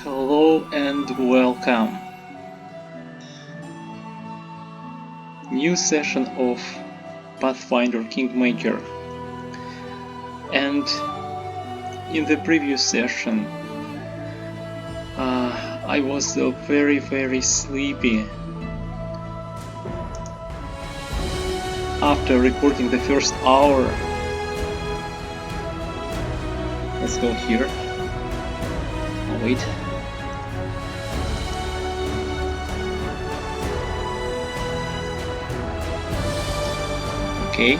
Hello and welcome. New session of Pathfinder Kingmaker. And in the previous session I was very sleepy after recording the first hour. Let's go here. Oh wait. Okay.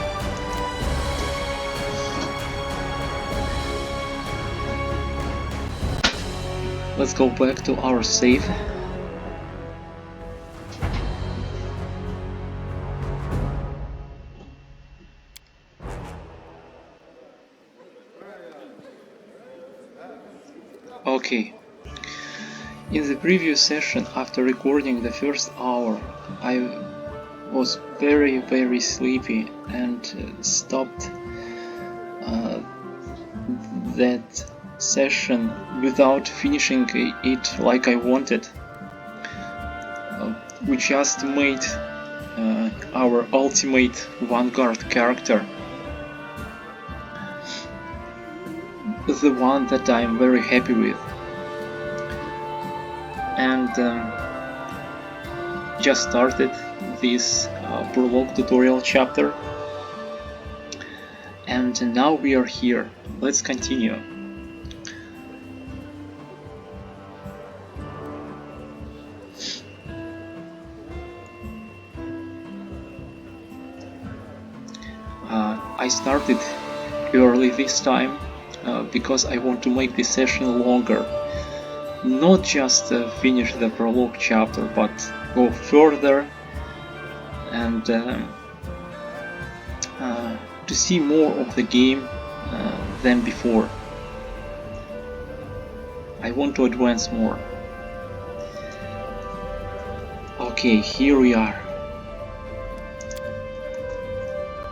Let's go back to our save. Okay. In the previous session, after recording the first hour, I was very sleepy and stopped that session without finishing it like I wanted. We just made our ultimate Vanguard character, the one that I'm very happy with, and just started this prologue tutorial chapter, and now we are here. Let's continue. I started early this time because I want to make this session longer. Not just finish the prologue chapter, but go further and to see more of the game than before. I want to advance more. Okay, here we are.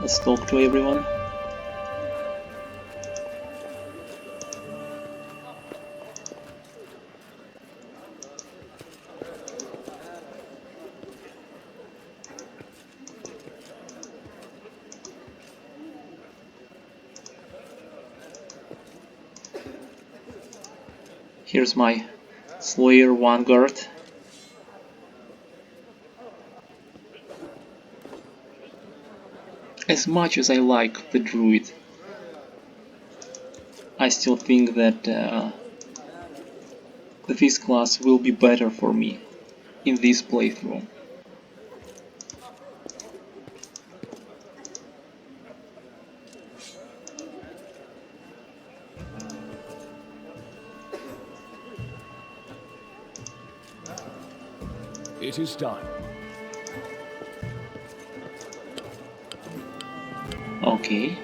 Let's talk to everyone. Here's my Slayer Vanguard. As much as I like the druid, I still think that this class will be better for me in this playthrough. It is done. Okay.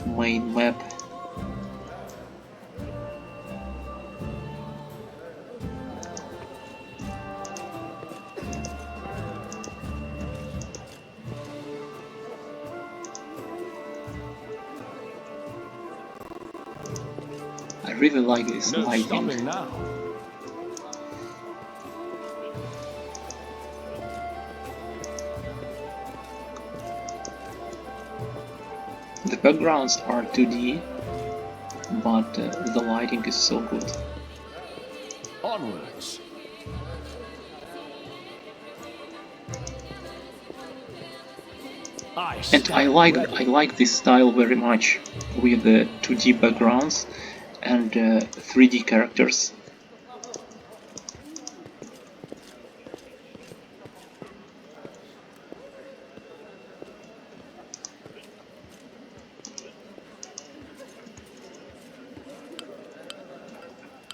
Main map. I really like this lighting. Now. The backgrounds are 2D, but the lighting is so good. Onwards. And I like this style very much, with the 2D backgrounds and 3D characters.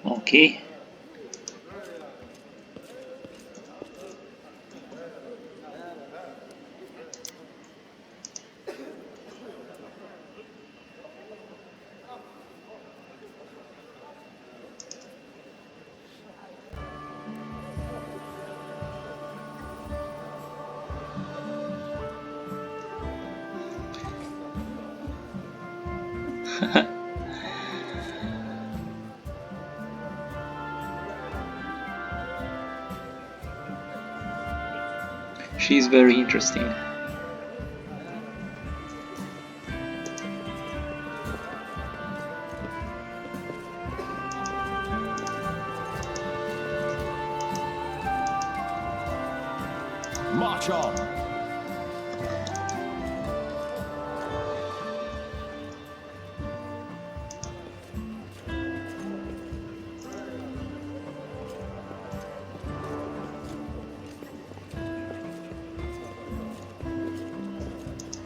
Okay. She's very interesting. March on.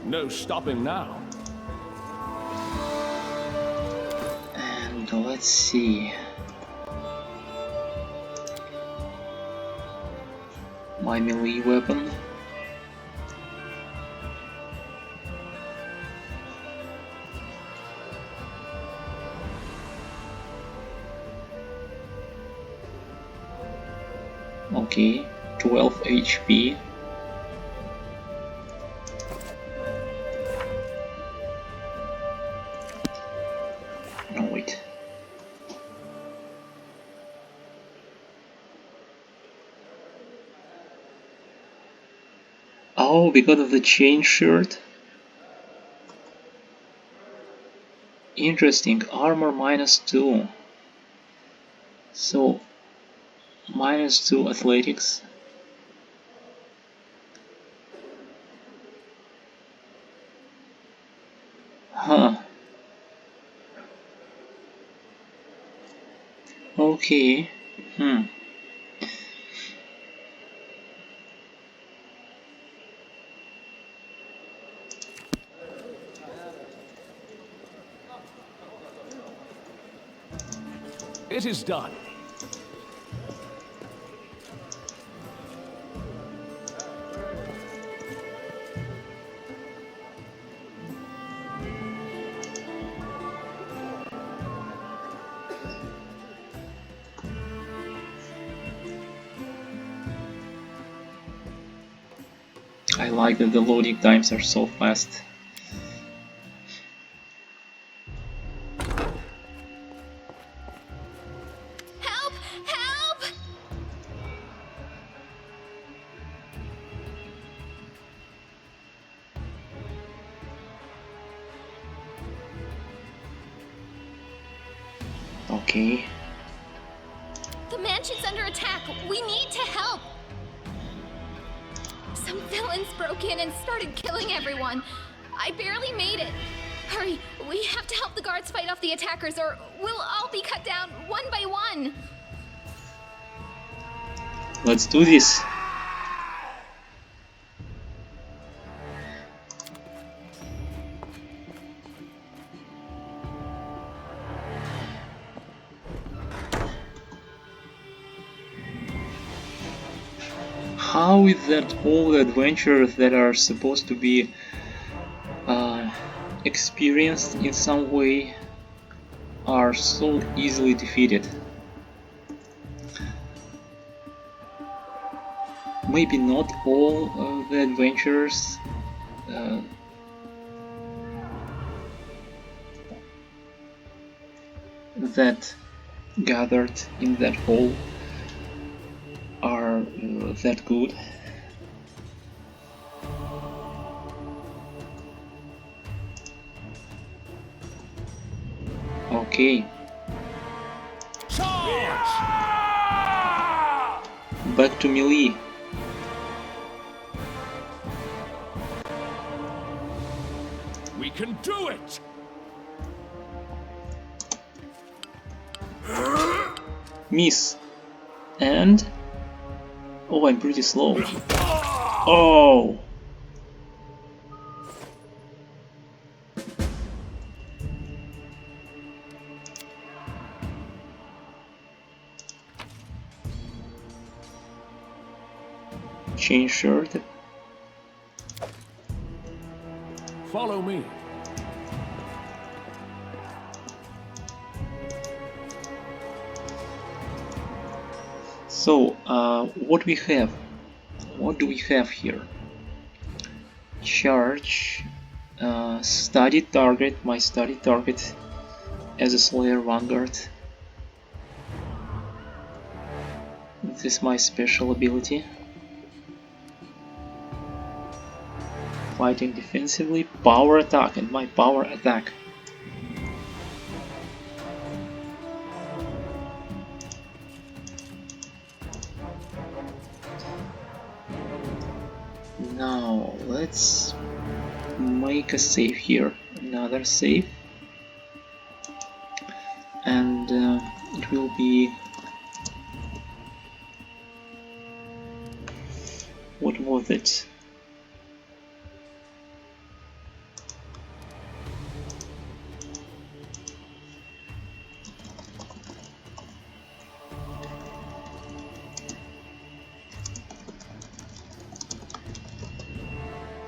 No stopping now. And let's see. My melee weapon. Okay, 12 HP. No, wait. Oh, because of the chain shirt? Interesting, armor -2. So, -2 athletics. Huh. Okay. It is done. I like that the loading times are so fast. Help! Help! Okay. The mansion's under attack. We need to help. Some villains broke in and started killing everyone. I barely made it. Hurry, we have to help the guards fight off the attackers or we'll all be cut down one by one. Let's do this. How is that all the adventurers that are supposed to be experienced in some way are so easily defeated? Maybe not all of the adventurers that gathered in that hall are that good. Okay. Charge! Back to melee. We can do it! Miss. And... oh, I'm pretty slow. Oh! Chain shirt. Follow me. So, what we have? What do we have here? Charge, study target. My study target as a Slayer Vanguard. This is my special ability. Fighting defensively, power attack, and my power attack. Now let's make a save here. Another save. And it will be... what was it?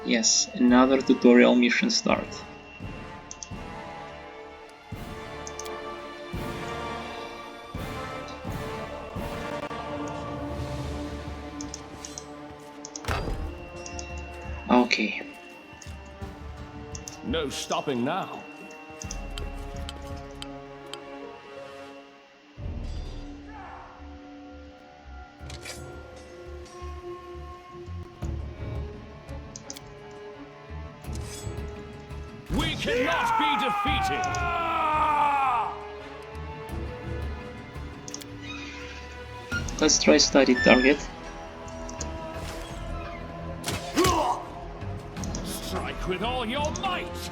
Yes, another tutorial mission start. Okay. No stopping now. We cannot be defeated. Let's try study target. Strike with all your might.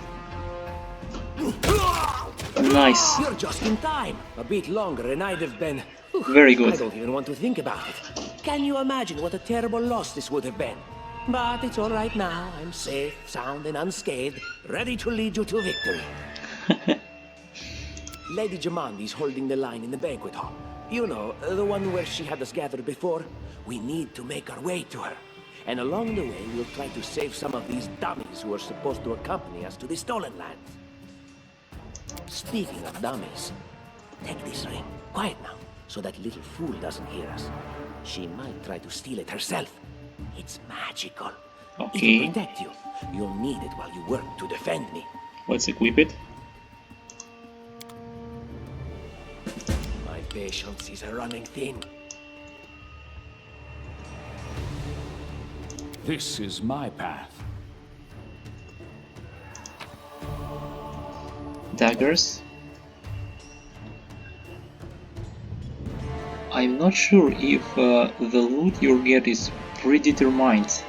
Nice. You're just in time. A bit longer and I'd have been... Very good. I don't even want to think about it. Can you imagine what a terrible loss this would have been? But it's all right now. I'm safe, sound, and unscathed, ready to lead you to victory. Lady Jamandi's holding the line in the banquet hall. You know, the one where she had us gathered before. We need to make our way to her. And along the way, we'll try to save some of these dummies who are supposed to accompany us to the stolen lands. Speaking of dummies, take this ring. Quiet now, so that little fool doesn't hear us. She might try to steal it herself. It's magical. Okay. It'll protect you. You'll need it while you work to defend me. Let's equip it. My patience is running thin. This is my path. Daggers. I'm not sure if the loot you get is predetermined.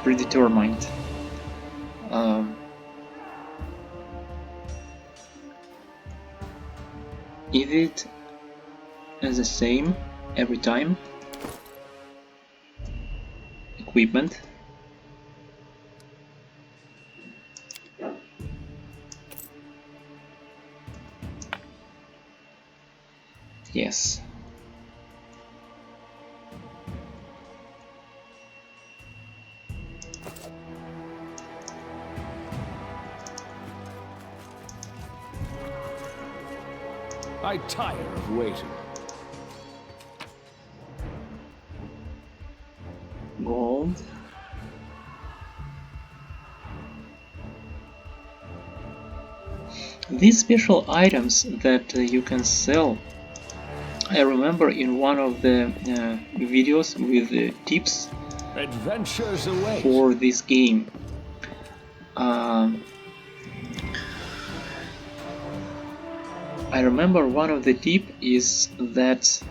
Predetermined. Is it the same every time? Equipment. Yes. I tire of waiting. Gold. These special items that you can sell, I remember in one of the videos with tips Adventures await. for this game. I remember one of the tips is that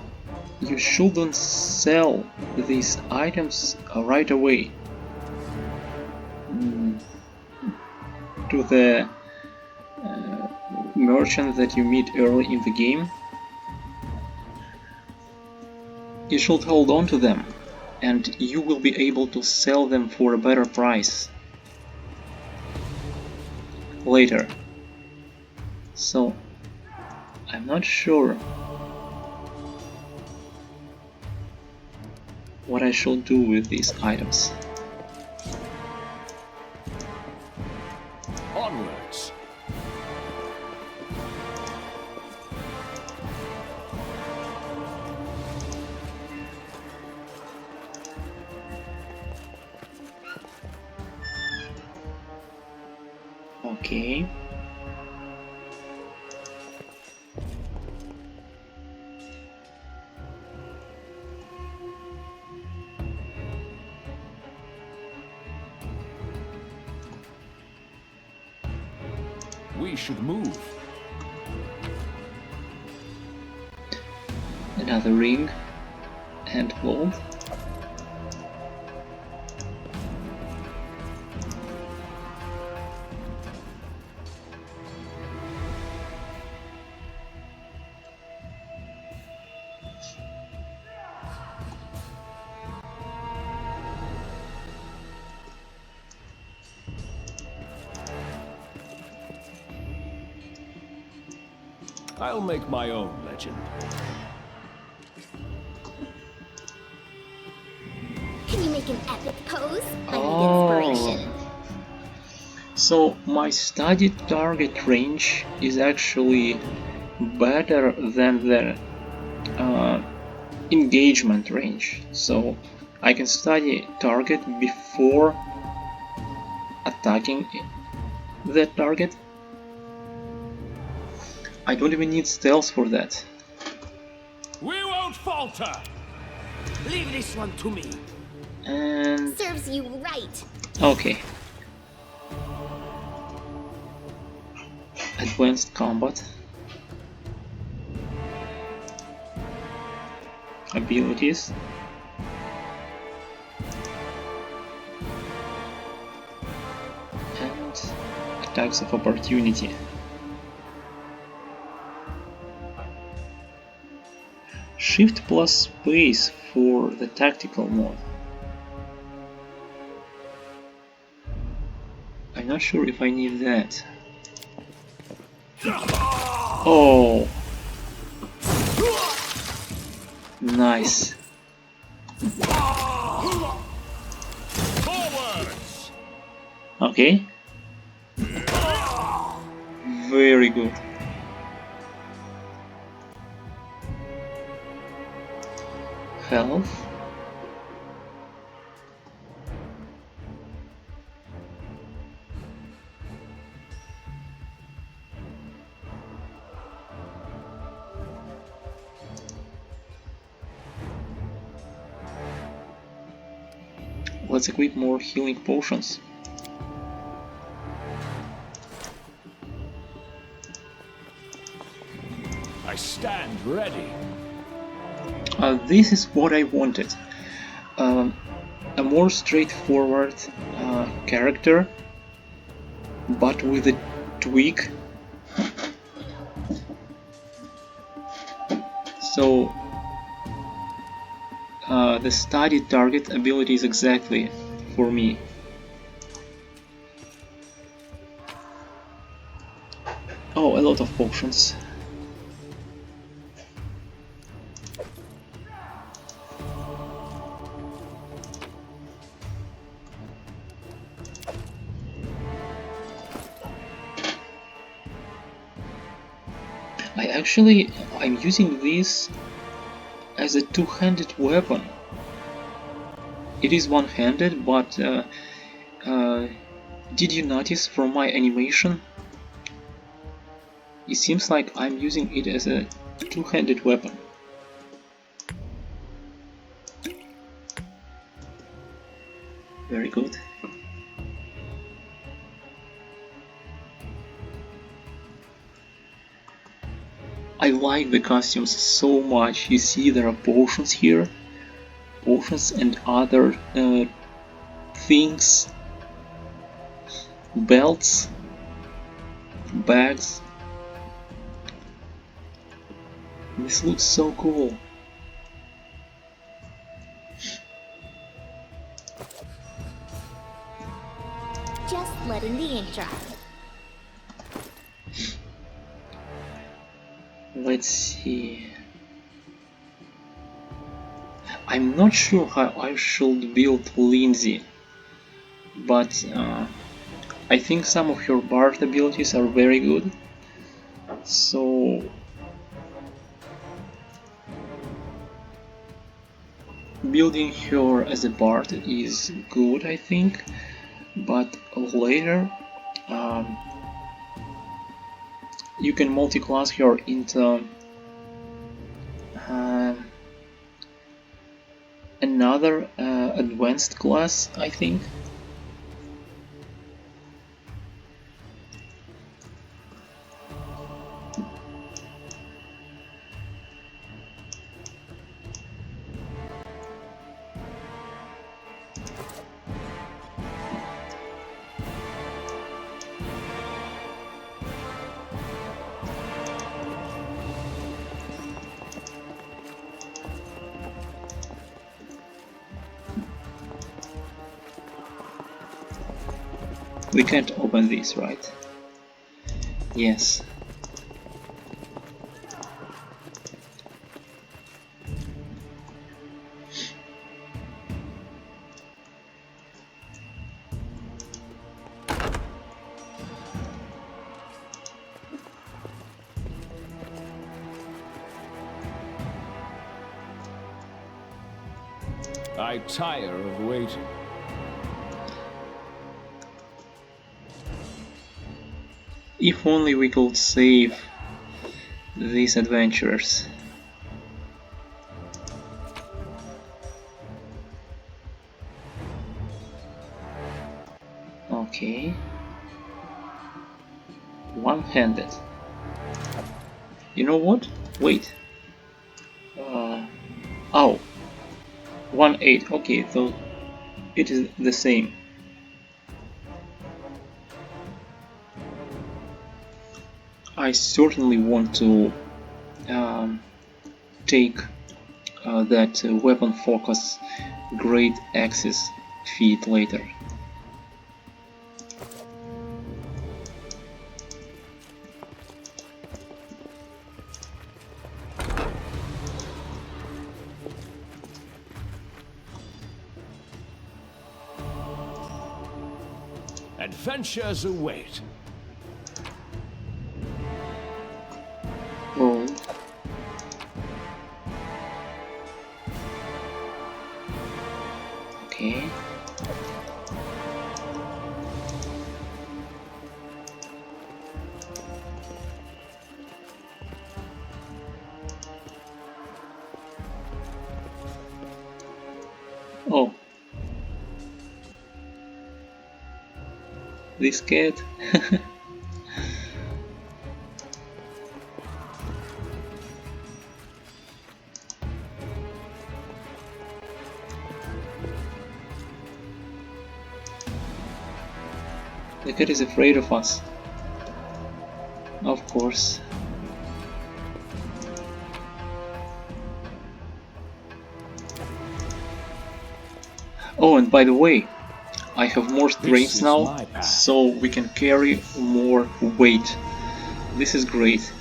you shouldn't sell these items right away to the merchant that you meet early in the game. You should hold on to them, and you will be able to sell them for a better price later. So, I'm not sure what I should do with these items. Onwards. Okay. We should move. Another ring and gold. I'll make my own legend. Can you make an epic pose? I Oh. need inspiration. So my studied target range is actually better than the engagement range. So I can study target before attacking the target. I don't even need stealth for that. We won't falter! Leave this one to me. And Serves you right. okay. Advanced combat. Abilities. And attacks of opportunity. Shift plus space for the tactical mode. I'm not sure if I need that. Oh! Nice. Forwards! Okay. Very good. Health. Let's equip more healing potions. I stand ready. This is what I wanted. A more straightforward character, but with a tweak. So the studied target ability is exactly for me. Oh, a lot of potions. I'm using this as a two-handed weapon. It is one-handed, but did you notice from my animation? It seems like I'm using it as a two-handed weapon. Very good. I like the costumes so much. You see there are potions here. Potions and other things. Belts. Bags. This looks so cool. Just letting the ink dry. Let's see. I'm not sure how I should build Lindsay, but I think some of her bard abilities are very good. So building her as a bard is good, I think, but later you can multi-class her into another advanced class, I think. We can't open this, right? Yes. I tire of waiting. If only we could save these adventurers. Okay. One-handed. You know what? Wait. Oh. 1-8. Okay, so it is the same. I certainly want to take that weapon focus great axis feat later. Adventures await. Oh. Okay. Oh. This cat. The cat is afraid of us. Of course. Oh, and by the way, I have more strength now, so we can carry more weight. This is great.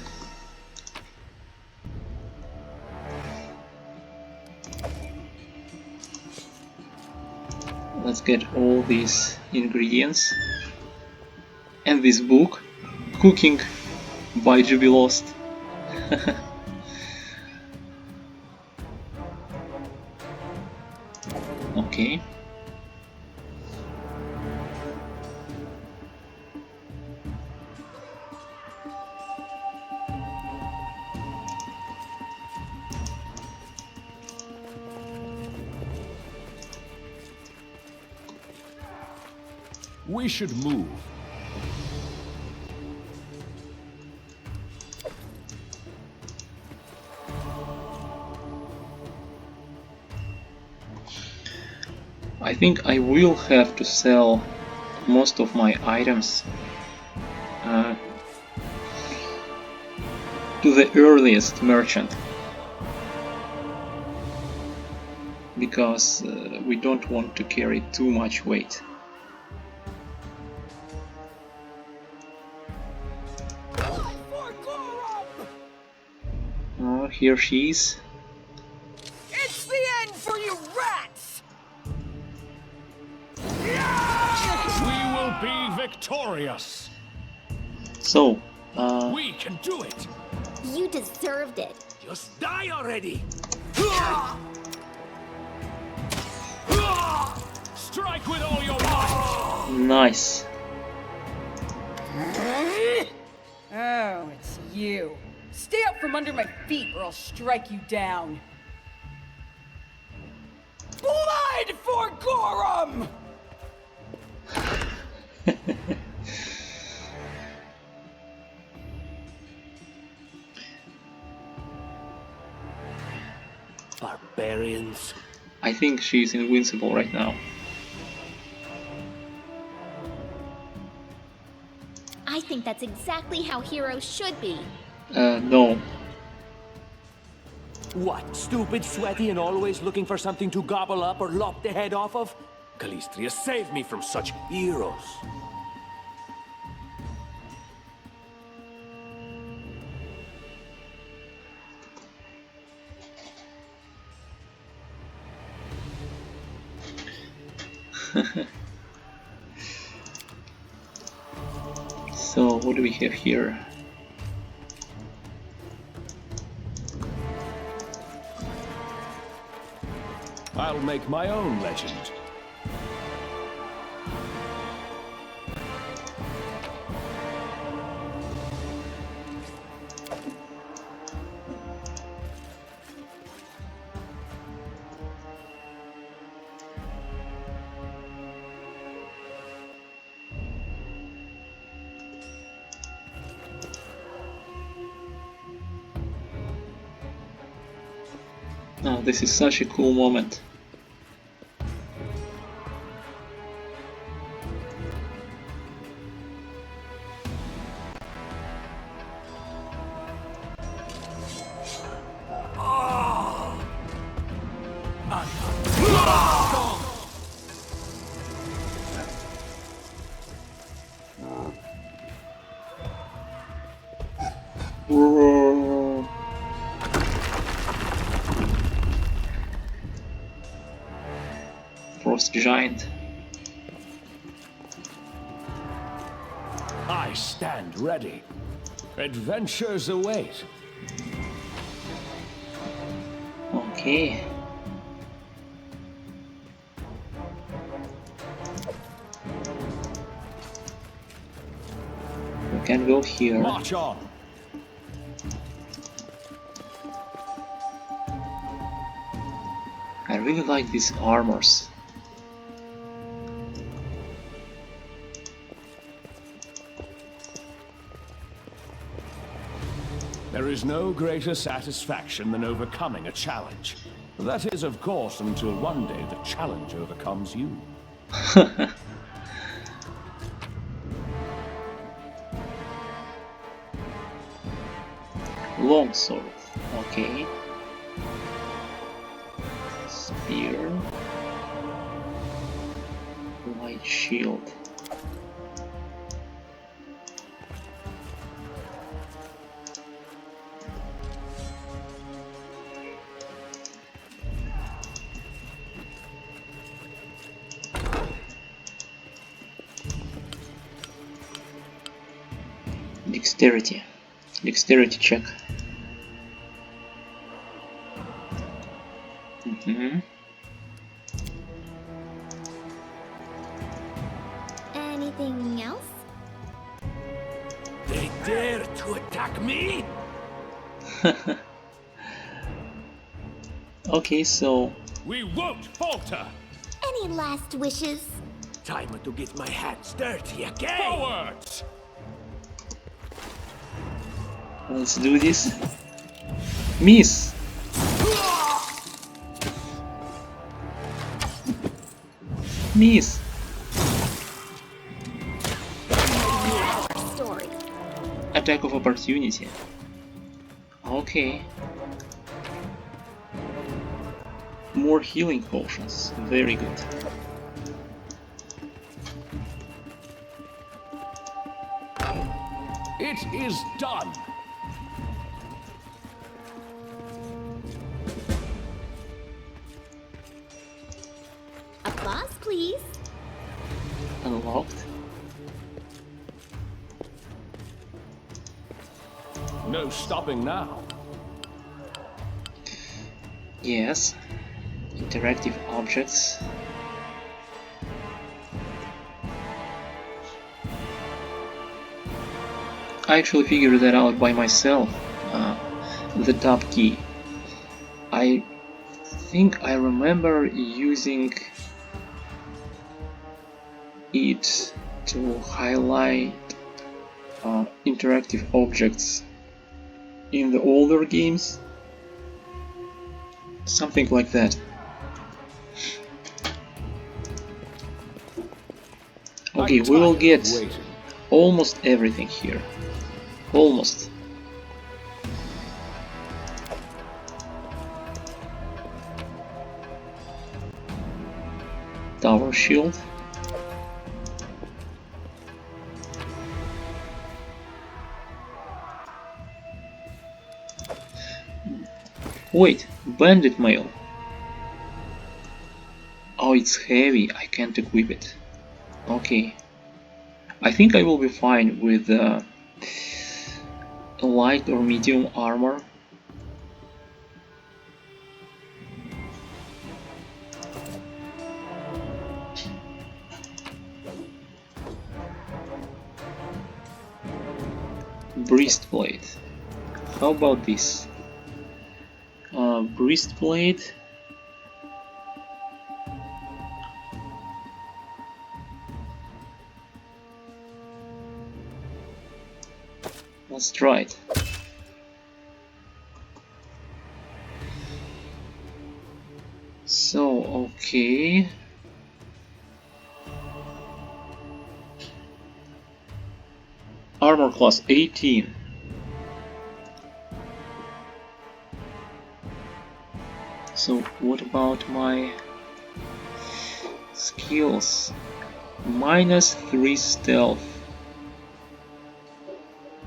Let's get all these ingredients. And this book, Cooking by Jubilost. Okay. We should move. I think I will have to sell most of my items to the earliest merchant, because we don't want to carry too much weight. Oh, here she is. It's the end for you rats! We will be victorious. So, We can do it. You deserved it. Just die already! Strike with all your might. nice. Oh, it's you. Stay out from under my feet or I'll strike you down. Blood for Gorum! Barbarians. I think she's invincible right now. I think that's exactly how heroes should be. No. What, stupid, sweaty, and always looking for something to gobble up or lop the head off of? Calistria, save me from such heroes. So, what do we have here? I'll make my own legend. Oh, this is such a cool moment. Roar. Frost Giant. I stand ready. Adventures await. Okay. We can go here. March on. I really like these armors. There is no greater satisfaction than overcoming a challenge. That is, of course, until one day the challenge overcomes you. Longsword. Okay. Spear. Light shield. Dexterity. Dexterity check. Anything else? They dare to attack me? Okay, so We won't falter! Any last wishes? Time to get my hands dirty again. Forwards! let's do this. Miss! Miss! Story. Attack of opportunity. Okay. More healing potions. Very good. It is done! Applause, please. Unlocked. No stopping now. Yes. Interactive objects. I actually figured that out by myself. The tab key. I think I remember using it to highlight interactive objects in the older games. Something like that. Okay, we will get almost everything here. Almost. Tower shield. Wait, bandit mail. Oh, it's heavy, I can't equip it. Okay. I think I will be fine with light or medium armor. Breastplate. How about this? Breastplate. Let's try it. So, okay. Armor class 18. So, what about my skills? -3 stealth.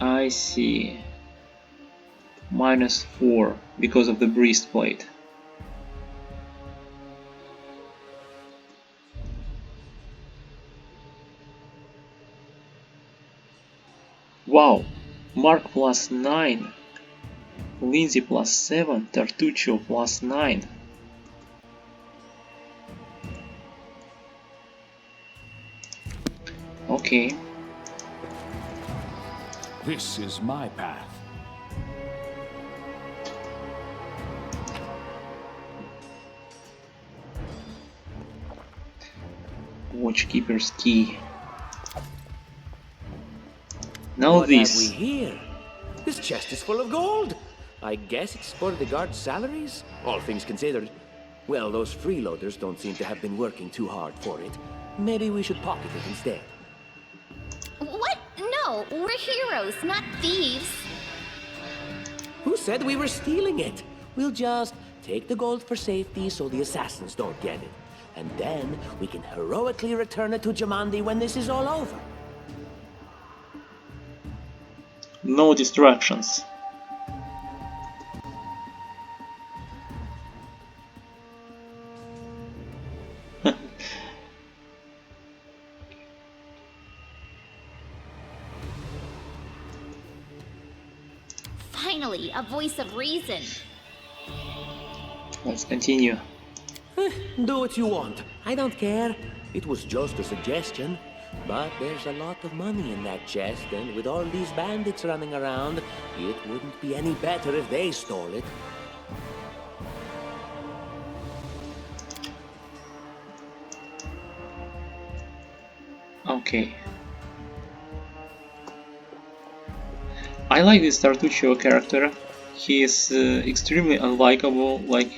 I see. -4 because of the breastplate. Wow! Mark +9. Lindsay +7. Tartuccio +9. Okay. This is my path. Watchkeeper's key. Now What have we this. here? This chest is full of gold. I guess it's for the guards' salaries, all things considered. Well, those freeloaders don't seem to have been working too hard for it. Maybe we should pocket it instead. What? No, we're heroes, not thieves. Who said we were stealing it? We'll just take the gold for safety so the assassins don't get it. And then we can heroically return it to Jamandi when this is all over. No distractions. Finally, a voice of reason. Let's continue. Do what you want. I don't care. It was just a suggestion. But there's a lot of money in that chest, and with all these bandits running around, it wouldn't be any better if they stole it. Okay. I like this Tartuccio character. He is extremely unlikable, like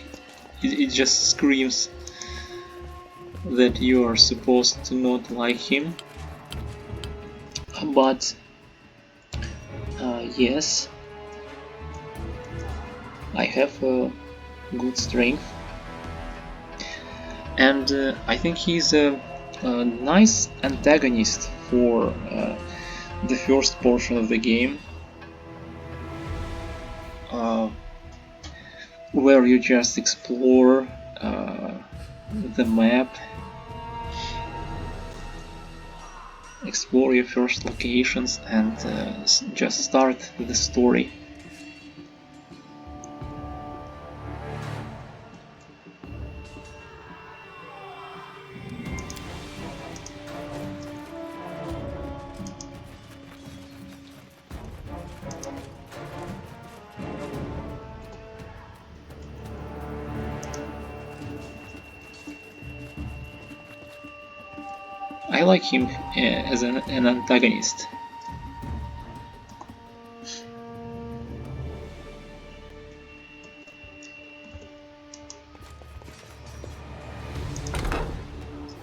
it just screams that you are supposed to not like him. But yes, I have good strength, and I think he's a nice antagonist for the first portion of the game, where you just explore the map, explore your first locations, and just start the story. I like him as an antagonist.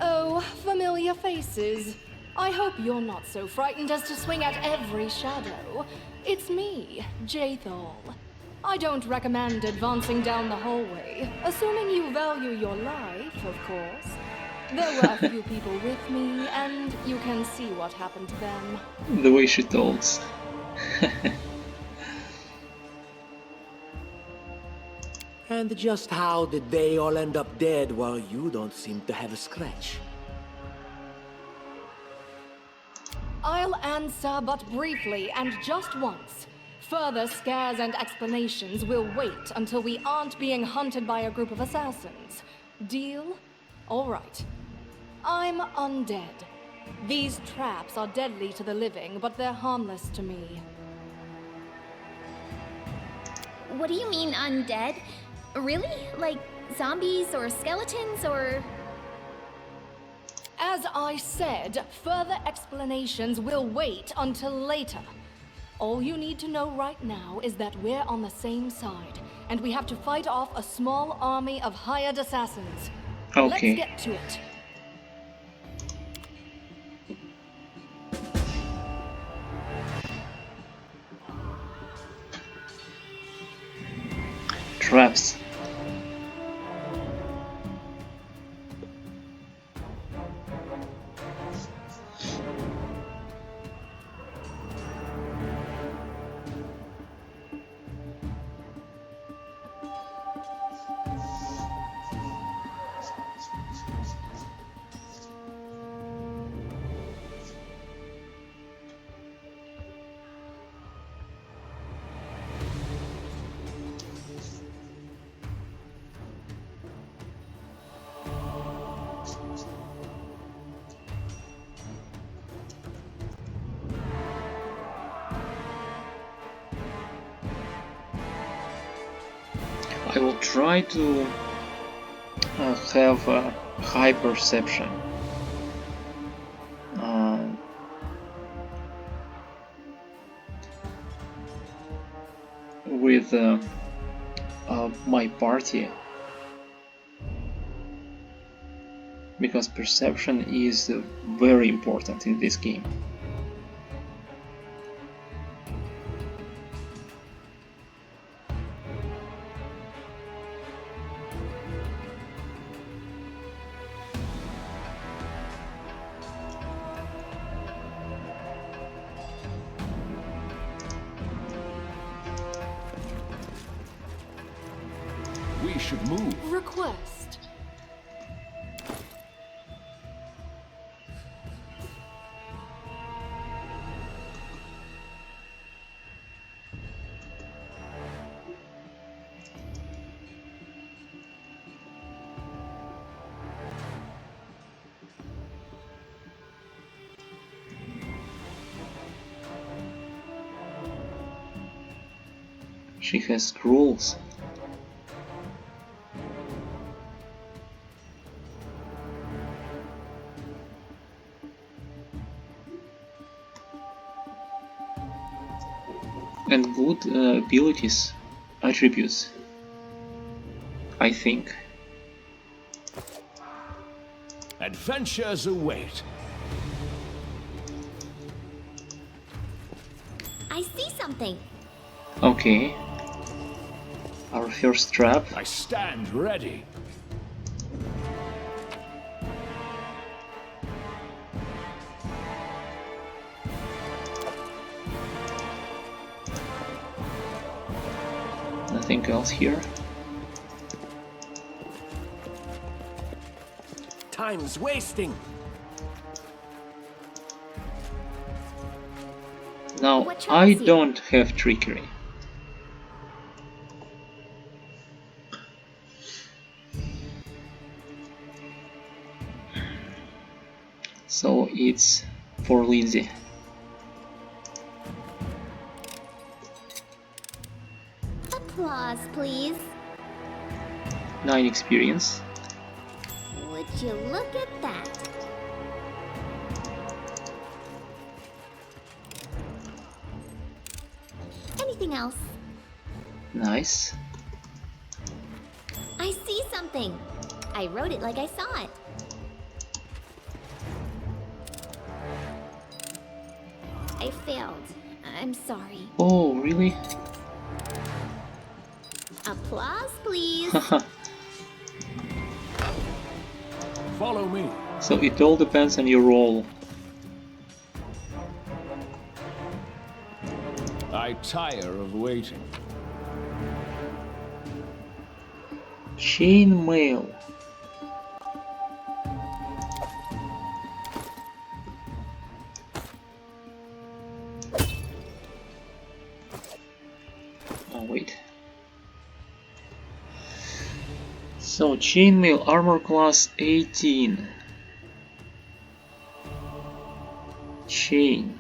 Oh, familiar faces. I hope you're not so frightened as to swing at every shadow. It's me, Jathal. I don't recommend advancing down the hallway, assuming you value your life, of course. There were a few people with me, and you can see what happened to them. The way she talks. And just how did they all end up dead while you don't seem to have a scratch? I'll answer but briefly and just once. Further scares and explanations will wait until we aren't being hunted by a group of assassins. Deal? All right. I'm undead. These traps are deadly to the living, but they're harmless to me. What do you mean undead? Really? Like zombies or skeletons or... As I said, further explanations will wait until later. All you need to know right now is that we're on the same side, and we have to fight off a small army of hired assassins. Okay. Let's get to it. Traps. I will try to have a high perception. With my party, because perception is very important in this game. We should move. Request. She has scrolls. And good abilities, attributes, I think. Adventures await. I see something. Okay. Our first trap. I stand ready. Nothing else here. Time's wasting. Now, What trap I is here? don't have trickery. So it's for Lindsay. Applause, please. 9 experience. Would you look at that? anything else. Nice. I see something. I wrote it like I saw it. I failed. I'm sorry. Oh, really? Applause, please. Follow me. So it all depends on your role. I tire of waiting. Chainmail. Oh wait. So chainmail armor class 18. Chain.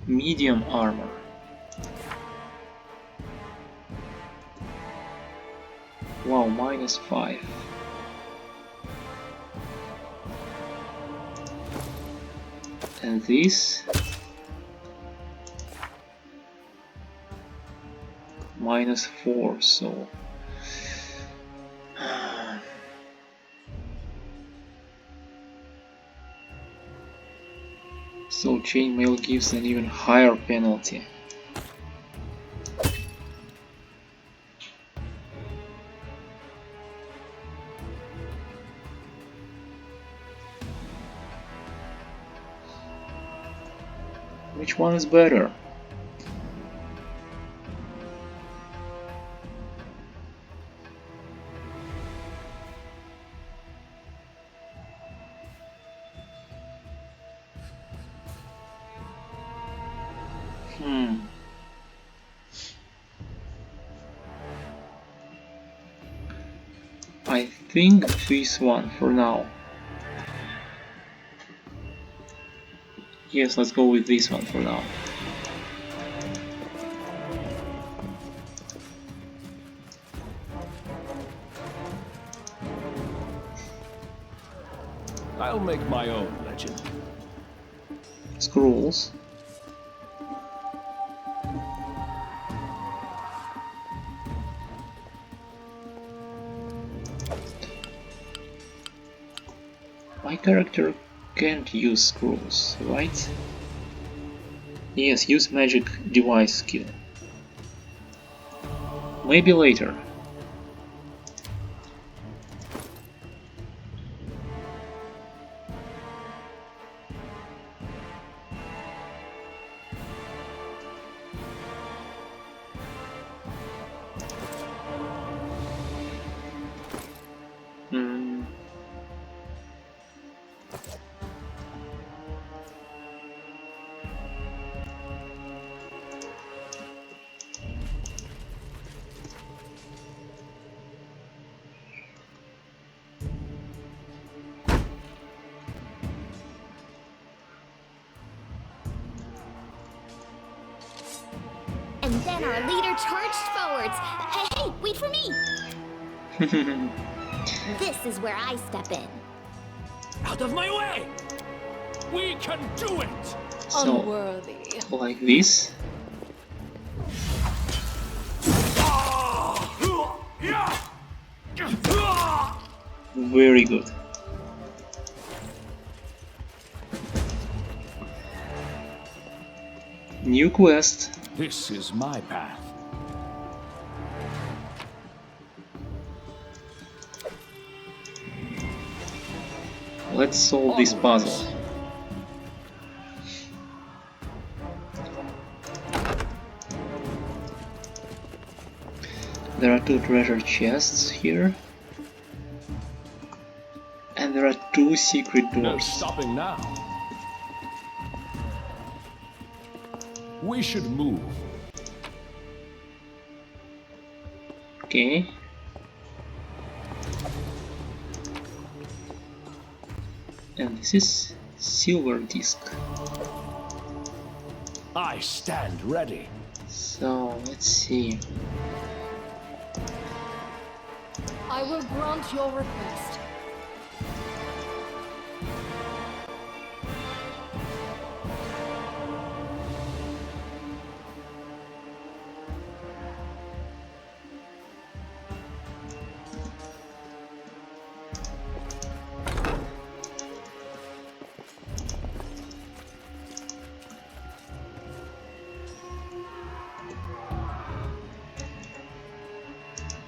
Medium armor. Wow, -5. And this -4, so so chainmail gives an even higher penalty. Which one is better? I think this one for now. Yes, let's go with this one for now. I'll make my own legend. Scrolls. My character can't use scrolls, right? Yes, use magic device skill. Maybe later. And then our leader charged forwards. Hey, wait for me! This is where I step in. Out of my way! We can do it! So, Unworthy. like this. Very good. New quest. This is my path. Let's solve this puzzle. There are 2 treasure chests here. And there are 2 secret No doors. stopping now. We should move. Okay. And this is silver disc. I stand ready. So let's see. I will grant your request.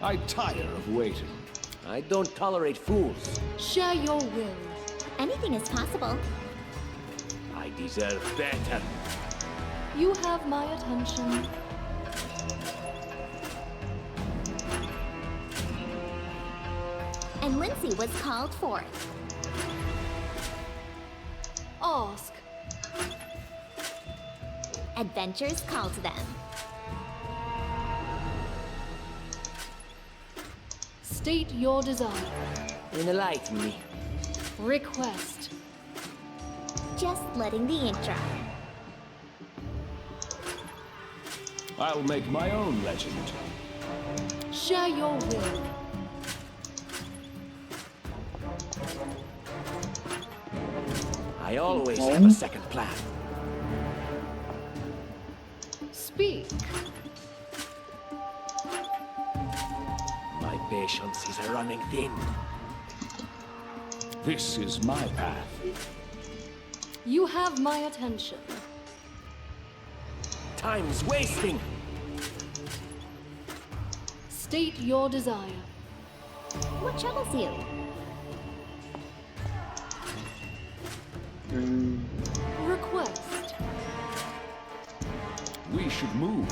I tire of waiting. I don't tolerate fools. Share your will. Anything is possible. I deserve better. You have my attention. And Lindsay was called forth. Ask. Adventures called them. State your desire. Enlighten me. Request. Just letting the ink dry. I'll make my own legend. Share your will. I always have a second plan. Speak. My patience is running thin. This is my path. You have my attention. Time's wasting. State your desire. What troubles you? Request. We should move.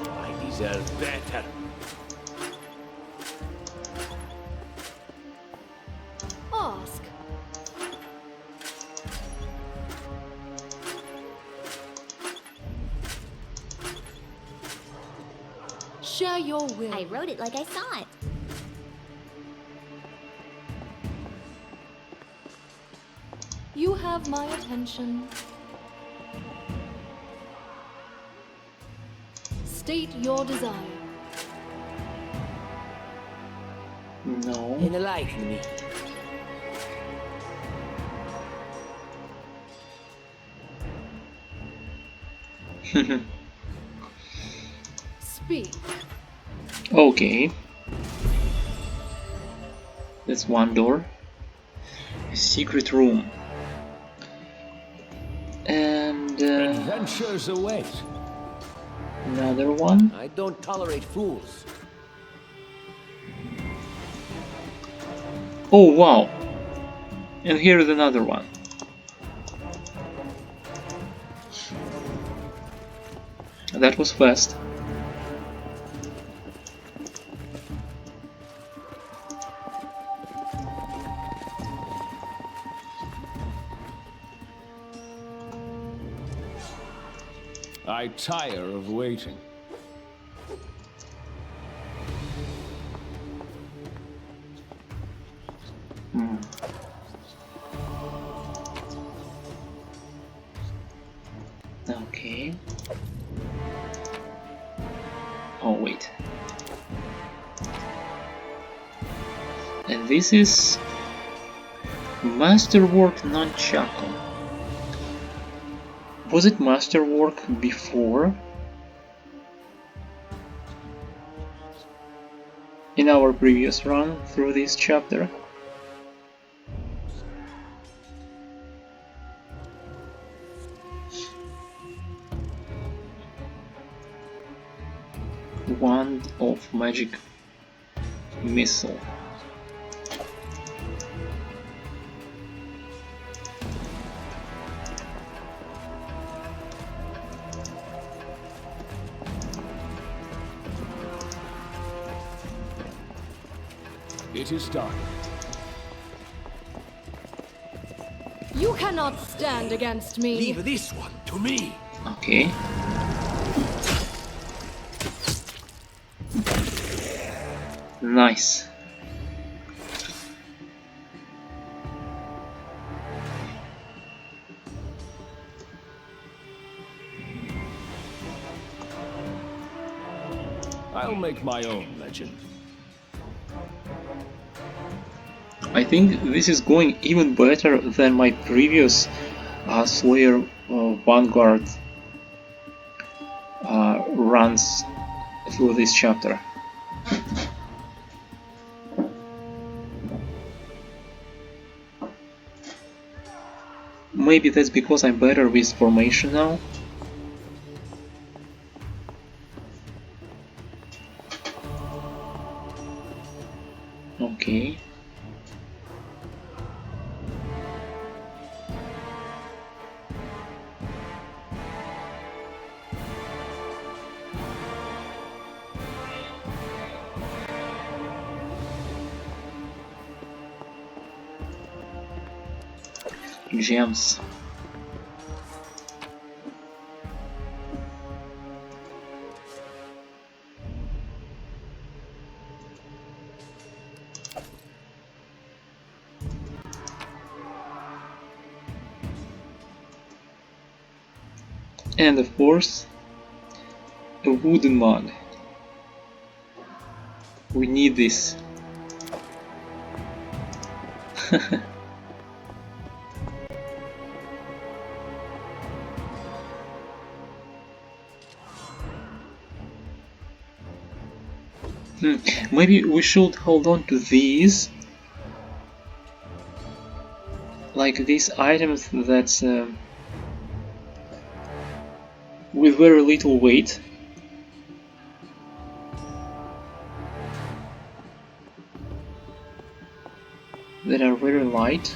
I deserve better. Ask. Share your will. I wrote it like I saw it. You have my attention. State your desire. No. Enlighten me. Speak. Okay. That's one door. A secret room. And Adventures await. another one. I don't tolerate fools. Oh wow. And here's another one. That was fast. I tire of waiting. Okay. Oh wait. And this is Masterwork Nunchaku. Was it Masterwork before? In our previous run through this chapter? Wand of Magic Missile. It is done. You cannot stand against me. Leave this one to me. Okay. Nice. I'll make my own legend. I think this is going even better than my previous Slayer Vanguard runs through this chapter. Maybe that's because I'm better with formation now. Okay. Gems. And of course, a wooden mug. We need this. Maybe we should hold on to these, like these items that's with very little weight. That are very light.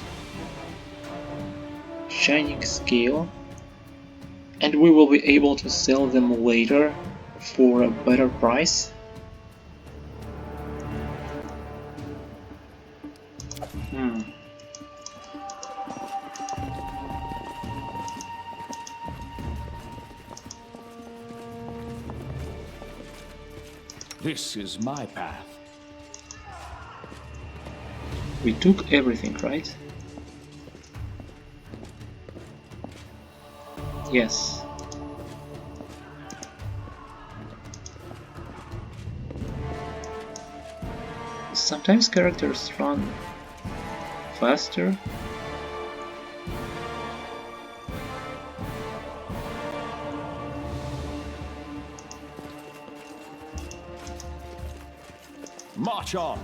Shining scale. And we will be able to sell them later for a better price. This is my path. We took everything, right? Yes. Sometimes characters run faster. March on.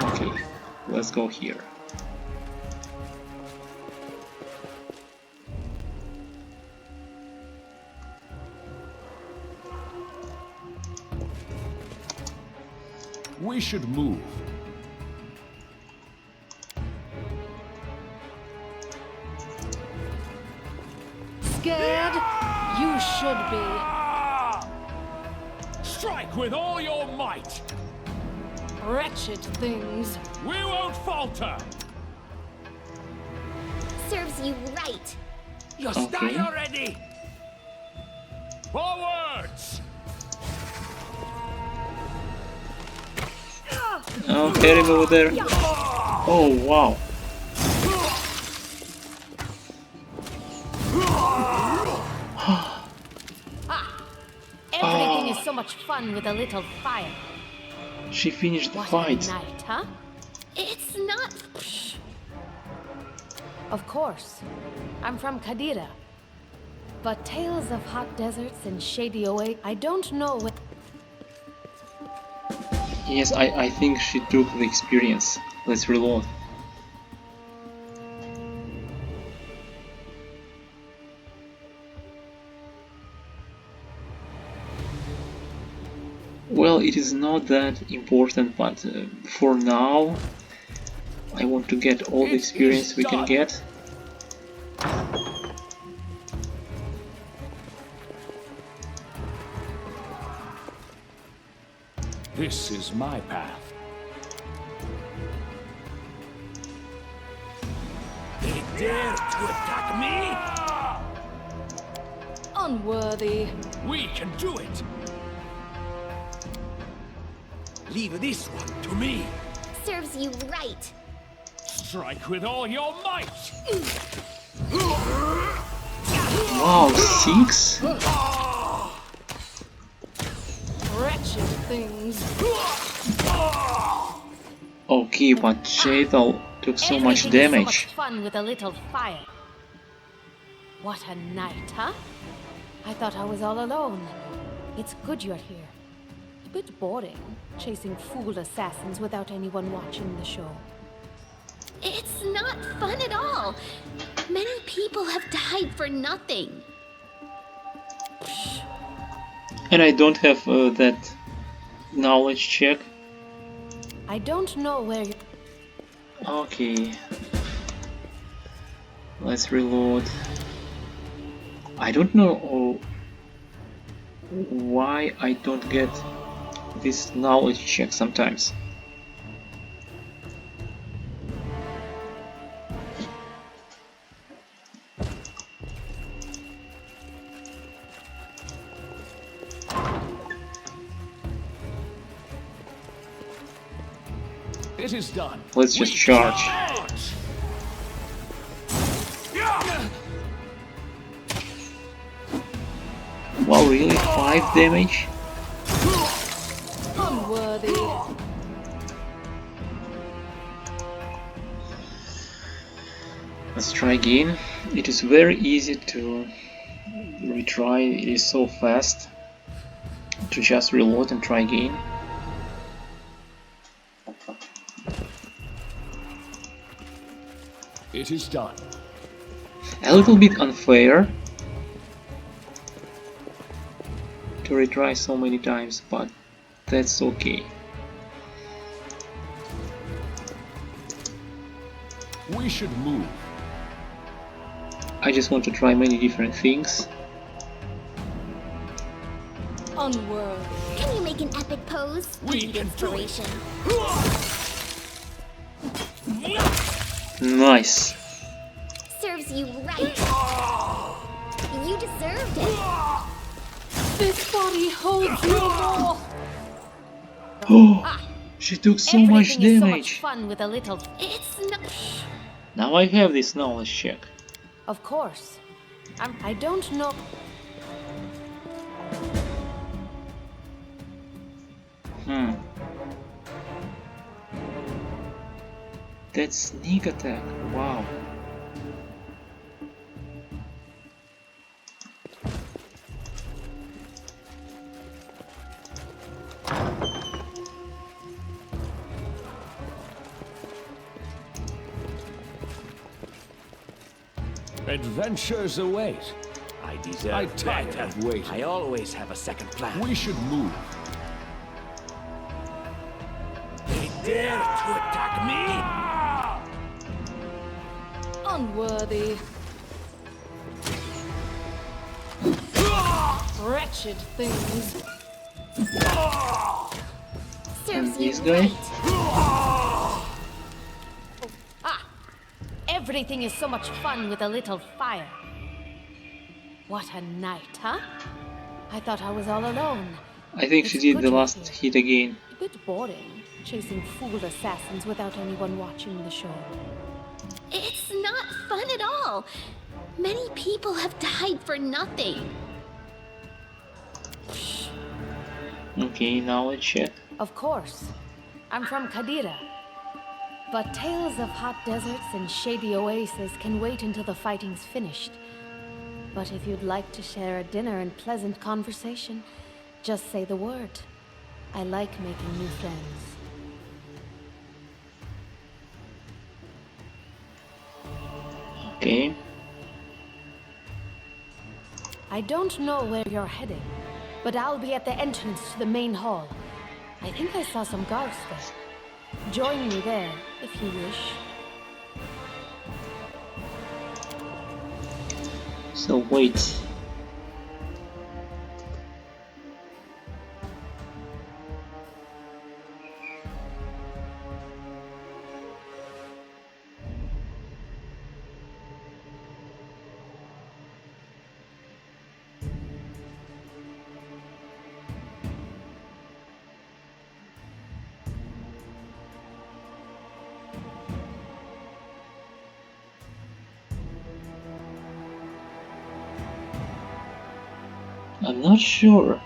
Okay, let's go here. We should move. Scared? You should be. Strike with all your might. Wretched things. We won't falter. Serves you right. You Okay. start already! Forwards! Oh, hit him over there. Oh, wow. Everything is so much fun with a little fire. She finished the What fight. a night, huh? It's not. Of course. I'm from Kadira. But tales of hot deserts and shady oases, I don't know what... Yes, I think she took the experience. Let's reload. Well, it is not that important, but for now, I want to get all the experience we can get. This is my path. They dare to attack me? Unworthy. We can do it. Leave this one to me. Serves you right. Strike with all your might. Wow, 6? Wretched things. Okay, but Jadal took so much Everything is damage. so much fun with a little fire. What a night, huh? I thought I was all alone. It's good you're here. A bit boring, chasing fool assassins without anyone watching the show. It's not fun at all. Many people have died for nothing. And I don't have that knowledge check. I don't know where you... Okay. Let's reload. I don't know why I don't get this knowledge check sometimes. It is done. Let's just charge. Wow, really? 5 damage? Unworthy. Let's try again. It is very easy to retry. It is so fast to just reload and try again. It is done. A little bit unfair to retry so many times, but that's okay. We should move. I just want to try many different things. Unworthy. Can you make an epic pose? We Need can do it. inspiration. Nice. Serves you right. You deserved it. This body holds no more. Oh, she took so much Everything is so much damage. fun with a little... It's not. Now I have this knowledge check. Of course. I don't know... That's sneak attack. Wow. Adventures await. I deserve I tired better. of waiting. I always have a second plan. We should move. They dare to attack me? Unworthy. Wretched things. Serves And you this guy? right. Everything is so much fun with a little fire. What a night, huh? I thought I was all alone. I think she It's did good the you're last here. hit again. A bit boring, chasing fool assassins without anyone watching the show. It's not fun at all. Many people have died for nothing. Okay, knowledge check. Of course. I'm from Kadira. But tales of hot deserts and shady oases can wait until the fighting's finished. But if you'd like to share a dinner and pleasant conversation, just say the word. I like making new friends. Okay. I don't know where you're heading, but I'll be at the entrance to the main hall. I think I saw some guards there. Join me there, if you wish. So wait. I'm not sure.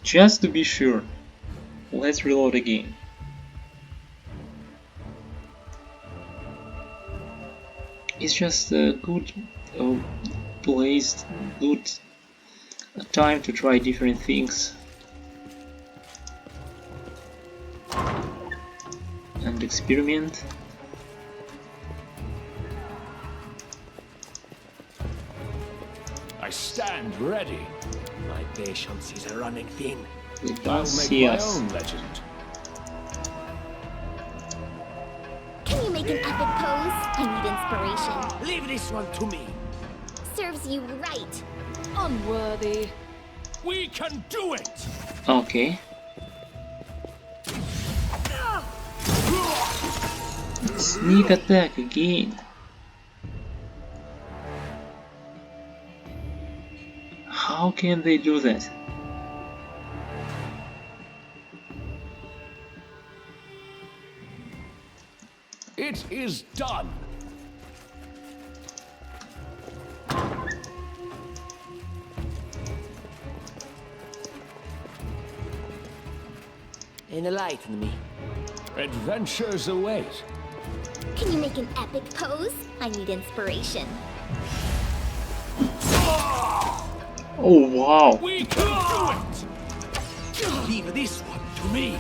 Just to be sure, let's reload again. It's just a good place, good time to try different things and experiment. I stand ready. My patience is running thin. They I'll don't make see my us. own legend. Can you make an epic pose? I need inspiration. Leave this one to me. Serves you right. Unworthy. We can do it! Okay. Sneak attack again. How can they do that? It is done! Enlighten me. Adventures await. Can you make an epic pose? I need inspiration. Oh wow. We can do it! Leave this one to me.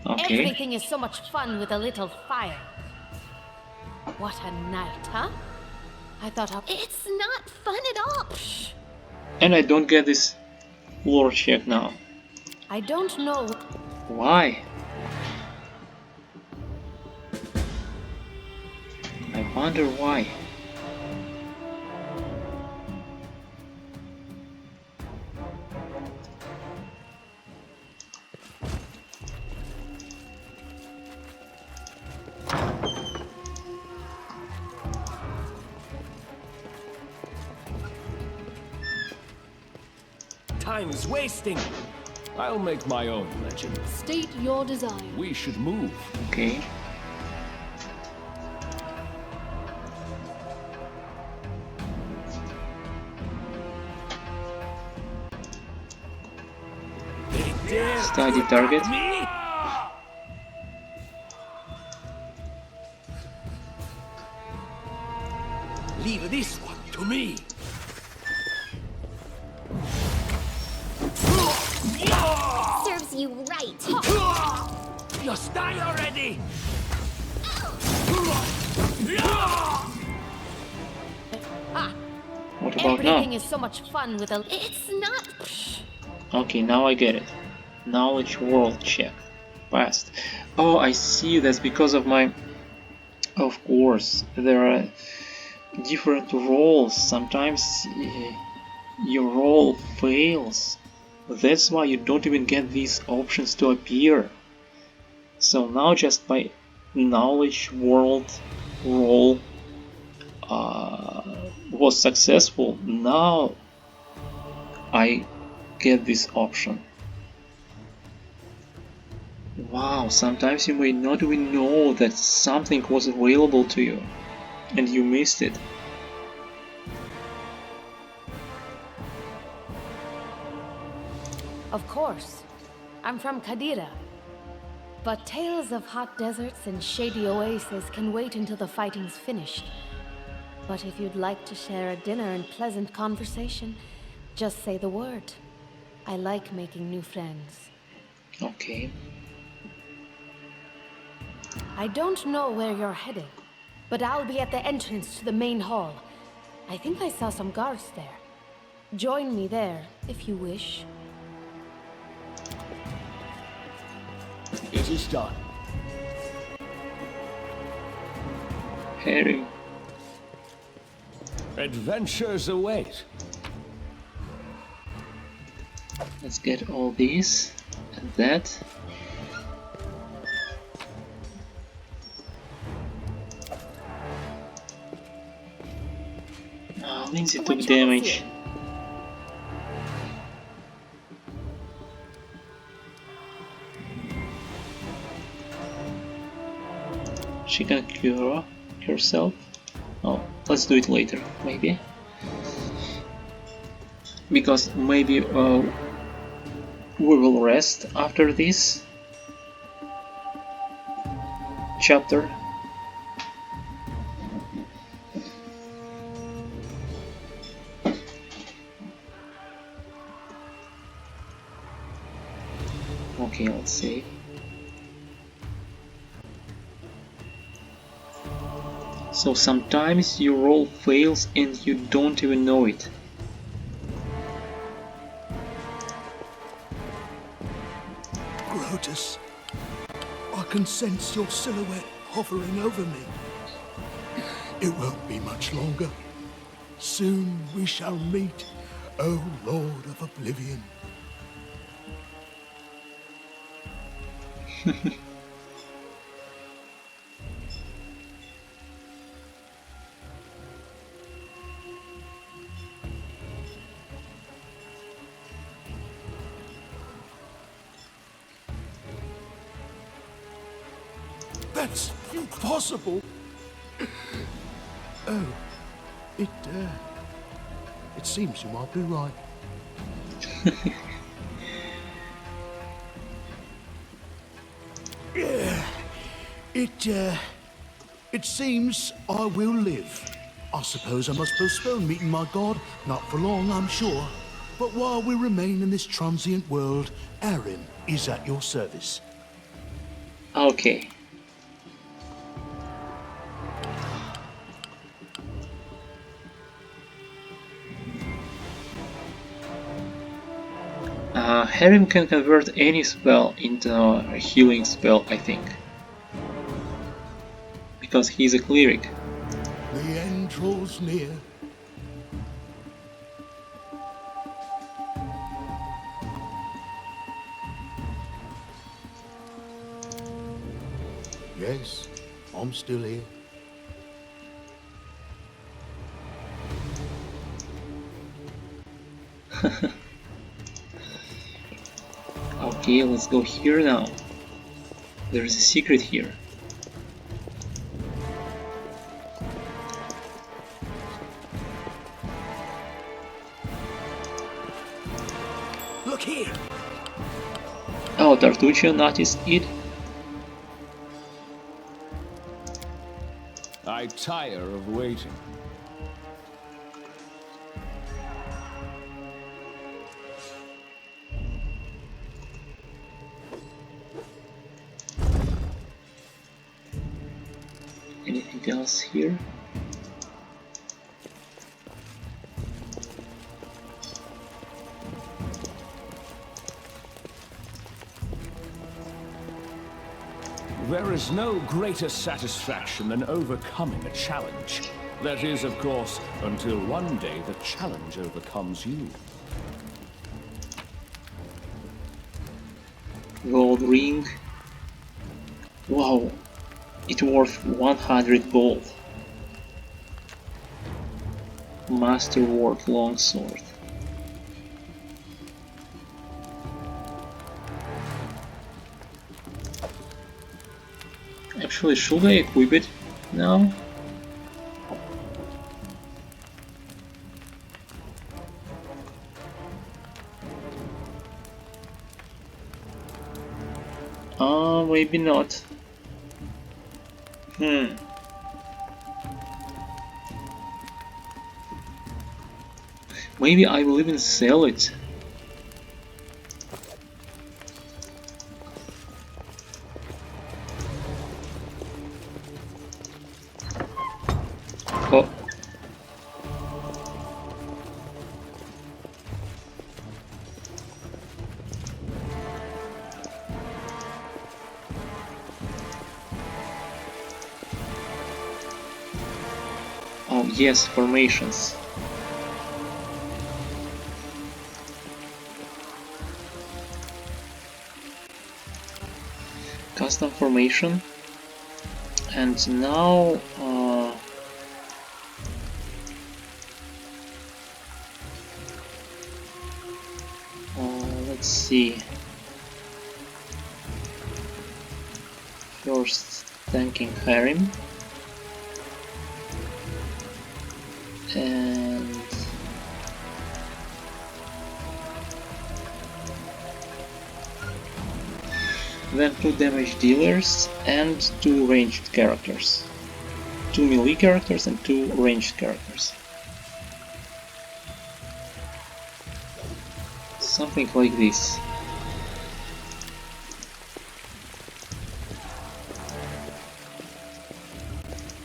Okay. Everything is so much fun with a little fire. What a night, huh? I thought It's not fun at all. And I don't get this lore check now. I don't know. Why? I wonder why. Time's wasting. I'll make my own legend. State your desire. We should move. Okay. They dare Study to target. attack me? Leave this one to me. Serves you right. Just die already. What about Everything now? is so much fun with a. It's not. Okay, now I get it. Knowledge world check. Past. Oh, I see. That's because of my. Of course, there are different roles. Sometimes your role fails. That's why you don't even get these options to appear. So now just by knowledge world role was successful, now I get this option. Wow, sometimes you may not even know that something was available to you and you missed it. Of course. I'm from Kadira. But tales of hot deserts and shady oases can wait until the fighting's finished. But if you'd like to share a dinner and pleasant conversation, just say the word. I like making new friends. Okay. I don't know where you're heading, but I'll be at the entrance to the main hall. I think I saw some guards there. Join me there, if you wish. It is done. Harry. Adventures await. Let's get all these and that. Oh, Lindsay What took troubles damage. you? She can cure herself. Oh, let's do it later, maybe. Because maybe we will rest after this chapter. Okay, let's see. So sometimes your roll fails and you don't even know it. Grotus, I can sense your silhouette hovering over me. It won't be much longer. Soon we shall meet, O Lord of Oblivion. That's impossible. Oh, it seems you might be right. It seems I will live. I suppose I must postpone meeting my god, not for long, I'm sure. But while we remain in this transient world, Aaron is at your service. Okay. Harrim can convert any spell into a healing spell, I think. Because he's a cleric. The end draws near. Yes, I'm still here. Okay, let's go here now. There's a secret here. Look here! Oh, Tartuccio noticed it. I tire of waiting. Anything else here? There is no greater satisfaction than overcoming a challenge. That is, of course, until one day the challenge overcomes you. Gold ring. Wow, it's worth 100 gold. Masterwork longsword. Actually, should I equip it now? Maybe not. Maybe I will even sell it. Oh. Oh yes, formations. Custom formation. And now let's see. First tanking Harrim. And then 2 damage dealers and 2 ranged characters. 2 melee characters and 2 ranged characters. Something like this.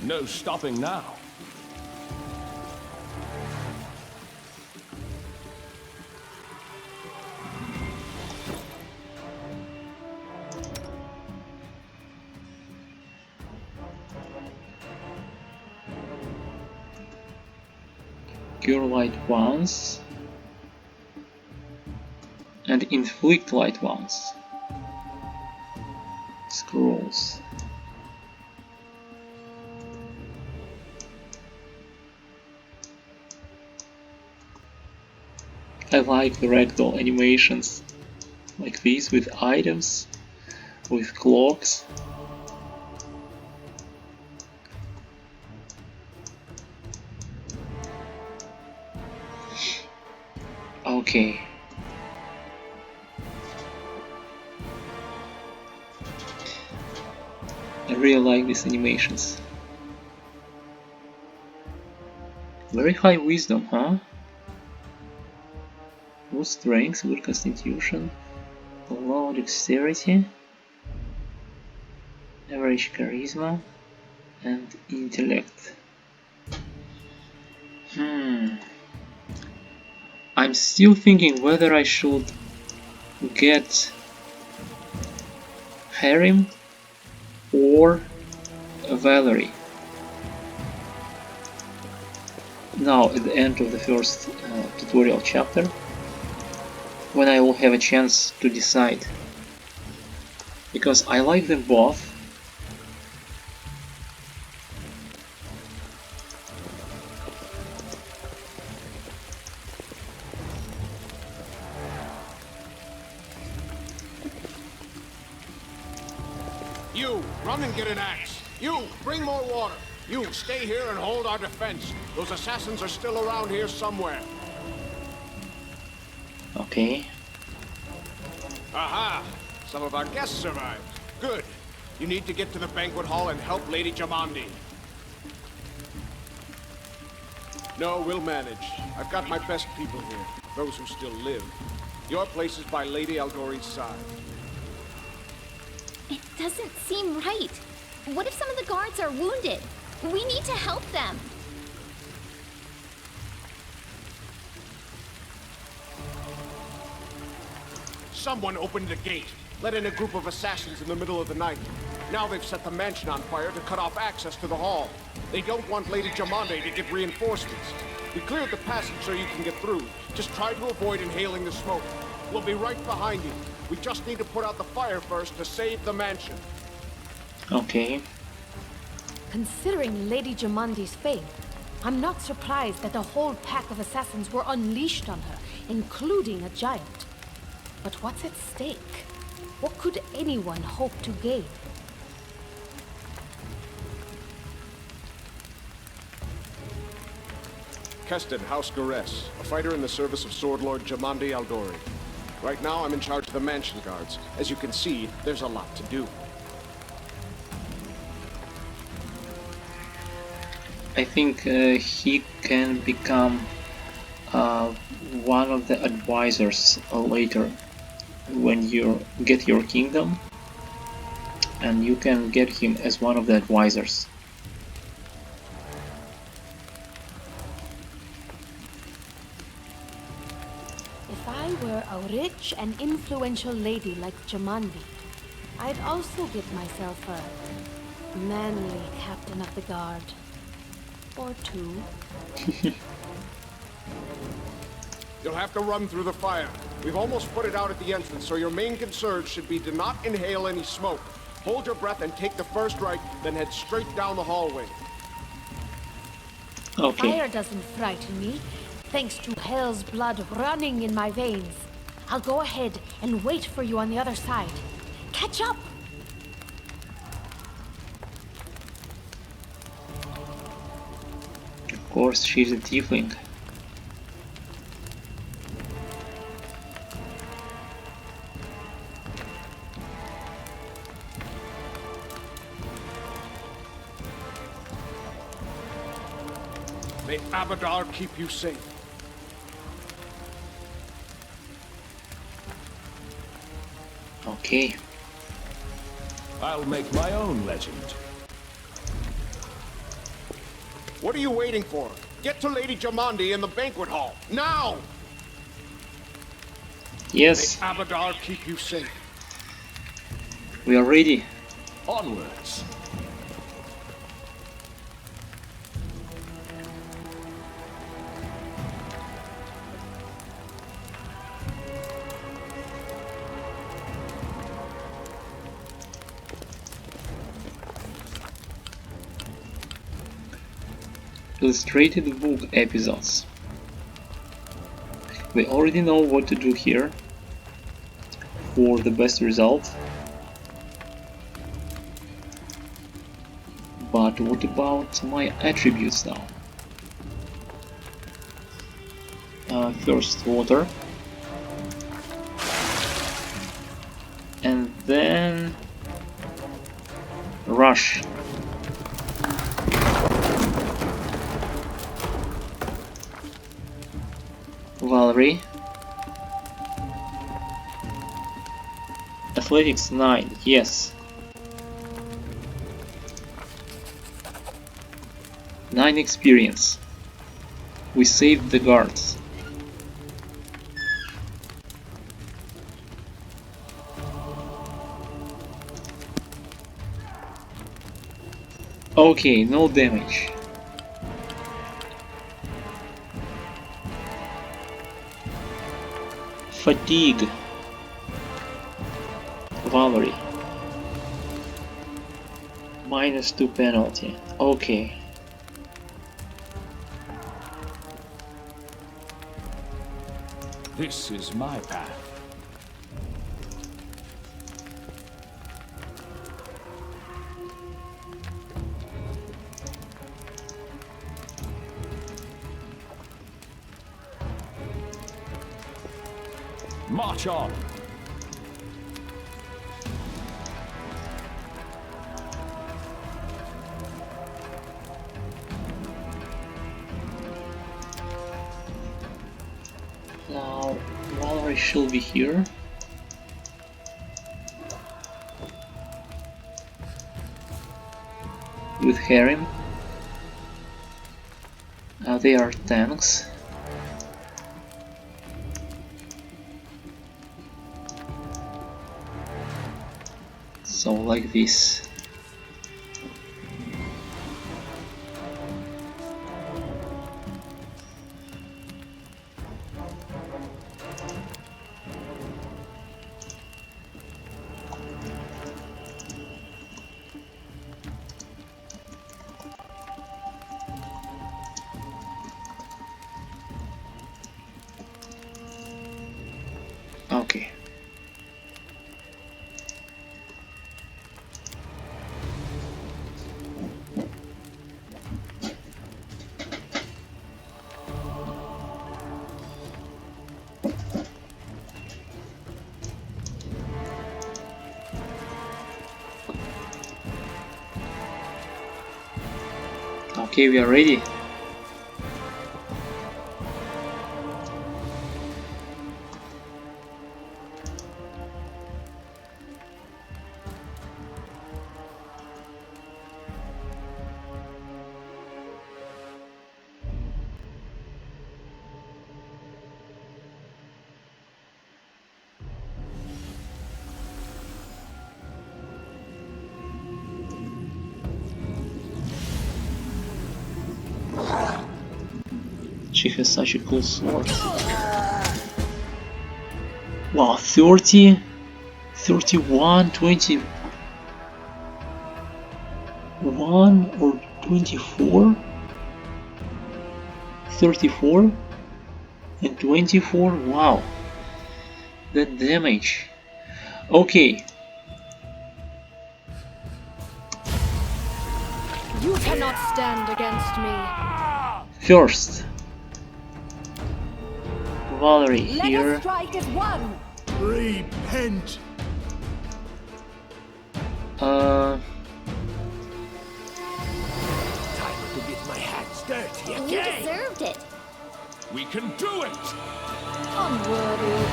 No stopping now. Cure light once and inflict light once. Scrolls. I like the ragdoll animations like these with items, with clocks. Okay. I really like these animations. Very high wisdom, huh? Good strength, good constitution, low dexterity, average charisma, and intellect. I'm still thinking whether I should get Harem or Valerie. Now at the end of the first tutorial chapter, when I will have a chance to decide, because I like them both. You, run and get an axe. You, bring more water. You, stay here and hold our defense. Those assassins are still around here somewhere. Okay. Aha! Some of our guests survived. Good. You need to get to the banquet hall and help Lady Jamandi. No, we'll manage. I've got my best people here. Those who still live. Your place is by Lady Aldori's side. It doesn't seem right. What if some of the guards are wounded? We need to help them. Someone opened the gate, let in a group of assassins in the middle of the night. Now they've set the mansion on fire to cut off access to the hall. They don't want Lady Jamande to get reinforcements. We cleared the passage so you can get through. Just try to avoid inhaling the smoke. We'll be right behind you. We just need to put out the fire first to save the mansion. Okay. Considering Lady Jamandi's fate, I'm not surprised that a whole pack of assassins were unleashed on her, including a giant. But what's at stake? What could anyone hope to gain? Keston, House Gares, a fighter in the service of Sword Lord Jamandi Aldori. Right now, I'm in charge of the mansion guards. As you can see, there's a lot to do. I think he can become one of the advisors later when you get your kingdom, and you can get him as one of the advisors. If I were a rich and influential lady like Jamandi, I'd also give myself a manly captain of the guard. Or two. You'll have to run through the fire. We've almost put it out at the entrance, so your main concern should be to not inhale any smoke. Hold your breath and take the first right, then head straight down the hallway. Okay. Fire doesn't frighten me, thanks to hell's blood running in my veins. I'll go ahead and wait for you on the other side. Catch up! Of course, she's a tiefling. May Abadar keep you safe. Okay. I'll make my own legend. What are you waiting for? Get to Lady Jamandi in the banquet hall, now! Yes, May Abadar keep you safe. we are ready. Onwards. Illustrated book episodes. We already know what to do here for the best result. But what about my attributes now? First water. And then rush. Valerie. Athletics 9, yes. 9 experience. We saved the guards. Okay, no damage. Fatigue. Valerie. -2 penalty. Okay. This is my path. March on. Now, Valerie should be here. With Harem. They are tanks. So like this. Okay. Okay, we are ready. She has such a cool sword. Wow, 30, 31, 21 or 24? 34 and 24? Wow, that damage. Okay. You cannot stand against me. First, Valerie here. Let us strike as one. Repent. Time to get my hands dirty You again. deserved it. We can do it! Unworthy.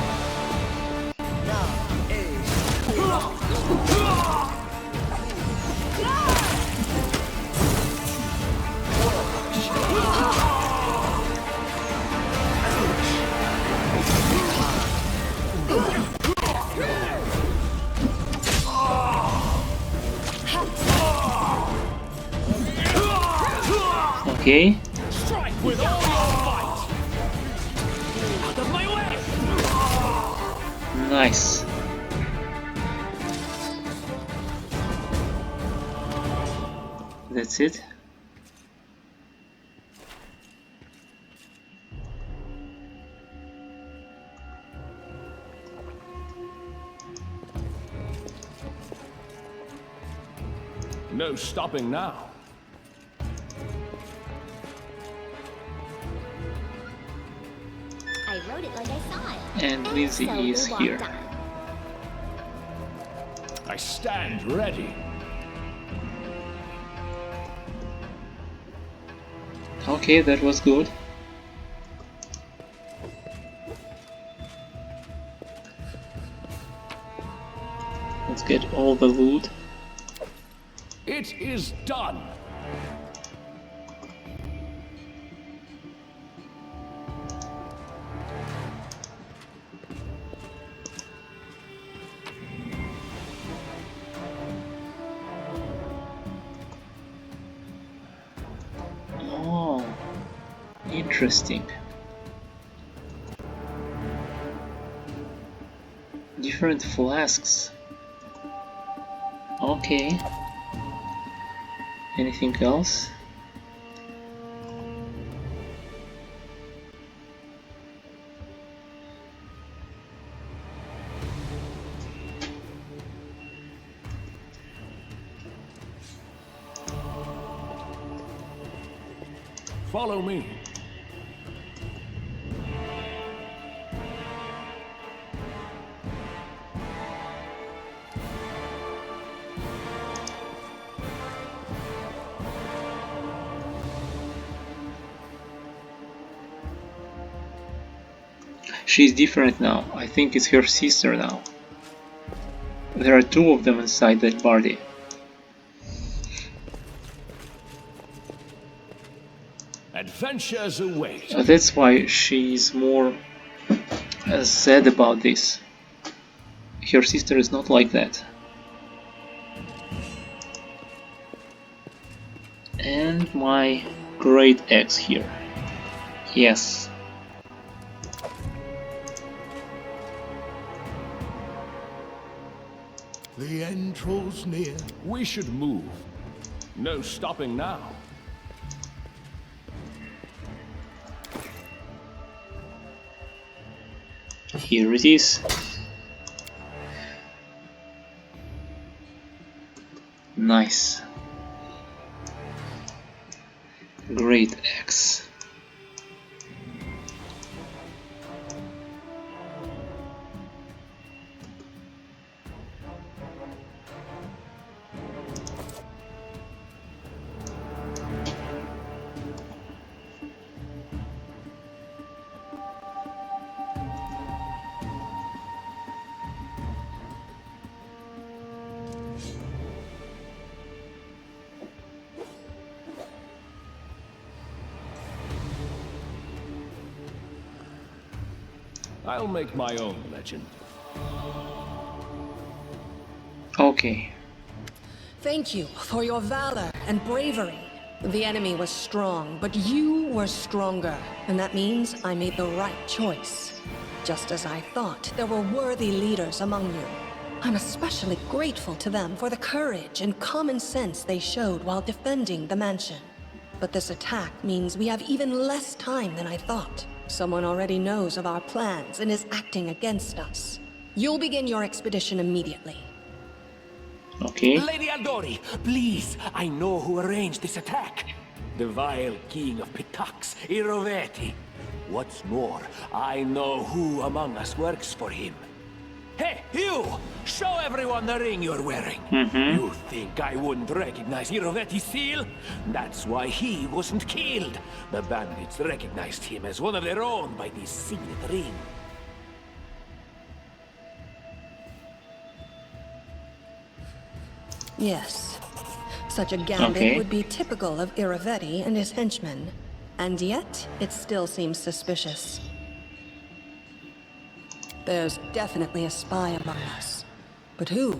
Okay. Strike with all your might! Out of my way! Nice. That's it. No stopping now. I wrote it like I saw it. And Lizzie so is we here. walked on. I stand ready. Okay, that was good. Let's get all the loot. It is done. Oh, interesting. Different flasks. Okay. Anything else? Follow me. She's different now. I think it's her sister now. There are two of them inside that party. Adventures await. That's why she's more sad about this. Her sister is not like that. And my great axe here. Yes. The end draws near. We should move. No stopping now. Here it is. Nice. Great axe. I'll make my own legend. Okay. Thank you for your valor and bravery. The enemy was strong, but you were stronger. And that means I made the right choice. Just as I thought, there were worthy leaders among you. I'm especially grateful to them for the courage and common sense they showed while defending the mansion. But this attack means we have even less time than I thought. Someone already knows of our plans and is acting against us. You'll begin your expedition immediately. Okay. Lady Aldori, please, I know who arranged this attack. The vile king of Pitax, Iroveti. What's more, I know who among us works for him. Hey, you! Show everyone the ring you're wearing. You think I wouldn't recognize Iroveti's seal? That's why he wasn't killed. The bandits recognized him as one of their own by this signet ring. Yes. Such a gambit Okay. would be typical of Iroveti and his henchmen. And yet, it still seems suspicious. There's definitely a spy among us. But who?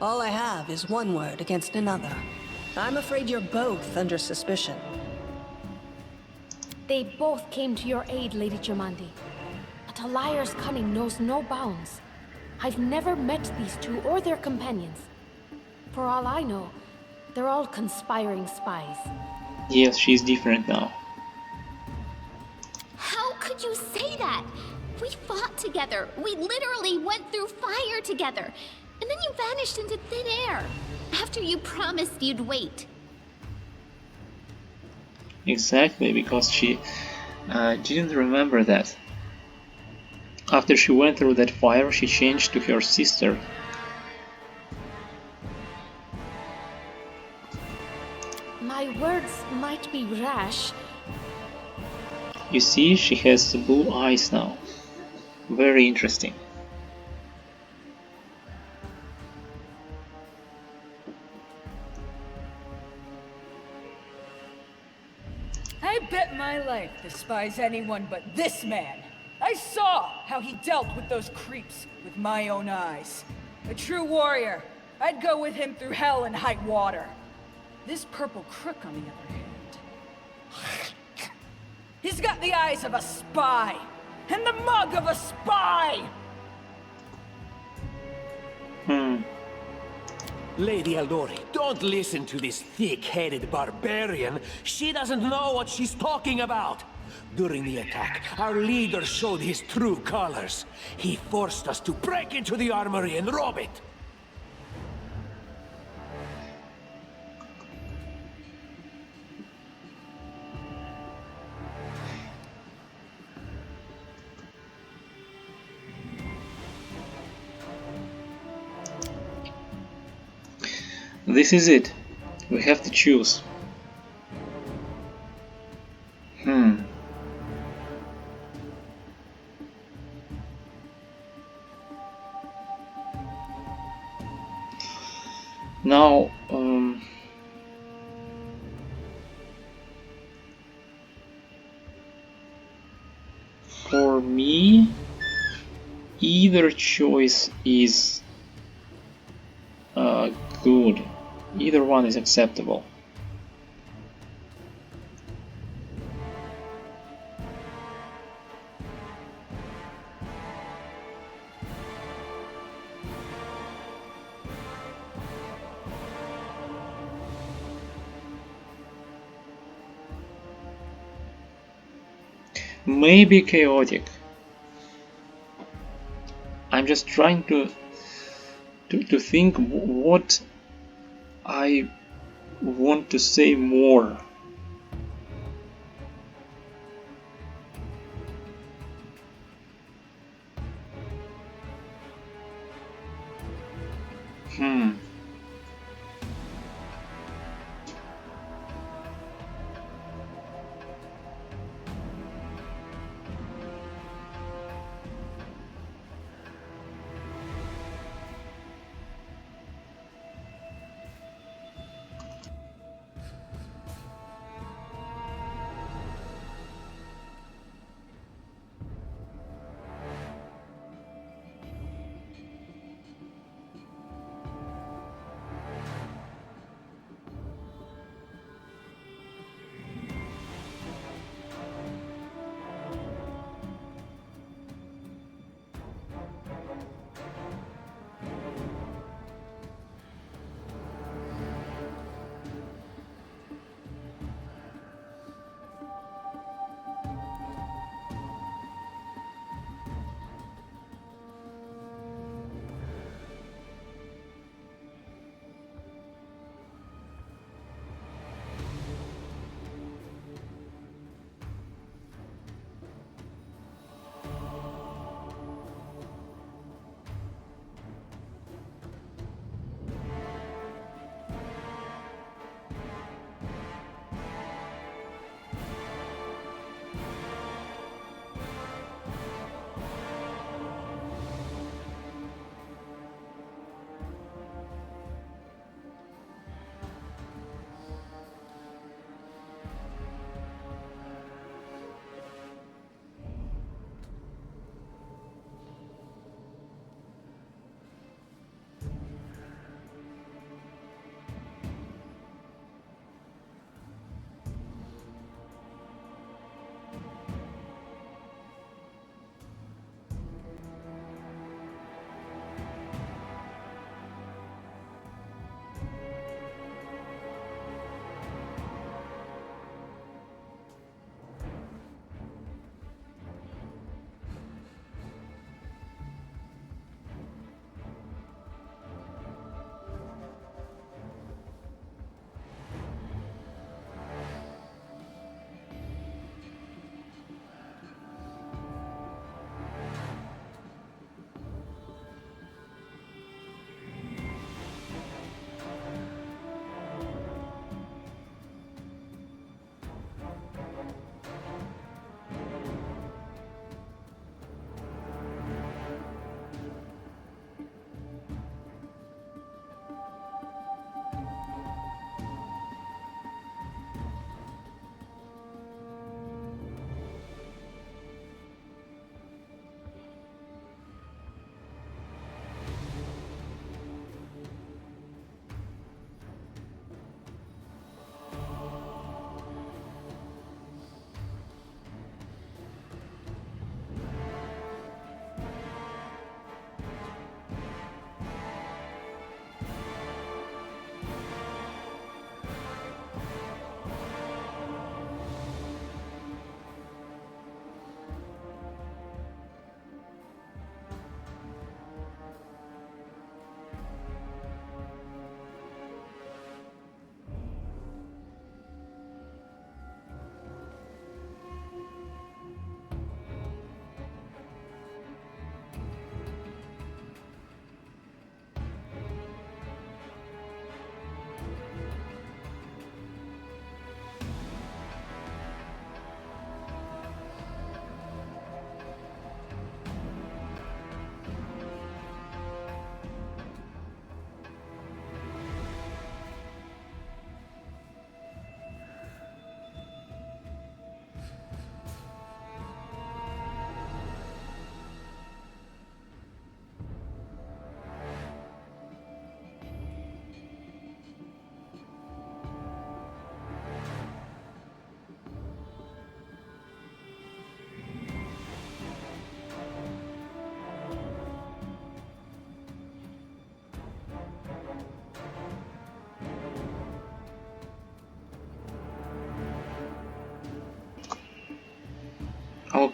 All I have is one word against another. I'm afraid you're both under suspicion. They both came to your aid, Lady Jamandi. But a liar's cunning knows no bounds. I've never met these two or their companions. For all I know, they're all conspiring spies. Yes, she's different now. How could you say that? We fought together. We literally went through fire together. And then you vanished into thin air. After you promised you'd wait. Exactly, because she didn't remember that. After she went through that fire, she changed to her sister. My words might be rash. You see, she has blue eyes now. Very interesting. I bet my life despise anyone but this man. I saw how he dealt with those creeps with my own eyes. A true warrior. I'd go with him through hell and high water. This purple crook, on the other hand... He's got the eyes of a spy, and the mug of a spy! Lady Aldori, don't listen to this thick-headed barbarian. She doesn't know what she's talking about. During the attack, our leader showed his true colors. He forced us to break into the armory and rob it. This is it. We have to choose. Now, for me, either choice is good. Either one is acceptable. Maybe chaotic. I'm just trying to think what I want to say more.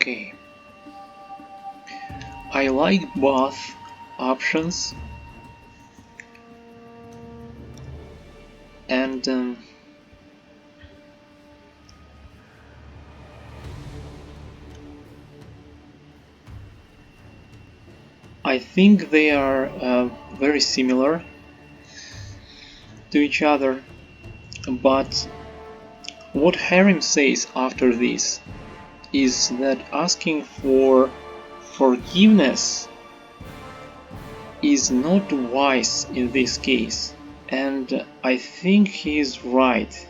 Okay. I like both options, and I think they are very similar to each other, but what Harem says after this is that asking for forgiveness is not wise in this case, and I think he is right.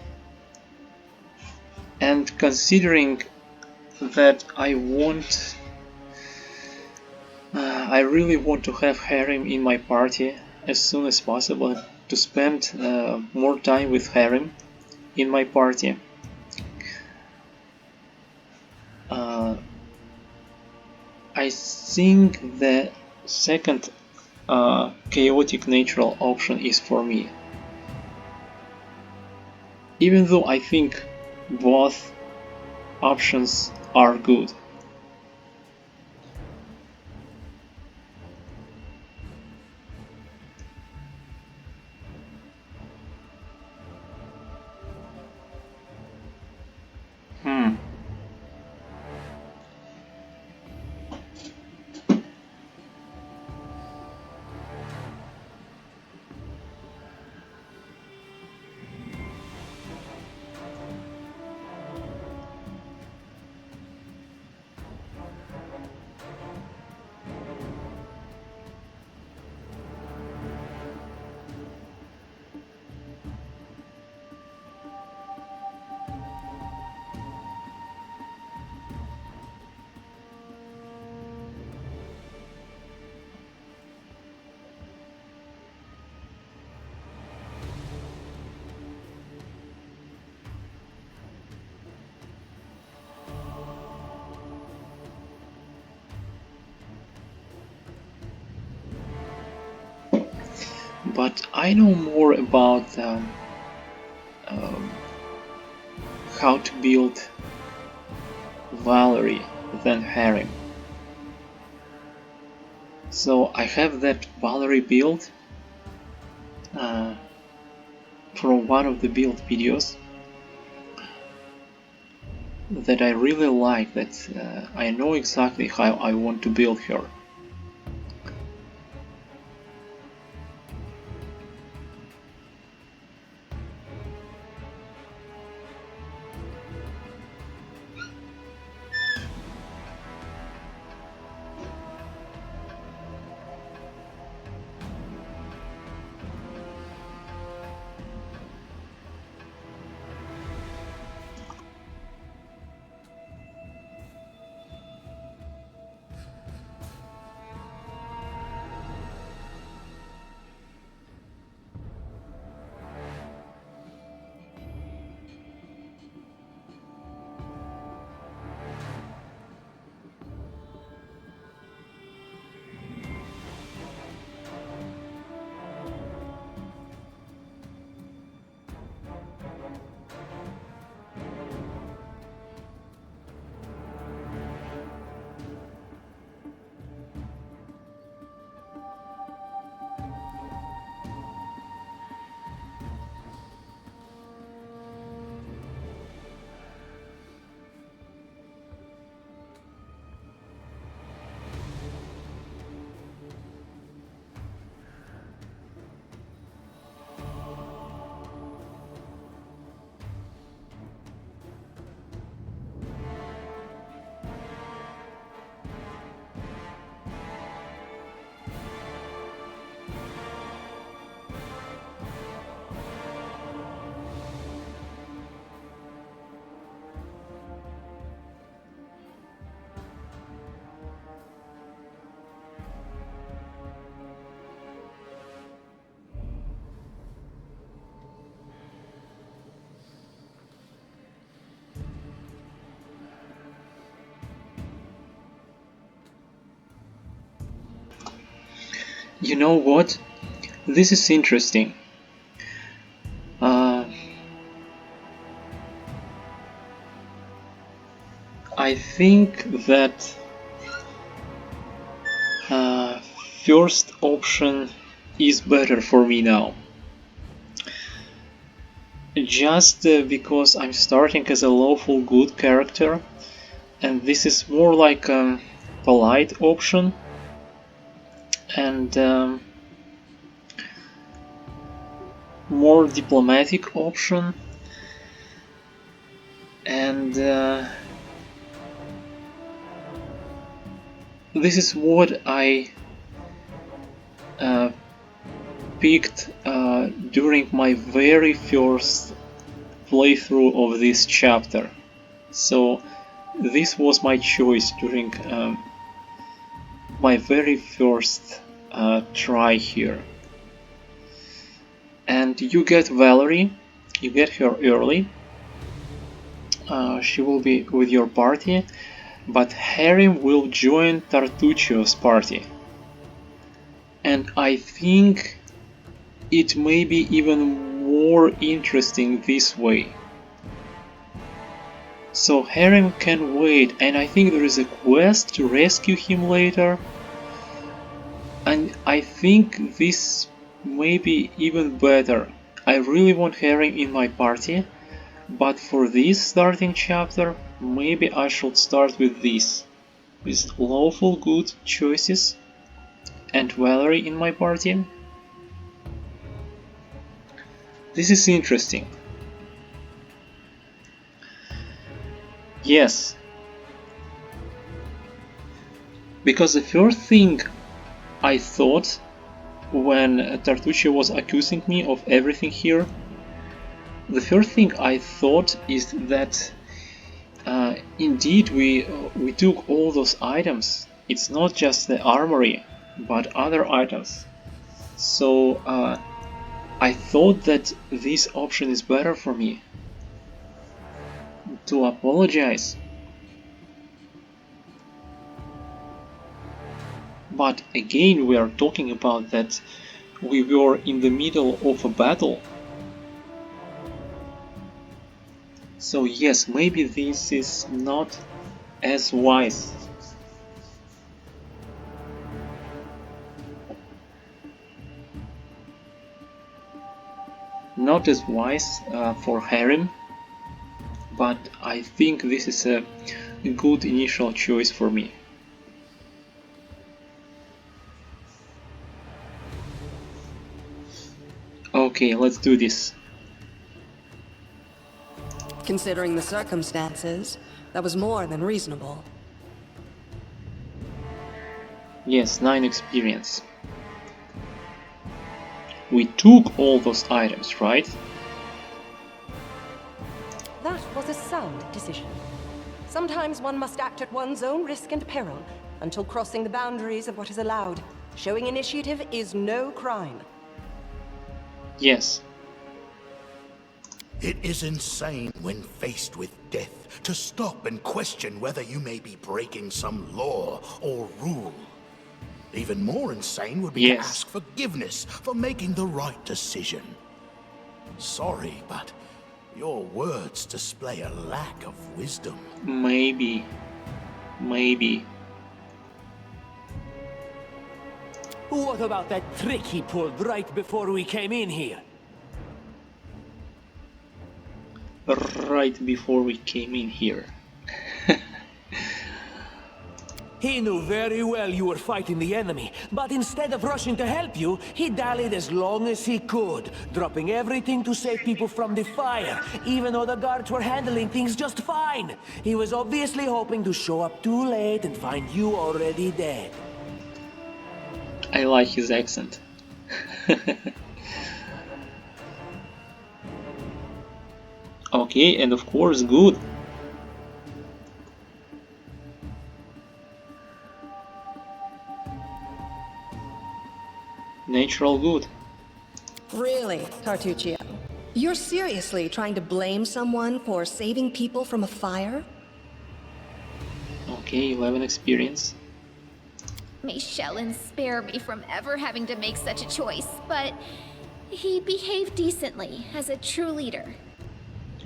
And considering that I really want to have Harem in my party as soon as possible, to spend more time with Harem in my party. I think the second chaotic natural option is for me. Even though I think both options are good. But I know more about how to build Valerie than Harem. So I have that Valerie build from one of the build videos that I really like, that I know exactly how I want to build her. You know what? This is interesting. I think that first option is better for me now. Just because I'm starting as a lawful good character, and this is more like a polite option, and more diplomatic option, and this is what I picked during my very first playthrough of this chapter. So this was my choice during my very first try here. And you get Valerie, you get her early. She will be with your party, but Harrim will join Tartuccio's party. And I think it may be even more interesting this way. So Harrim can wait, and I think there is a quest to rescue him later. And I think this may be even better. I really want Harrim in my party, but for this starting chapter, maybe I should start with this. With lawful good choices and Valerie in my party. This is interesting. Yes. Because the first thing I thought when Tartuccio was accusing me of everything here, the first thing I thought is that indeed we took all those items. It's not just the armory, but other items. So I thought that this option is better for me. To apologize. But again, we are talking about that we were in the middle of a battle. So yes, maybe this is not as wise. Not as wise for Harrim, but I think this is a good initial choice for me. Okay, let's do this. Considering the circumstances, that was more than reasonable. Yes, 9 experience. We took all those items, right? That was a sound decision. Sometimes one must act at one's own risk and peril, until crossing the boundaries of what is allowed. Showing initiative is no crime. Yes. It is insane when faced with death to stop and question whether you may be breaking some law or rule. Even more insane would be to ask forgiveness for making the right decision. Sorry, but your words display a lack of wisdom. Maybe. What about that trick he pulled right before we came in here? Right before we came in here. He knew very well you were fighting the enemy, but instead of rushing to help you, he dallied as long as he could, dropping everything to save people from the fire, even though the guards were handling things just fine. He was obviously hoping to show up too late and find you already dead. I like his accent. Okay, and of course, good. Natural good. Really, Tartuccio? You're seriously trying to blame someone for saving people from a fire? Okay, 11 experience. May Shellen spare me from ever having to make such a choice, but he behaved decently as a true leader.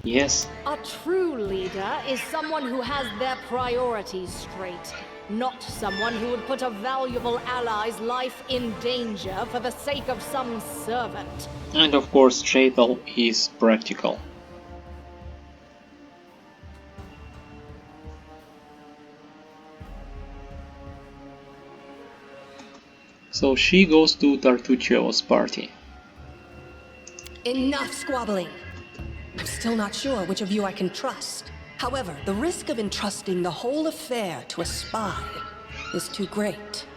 Yes. A true leader is someone who has their priorities straight, not someone who would put a valuable ally's life in danger for the sake of some servant. And of course, Chapel is practical. So she goes to Tartuccio's party. Enough squabbling. I'm still not sure which of you I can trust. However, the risk of entrusting the whole affair to a spy is too great.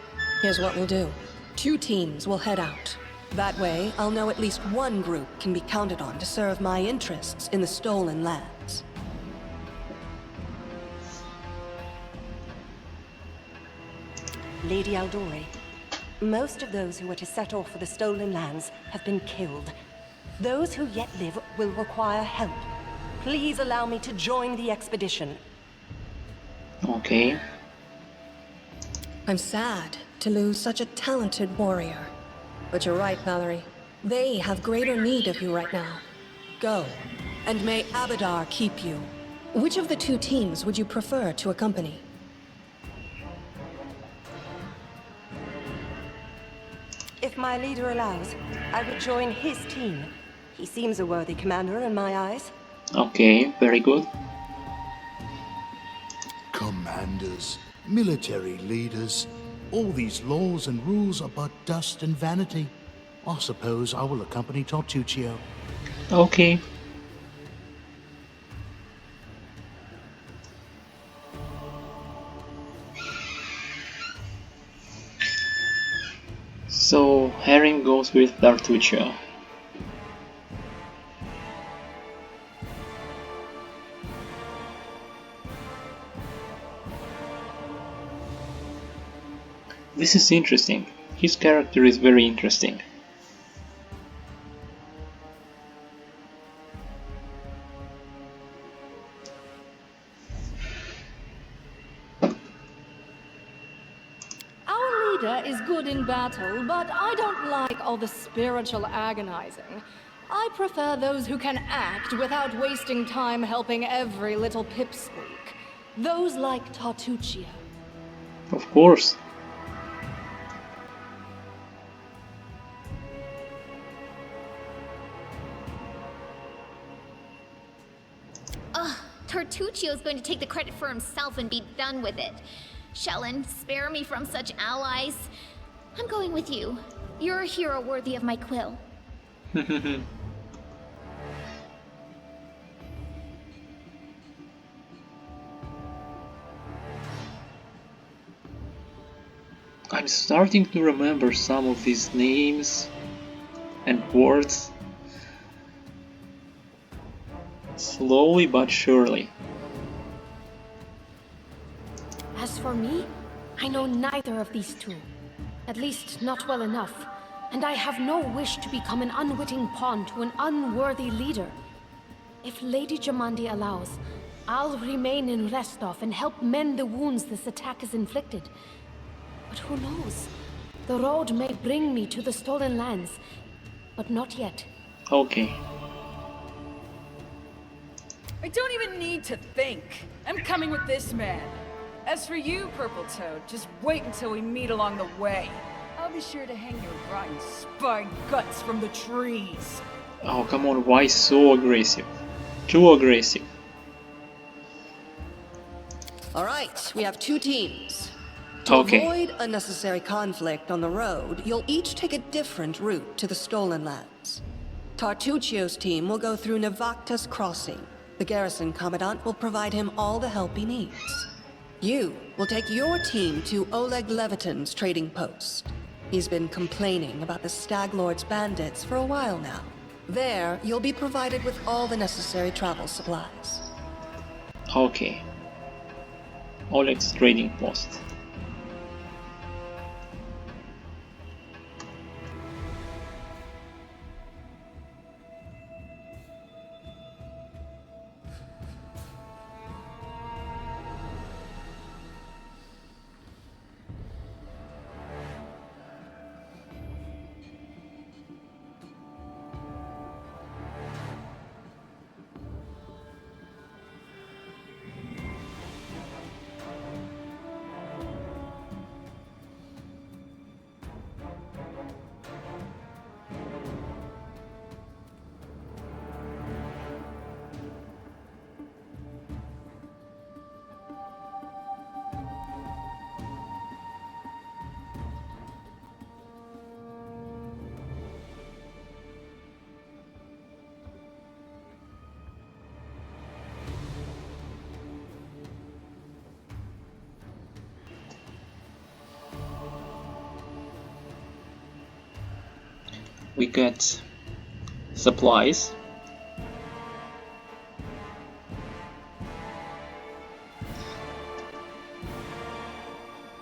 Here's what we'll do. 2 teams will head out. That way, I'll know at least one group can be counted on to serve my interests in the stolen lands. Lady Aldori, most of those who were to set off for the stolen lands have been killed. Those who yet live will require help. Please allow me to join the expedition. Okay. I'm sad to lose such a talented warrior. But you're right, Valerie. They have greater need of you right now. Go, and may Abadar keep you. Which of the 2 teams would you prefer to accompany? If my leader allows, I would join his team. He seems a worthy commander in my eyes. Okay, very good. Commanders, military leaders, all these laws and rules are but dust and vanity. I suppose I will accompany Tartuccio. Okay. So Herring goes with Tartuccio. This is interesting. His character is very interesting. Our leader is good in battle, but I don't like all the spiritual agonizing. I prefer those who can act without wasting time helping every little pipsqueak. Those like Tartuccio. Of course. Ugh, Tartuccio's going to take the credit for himself and be done with it. Shellen, spare me from such allies. I'm going with you. You're a hero worthy of my quill. I'm starting to remember some of these names and words. Slowly but surely. As for me, I know neither of these 2. At least, not well enough. And I have no wish to become an unwitting pawn to an unworthy leader. If Lady Jamandi allows, I'll remain in Restov and help mend the wounds this attack has inflicted. But who knows? The road may bring me to the stolen lands, but not yet. Okay. I don't even need to think. I'm coming with this man. As for you, Purple Toad, just wait until we meet along the way. I'll be sure to hang your rotten spine guts from the trees. Oh, come on, why so aggressive? Too aggressive. Alright, we have 2 teams. To Okay. avoid unnecessary conflict on the road, you'll each take a different route to the stolen lands. Tartuccio's team will go through Navakta's crossing. The garrison commandant will provide him all the help he needs. You will take your team to Oleg Leviton's trading post. He's been complaining about the Stag Lord's bandits for a while now. There, you'll be provided with all the necessary travel supplies. Okay. Oleg's trading post. we got supplies.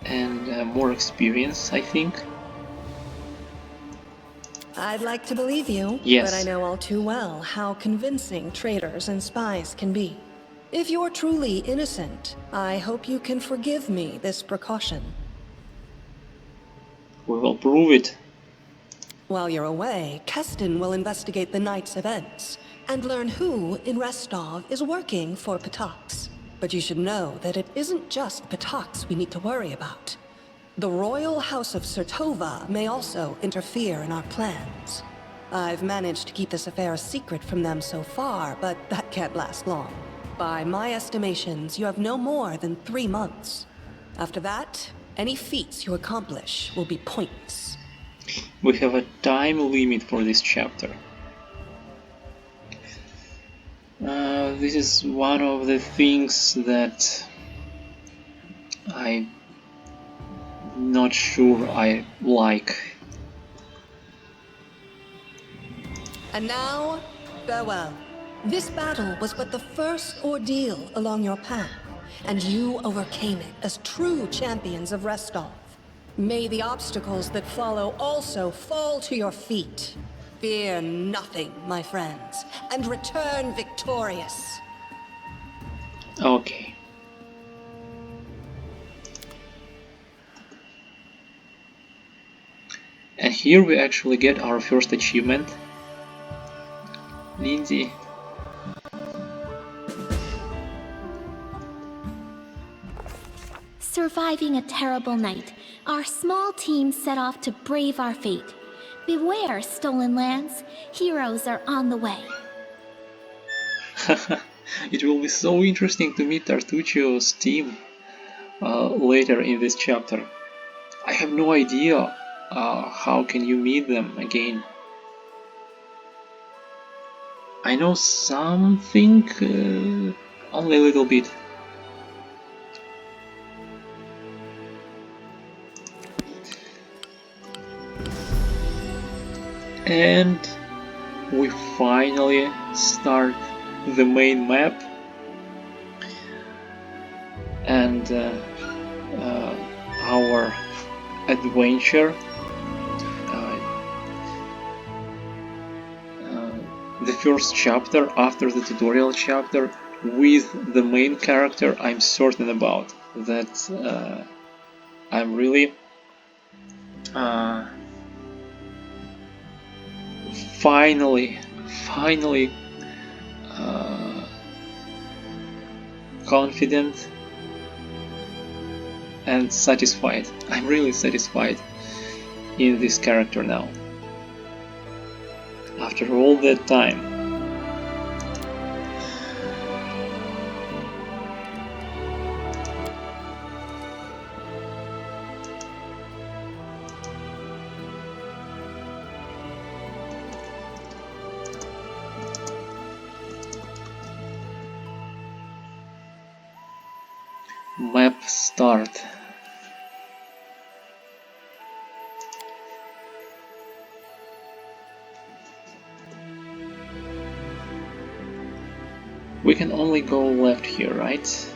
And more experience, I think. I'd like to believe you, Yes. but I know all too well how convincing traitors and spies can be. If you're truly innocent, I hope you can forgive me this precaution. We will prove it. While you're away, Keston will investigate the night's events and learn who in Restov is working for Patax. But you should know that it isn't just Patax we need to worry about. The royal house of Sertova may also interfere in our plans. I've managed to keep this affair a secret from them so far, but that can't last long. By my estimations, you have no more than 3 months. After that, any feats you accomplish will be pointless. We have a time limit for this chapter. This is one of the things that I'm not sure I like. And now, farewell. This battle was but the first ordeal along your path, and you overcame it as true champions of Restov. May the obstacles that follow also fall to your feet. Fear nothing, my friends, and return victorious. Okay. And here we actually get our first achievement. Lindsay. Surviving a terrible night, our small team set off to brave our fate. Beware, stolen lands. Heroes are on the way. It will be so interesting to meet Tartuccio's team later in this chapter. I have no idea how can you meet them again. I know something, only a little bit. And we finally start the main map, and our adventure, the first chapter after the tutorial chapter with the main character. I'm certain about that. I'm really finally confident and satisfied. I'm really satisfied in this character now. After all that time. Map start. We can only go left here, right?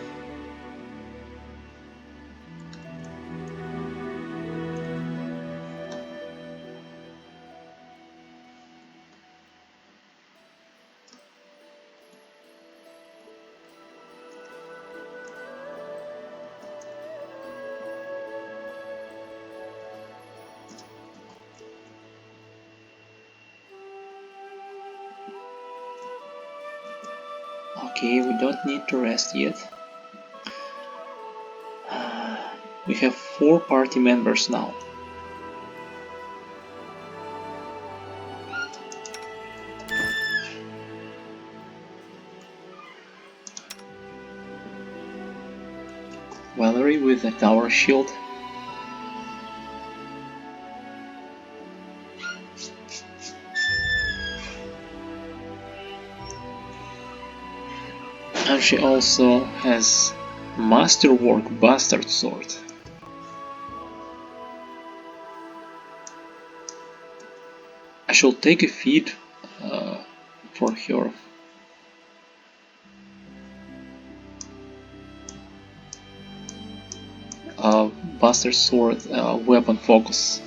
Okay, we don't need to rest yet. We have 4 party members now. Valerie with the tower shield. And she also has Masterwork Bastard Sword. I shall take a feed for her. Buster Sword weapon focus.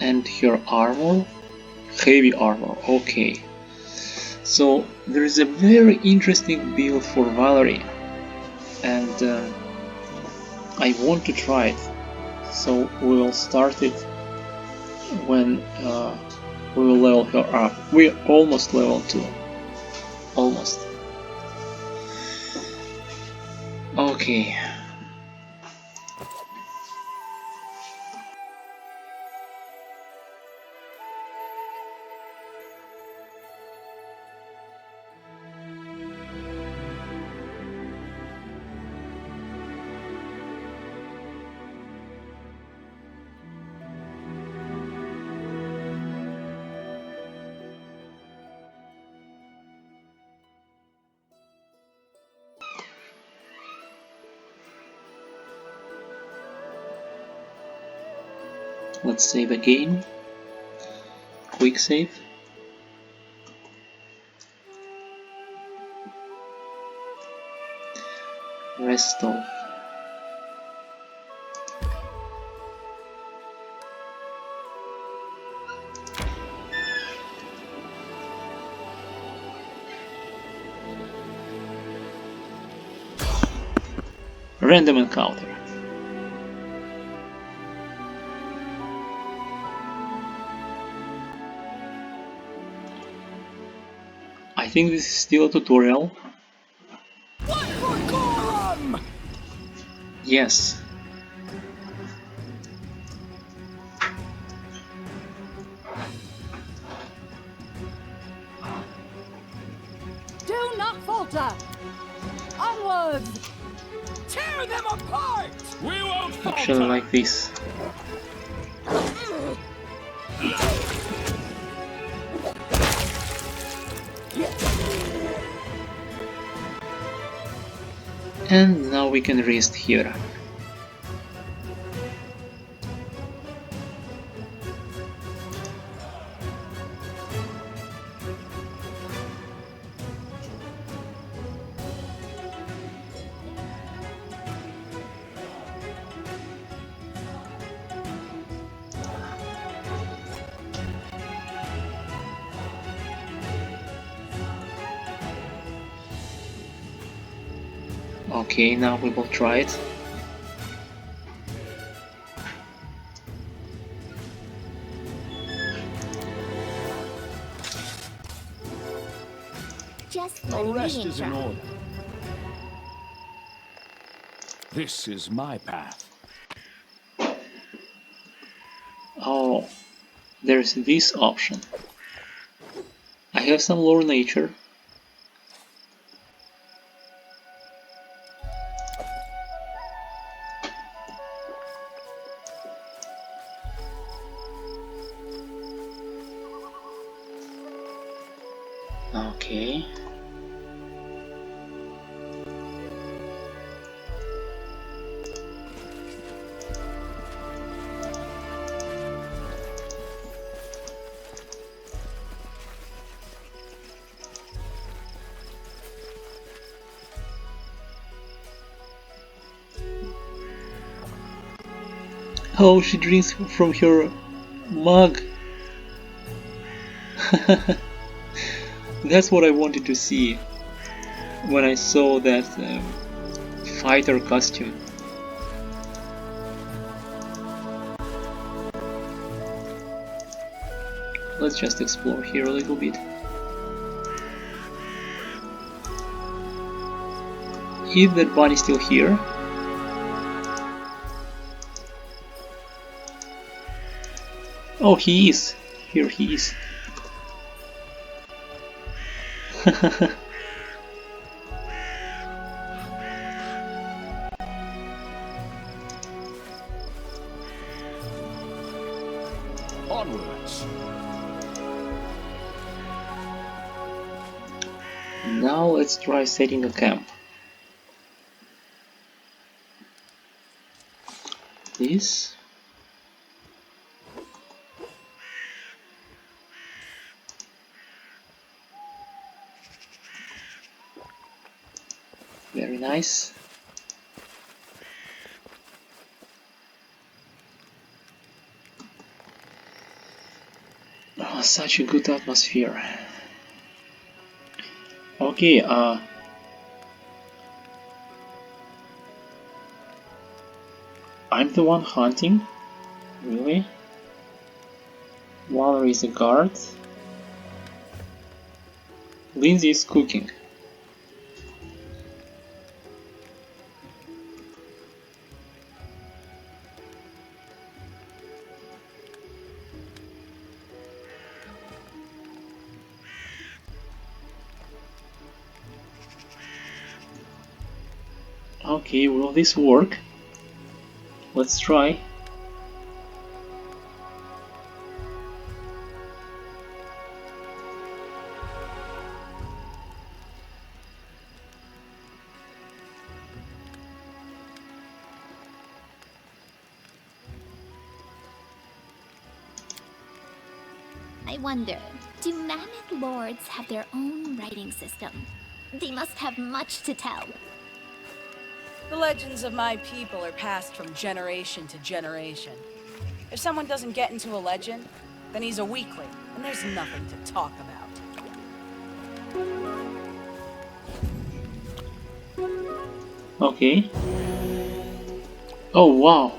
And her armor? Heavy armor, okay. So there is a very interesting build for Valerie, and I want to try it. So we will start it when we will level her up. We're almost level 2. Almost. Okay. Let's save again. Quick save. Restore. Random encounter. I think this is still a tutorial. Yes. Do not falter! Onwards! Tear them apart! We won't falter! Actually like this. And now we can rest here. Okay, now we will try it. Just The one rest meeting, is in John. order. This is my path. Oh, there's this option. I have some lore nature. Okay. Oh, she drinks from her mug. That's what I wanted to see when I saw that fighter costume. Let's just explore here a little bit. Is that bunny still here? Oh, he is. Here he is. Onwards. Now let's try setting a camp. this? Very nice. Oh, such a good atmosphere. Okay, I'm the one hunting? Really? Valerie is a guard? Lindsay is cooking. Okay, will this work? Let's try. I wonder, do Mammoth Lords have their own writing system? They must have much to tell. The legends of my people are passed from generation to generation. If someone doesn't get into a legend, then he's a weakling, and there's nothing to talk about. Okay. Oh wow.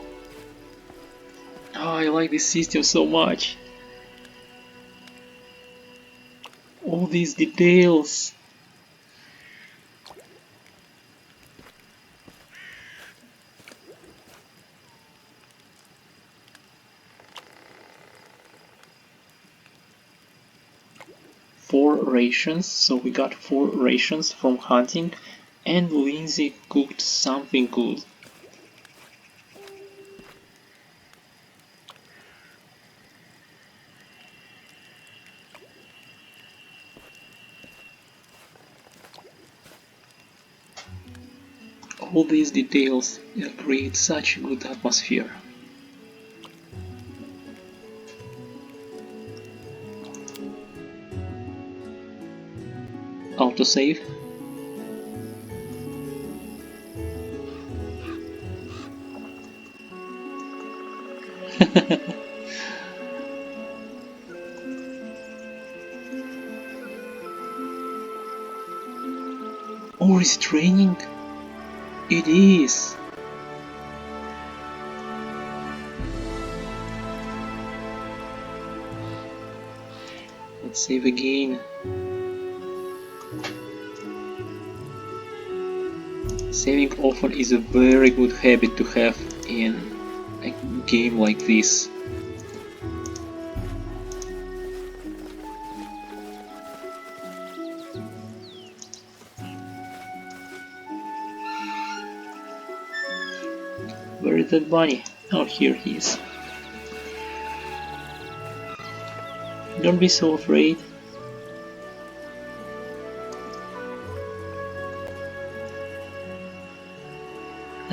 Oh, I like this system so much. All these details. Four rations, so we got 4 rations from hunting, and Lindsay cooked something good. All these details create such a good atmosphere. Autosave. Oh, it's training? It is! Let's save again. Saving often is a very good habit to have in a game like this. Where is that bunny? Oh, here he is. Don't be so afraid.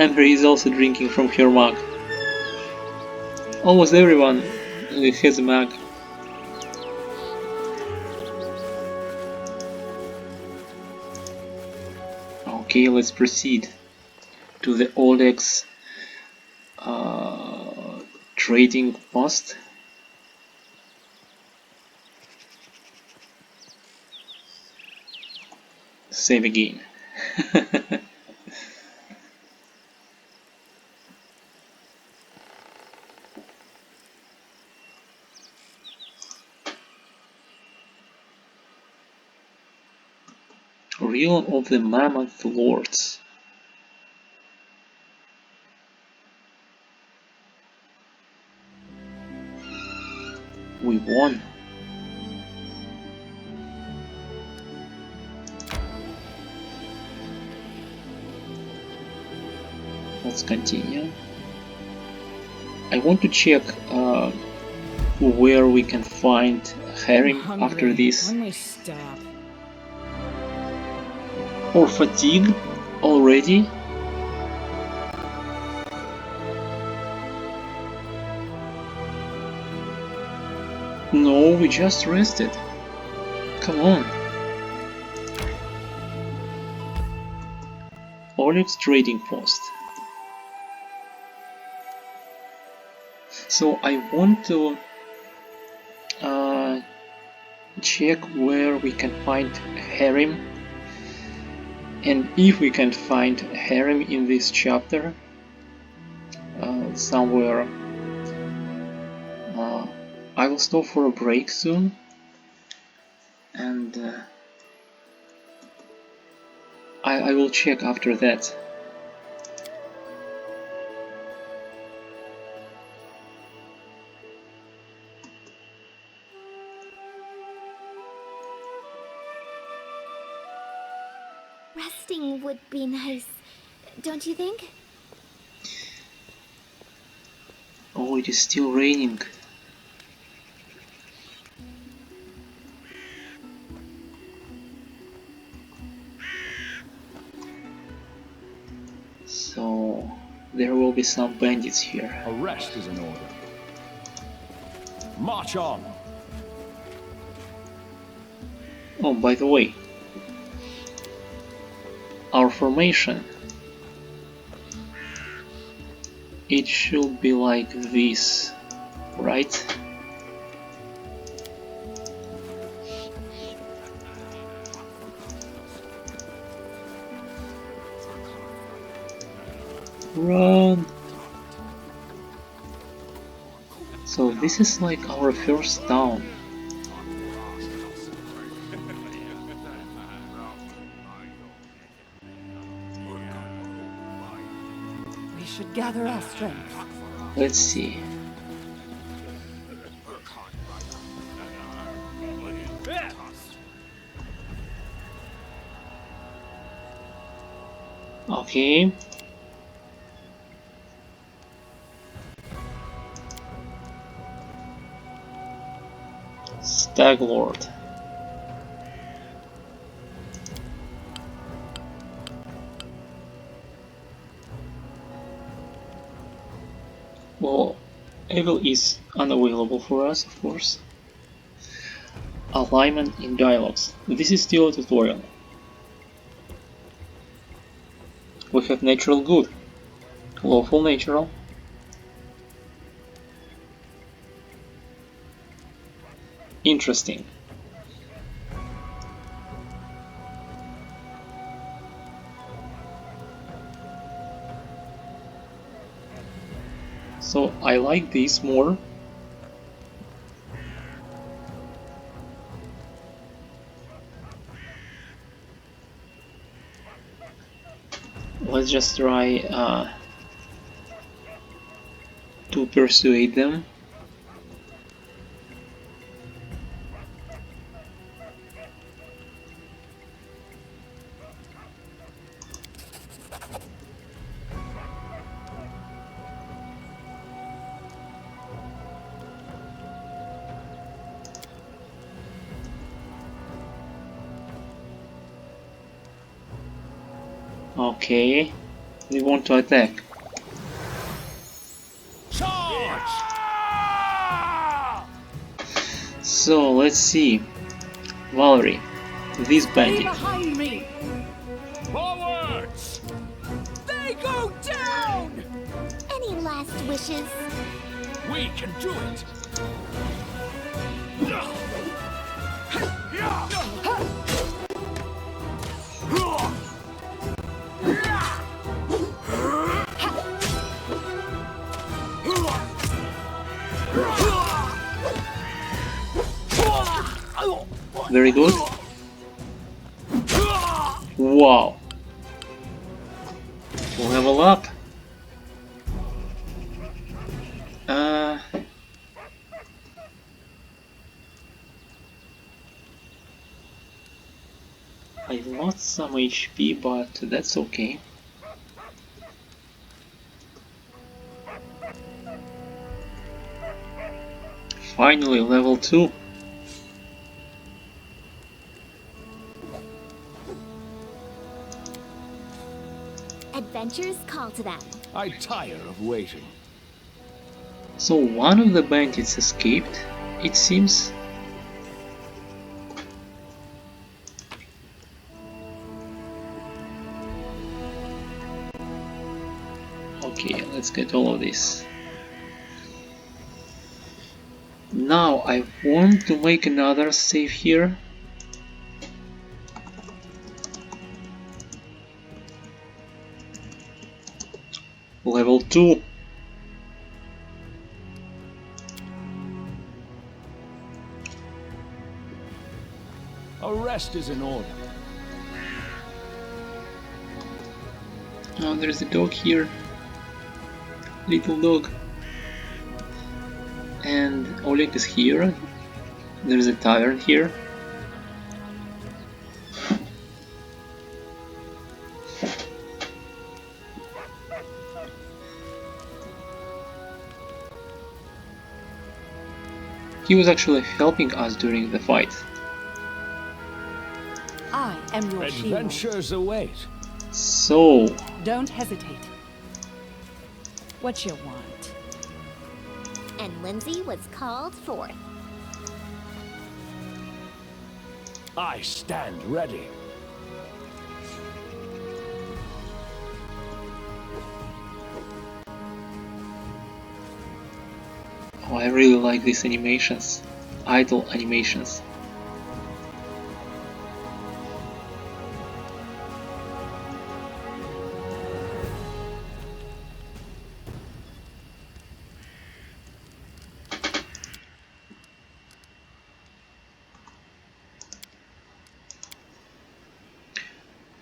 Amber is also drinking from her mug. Almost everyone has a mug. Okay, let's proceed to the Oleg's trading post. Save again. Realm of the Mammoth Lords. We won. Let's continue. I want to check where we can find harem after this. When we stop. Or fatigue already? No, we just rested. Come on. Oleg's trading post. So I want to check where we can find harem, and if we can find harem in this chapter somewhere, I will stop for a break soon, and I will check after that. Resting would be nice, don't you think? Oh, it is still raining. So there will be some bandits here. A rest is in order. March on! Oh, by the way, our formation, it should be like this, right? Run! So this is like our first town. We should gather our strength. Let's see. Okay. Staglord. Well, Evil is unavailable for us, of course. Alignment in dialogues. This is still a tutorial. We have natural good, lawful natural, interesting. So I like this more. Let's just try to persuade them. Okay, they want to attack. Charge! So let's see. Valerie, this bandit. Behind me! Forwards! They go down! Any last wishes? We can do it! Very good. Wow. Level up. I lost some HP, but that's okay. Finally, level 2. Adventures call to them. I tire of waiting. So one of the bandits escaped. it seems. Okay, let's get all of this. Now I want to make another save here. Level 2. A rest is in order. Oh, there's a dog here. Little dog. And Oleg is here. There's a tavern here. He was actually helping us during the fight. I am your shield. Adventures await. So, Don't hesitate. What you want? And Lindsay was called forth. I stand ready. oh, I really like these animations. Idle animations.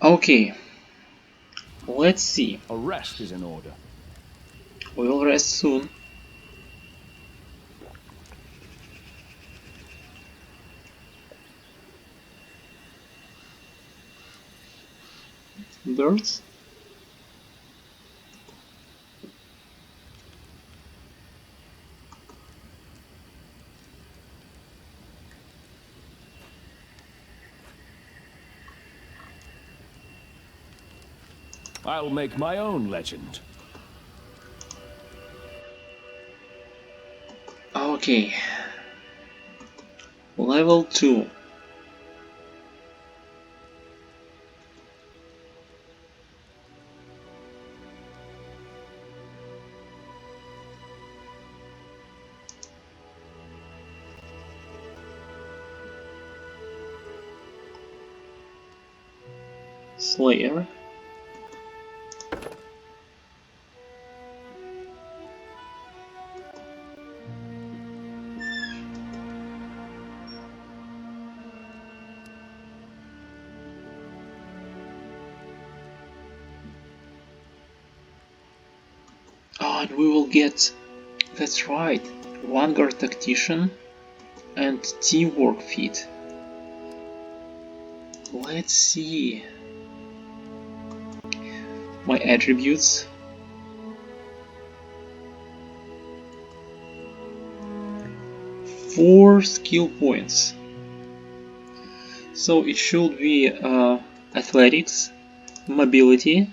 Okay, let's see. A rest is in order. We'll rest soon. Birds? I'll make my own legend. Okay. Level 2. Slayer. Oh, and we will get, that's right, Vanguard Tactician and Teamwork feat. Let's see. My attributes. Four skill points. So it should be athletics, mobility,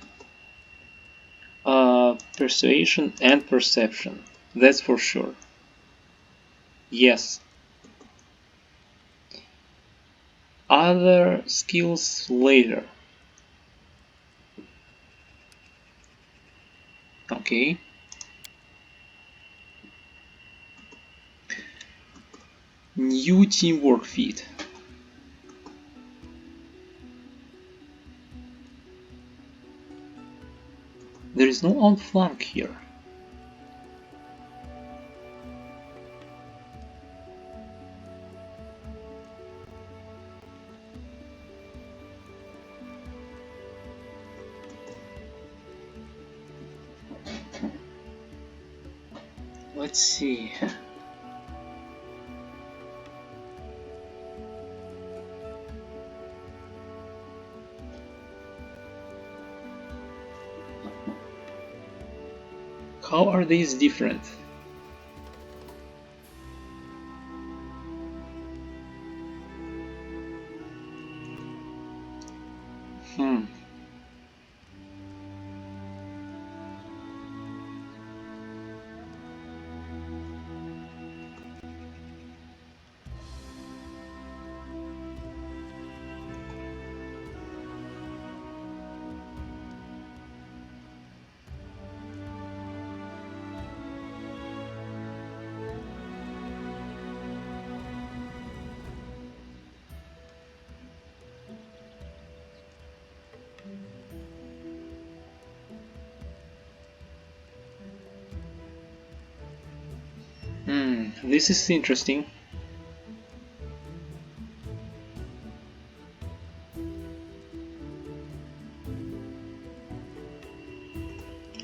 persuasion, and perception. That's for sure. Yes. Other skills later. Okay. New teamwork feat. There is no outflank here. Let's see. How are these different? This is interesting.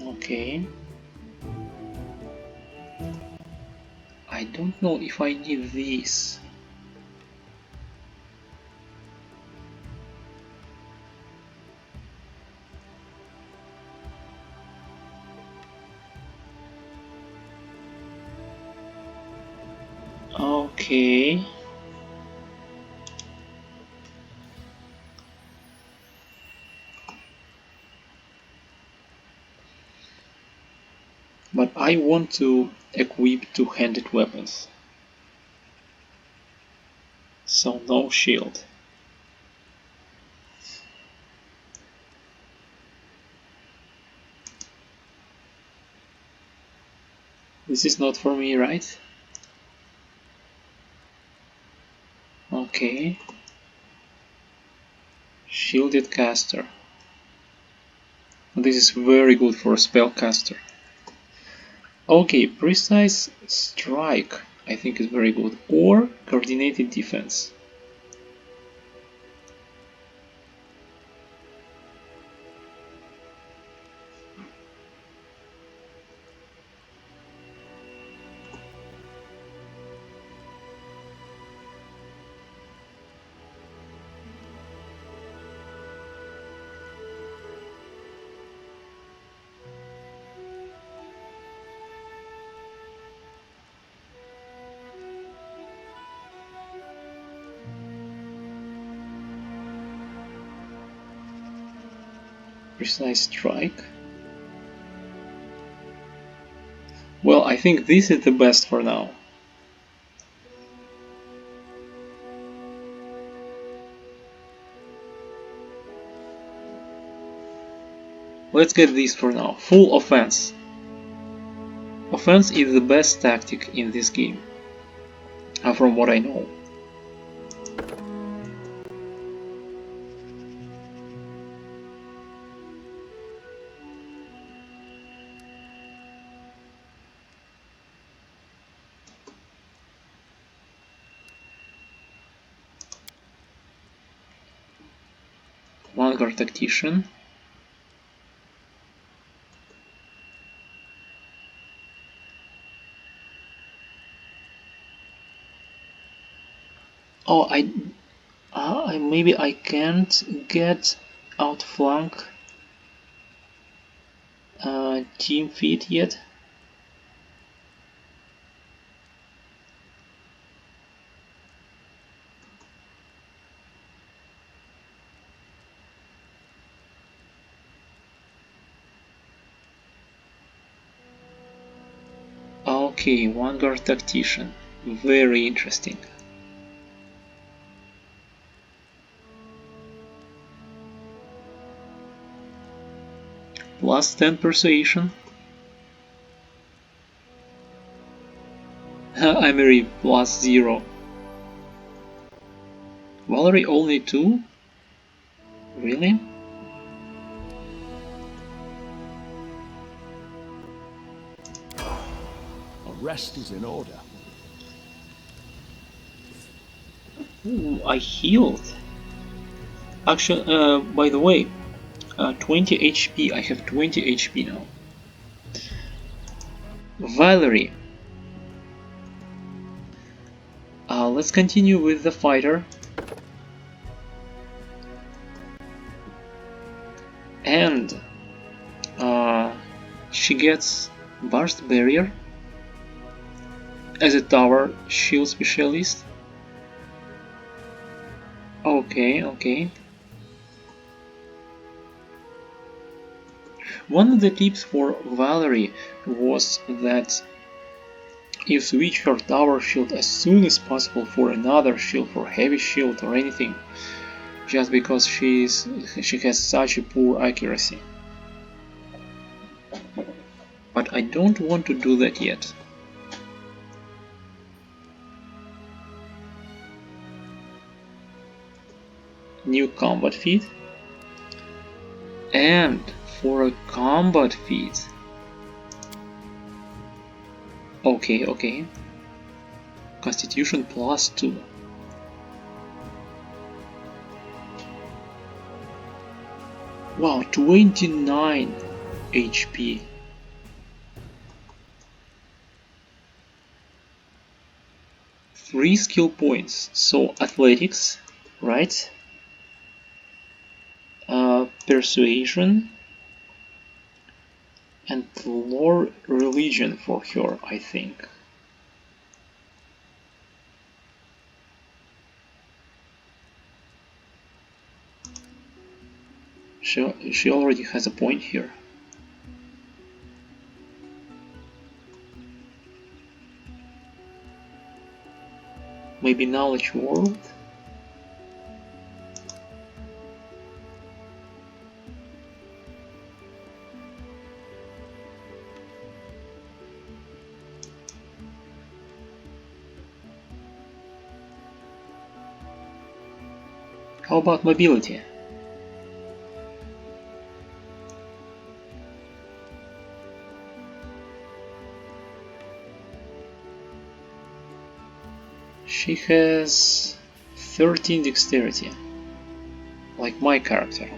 Okay. I don't know if I need this. Okay. But I want to equip two-handed weapons. So no shield. This is not for me, right? Okay. Shielded caster. This is very good for a spellcaster. Okay, precise strike I think is very good. Or coordinated defense. Precise strike. Well, I think this is the best for now. Let's get this for now. Full offense. Offense is the best tactic in this game, from what I know. Vanguard Tactician. Oh, maybe I can't get outflank team feat yet. Okay, Vanguard Tactician. Very interesting. Plus 10 persuasion. Emery plus 0. Valerie only 2? Really? Rest is in order. Ooh, I healed. Actually, by the way, 20 HP. I have 20 HP now. Valerie. Let's continue with the fighter. And she gets burst barrier as a tower shield specialist. Okay, okay. One of the tips for Valerie was that you switch her tower shield as soon as possible for another shield, for heavy shield or anything, just because she has such a poor accuracy. But I don't want to do that yet. New combat feat. And for a combat feat. Okay, okay. Constitution +2. Wow, 29 HP. Three skill points. So athletics, right? Persuasion and lore religion for her, I think. She already has a point here. Maybe knowledge world? How about mobility? She has 13 dexterity, like my character.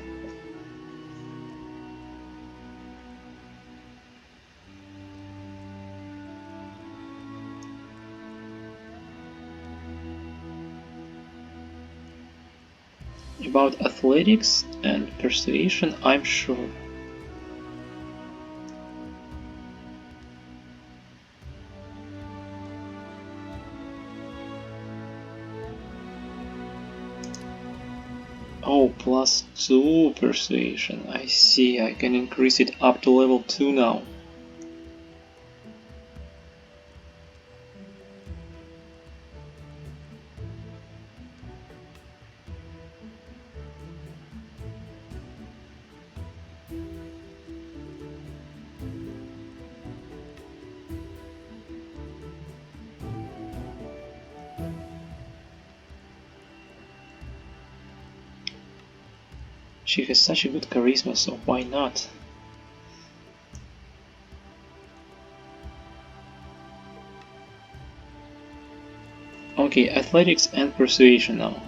About athletics and persuasion, I'm sure. Oh, +2 persuasion. I see, I can increase it up to level 2 now. She has such a good charisma, so why not? Okay, athletics and persuasion now.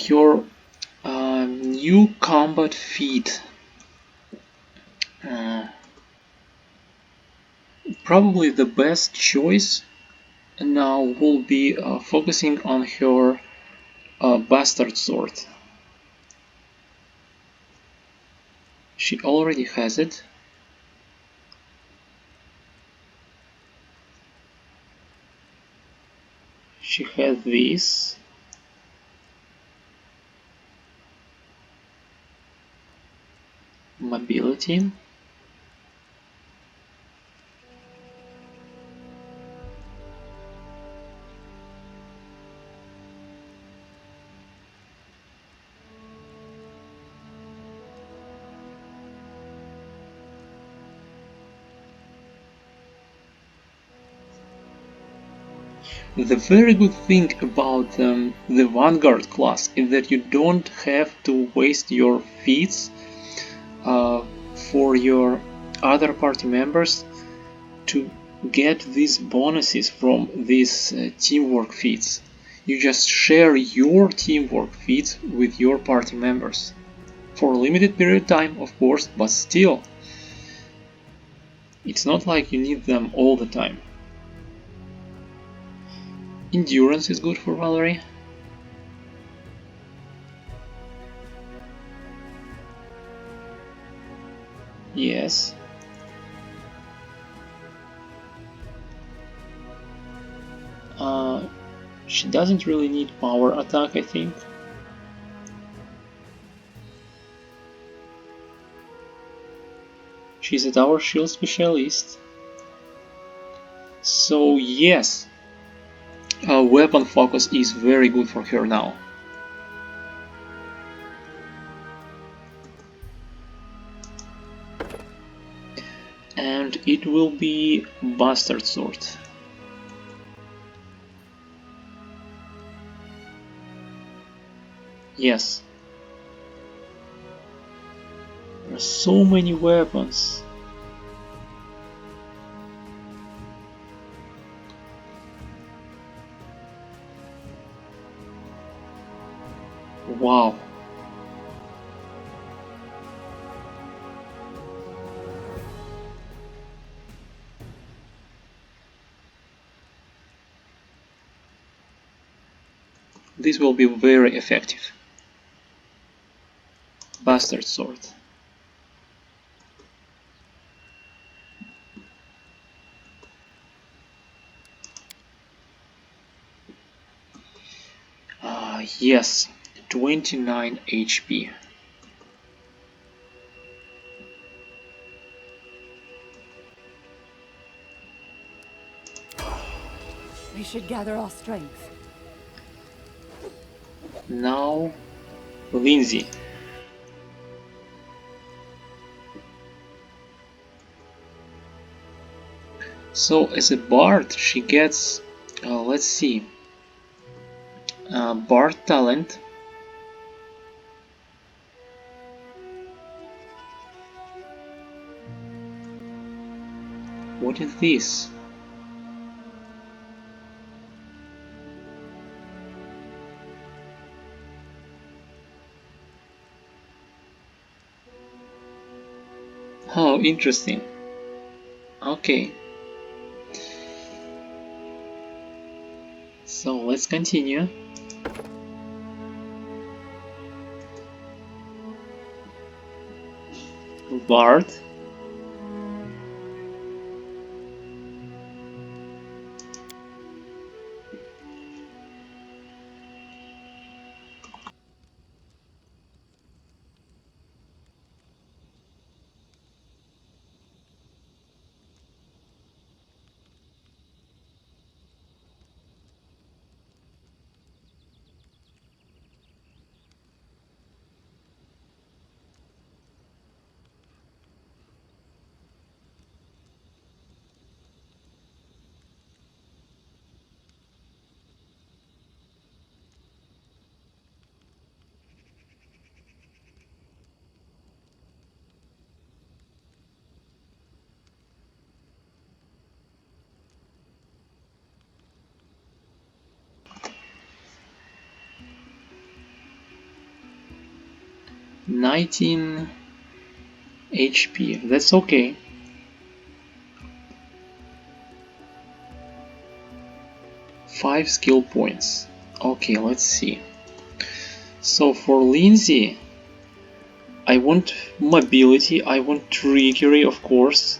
Your new combat feat. Probably the best choice now will be focusing on her bastard sword. She already has it. She has this. Mobility. The very good thing about the Vanguard class is that you don't have to waste your feats for your other party members to get these bonuses from these teamwork feats. You just share your teamwork feats with your party members. For a limited period of time, of course, but still. It's not like you need them all the time. Endurance is good for Valerie. Yes. She doesn't really need power attack, I think. She's a tower shield specialist. So yes, weapon focus is very good for her now. And it will be Bastard Sword. Yes. There are so many weapons. Wow. This will be very effective. Bastard sword. Yes, 29 HP. We should gather our strength. Now, Lindsay. So as a bard, she gets, let's see, bard talent. What is this? Oh, interesting. Okay. So let's continue. Bard. $19 HP. That's okay. Five skill points. Okay, let's see. So for Lindsay, I want mobility, I want trickery, of course,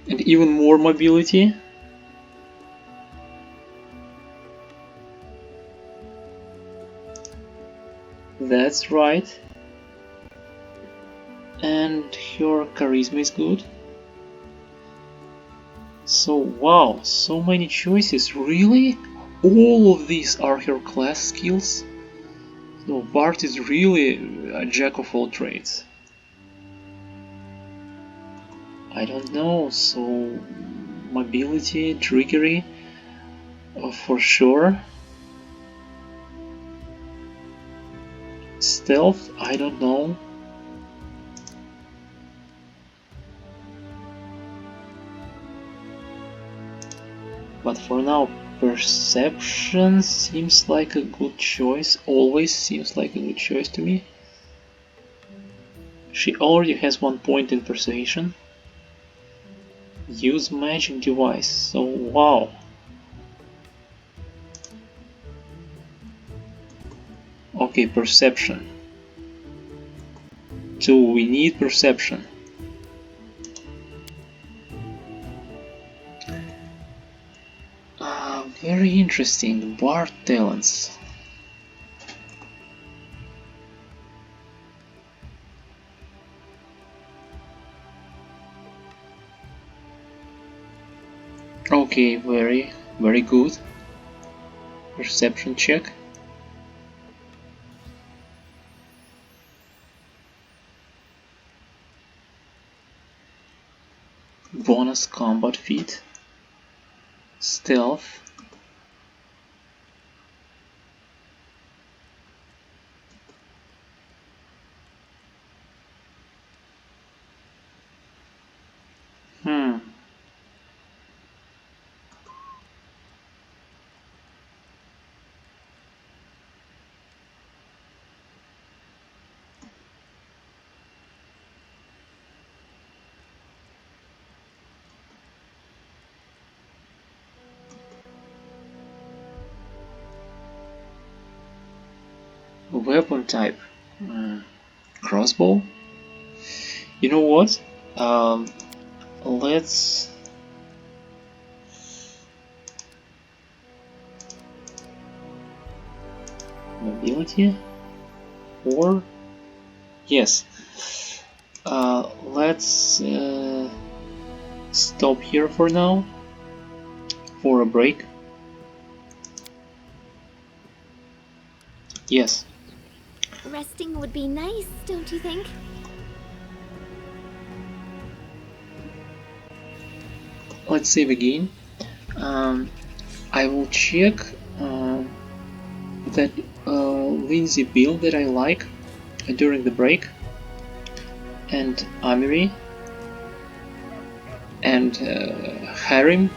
and even more mobility. That's right. And her charisma is good. So wow, so many choices, really? All of these are her class skills? So Bart is really a jack of all trades. I don't know, so mobility, trickery, for sure. Stealth, I don't know. But for now, perception seems like a good choice, always seems like a good choice to me. She already has 1 point in persuasion. Use magic device, so wow. Okay, perception. 2, we need perception. Very interesting, bard talents. Okay, very good. Perception check. Bonus combat feat. Stealth. Weapon type. Crossbow. You know what? Let's mobility, or yes. Let's stop here for now for a break. Yes. Resting would be nice, don't you think? Let's save again. I will check that Lindsay build that I like during the break, and Amery, and Harem,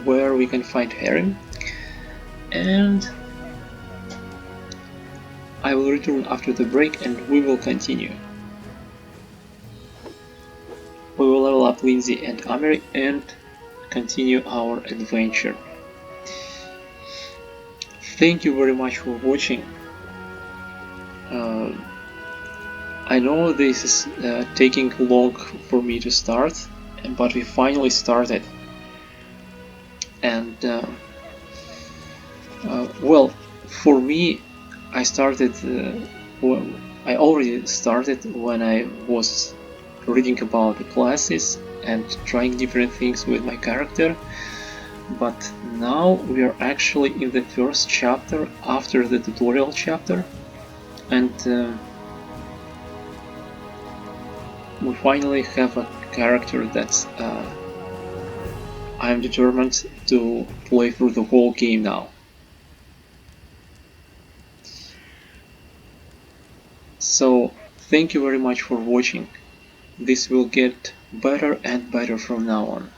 where we can find Harem, and I will return after the break and we will continue. We will level up Lindsay and Amery and continue our adventure. Thank you very much for watching. I know this is taking long for me to start, but we finally started. And well, for me, I started. Well, I already started when I was reading about the classes and trying different things with my character. But now we are actually in the first chapter after the tutorial chapter, and we finally have a character that's I'm determined to play through the whole game now. So thank you very much for watching. This will get better and better from now on.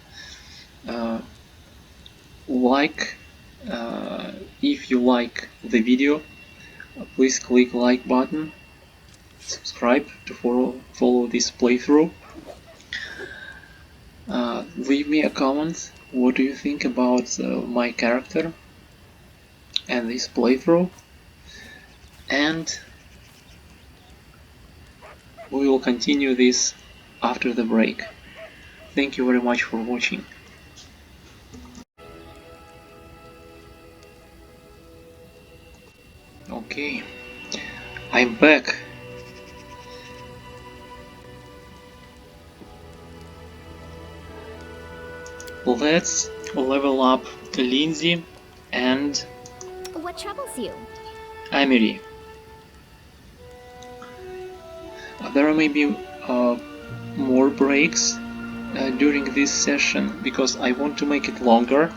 If you like the video, please click like button, subscribe to follow this playthrough. Leave me a comment. What do you think about my character and this playthrough? And we will continue this after the break. Thank you very much for watching. Okay, I'm back. Let's level up Lindsay and What troubles you? Amery. There may be more breaks during this session because I want to make it longer.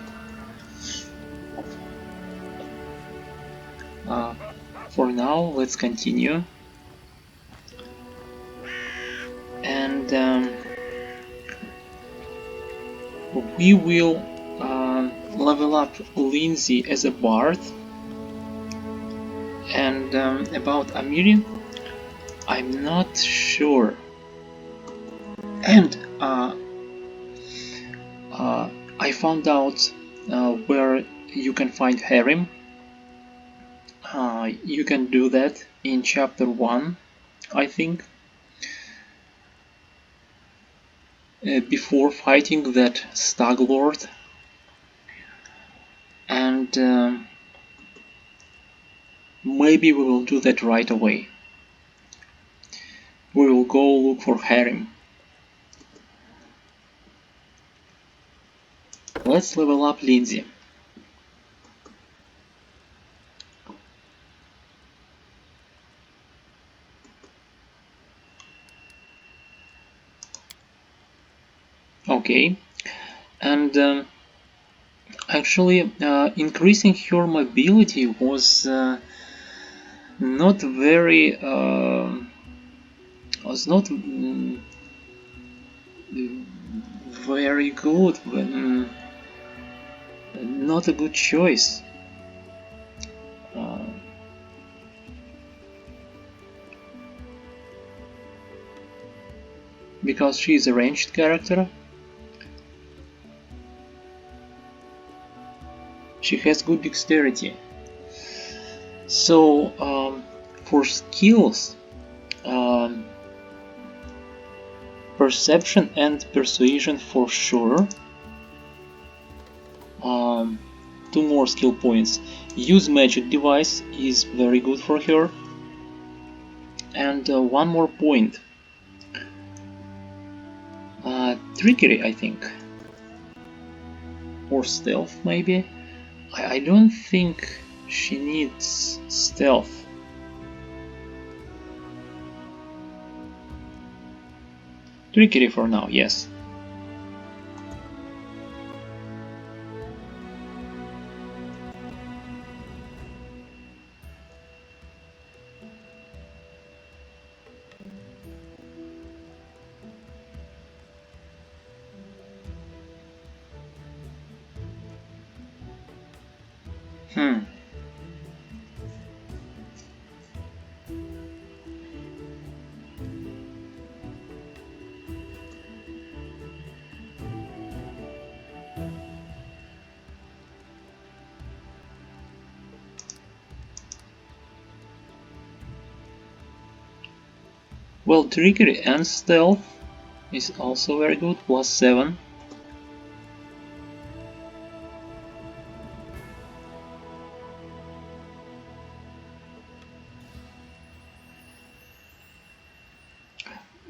For now, let's continue. And we will level up Lindsay as a bard. And about Amiri, I'm not sure. And I found out where you can find Harem. You can do that in chapter 1, I think. Before fighting that Stag Lord. And maybe we will do that right away. We will go look for Harem. Let's level up Lindsay. Okay, and actually increasing her mobility was not very was not very good, not a good choice. Because she is a ranged character, she has good dexterity. So For skills, perception and persuasion for sure. 2 more skill points. Use magic device is very good for her. And 1 more point. Trickery, I think. Or stealth, maybe? I don't think she needs stealth. Trickery for now, yes. Well, trickery and stealth is also very good, +7.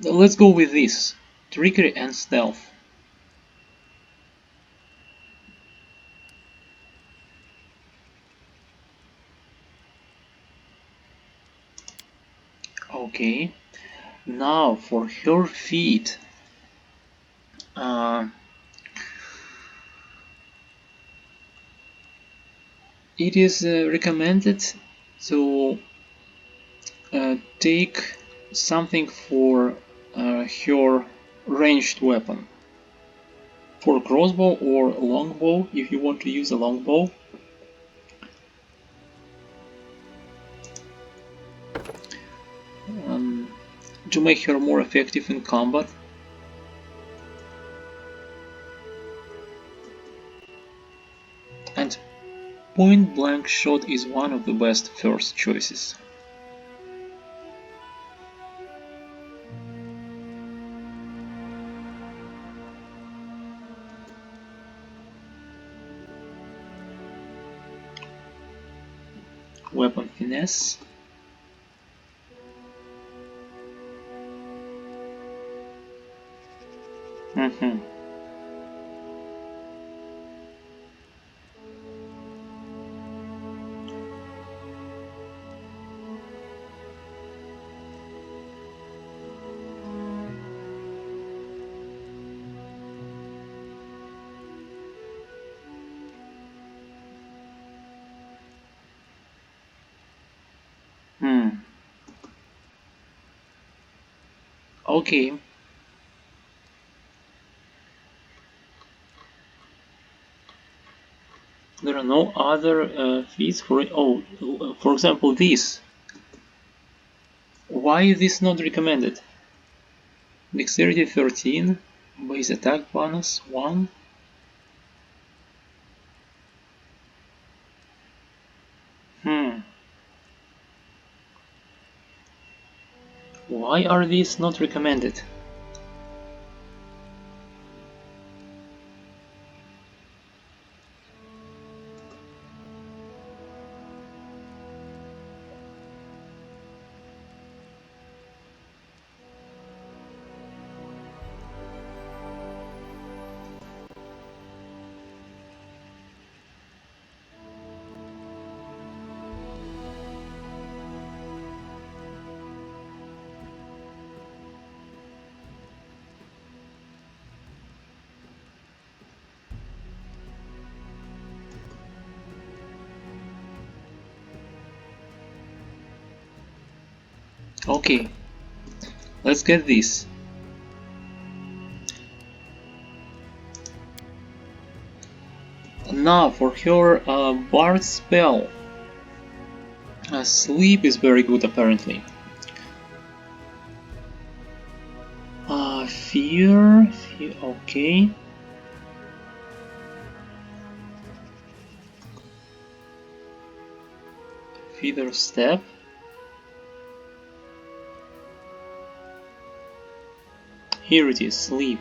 Let's go with this, trickery and stealth. Okay, now for her feat. It is recommended to take something for her ranged weapon. For crossbow or longbow, if you want to use a longbow. To make her more effective in combat. And point blank shot is one of the best first choices. Weapon finesse. Okay. There are no other feats for it. Oh, for example, this. Why is this not recommended? Dexterity 13, base attack bonus 1. Why are these not recommended? Okay, let's get this. Now for her bard spell. Sleep is very good apparently. Fear, okay. Feather step. Here it is, sleep.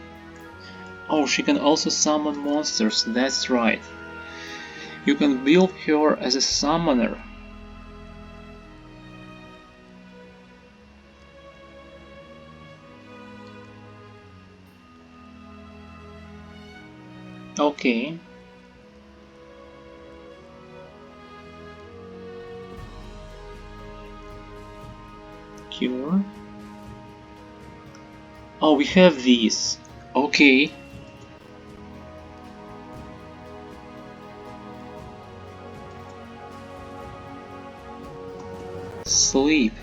Oh, she can also summon monsters, that's right. You can build her as a summoner. Okay. Cure. Oh, we have these. Okay. Sleep.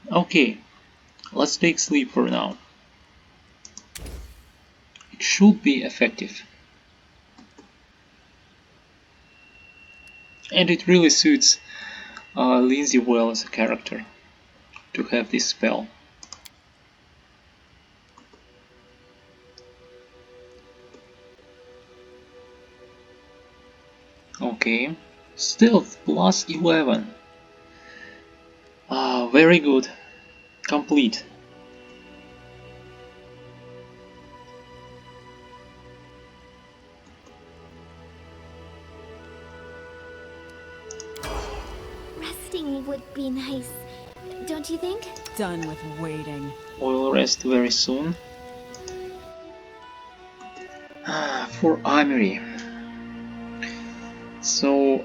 Okay. Let's take sleep for now. It should be effective. And it really suits Lindsay well as a character to have this spell. Okay. Stealth plus 11. Very good. Complete. Resting would be nice, don't you think? Done with waiting. We'll rest very soon. For Amery. So,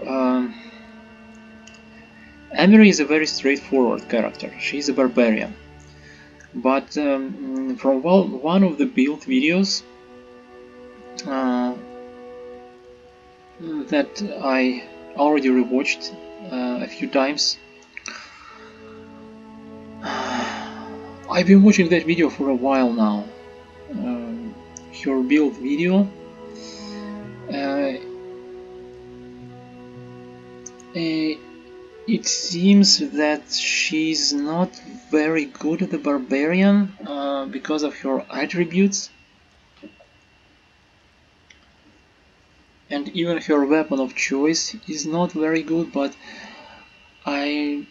Amery is a very straightforward character. She's a barbarian. But from one of the build videos that I already rewatched a few times, I've been watching that video for a while now. Her build video. It seems that she's not very good at the barbarian because of her attributes, and even her weapon of choice is not very good, but I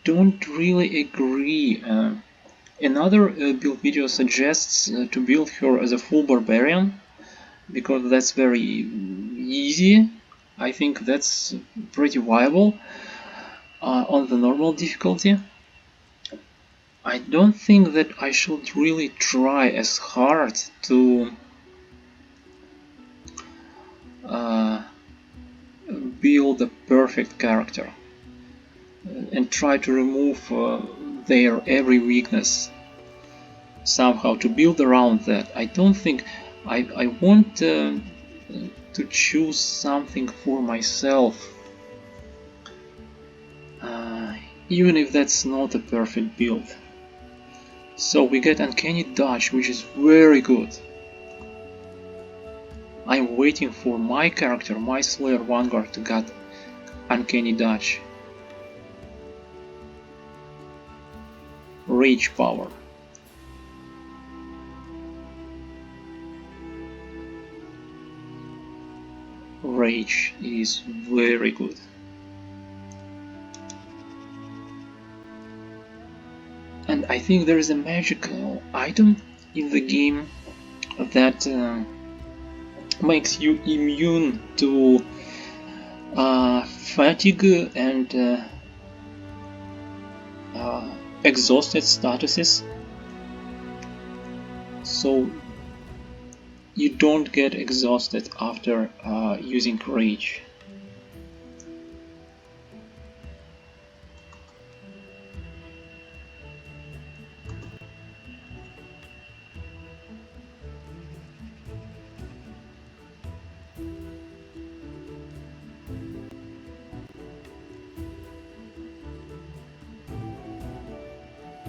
don't really agree. Another build video suggests to build her as a full barbarian, because that's very easy. I think that's pretty viable on the normal difficulty. I don't think that I should really try as hard to build a perfect character and try to remove their every weakness somehow, to build around that. I don't think I want to choose something for myself, even if that's not a perfect build. So we get Uncanny Dodge, which is very good. I'm waiting for my character, my Slayer Vanguard, to get Uncanny Dodge. Rage Power. Rage is very good. And I think there is a magical item in the game that makes you immune to fatigue and exhausted statuses, so you don't get exhausted after using rage.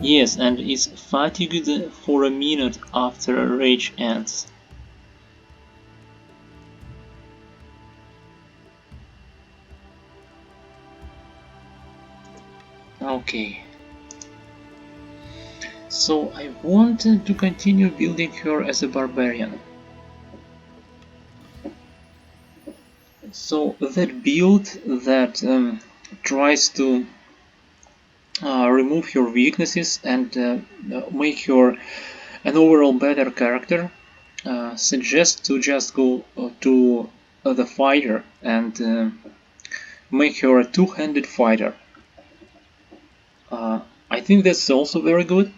Yes, and is fatigued for a minute after rage ends. Okay. So I want to continue building her as a barbarian. So that build that tries to remove her weaknesses and make her an overall better character suggests to just go to the fighter and make her a two-handed fighter. I think that's also very good,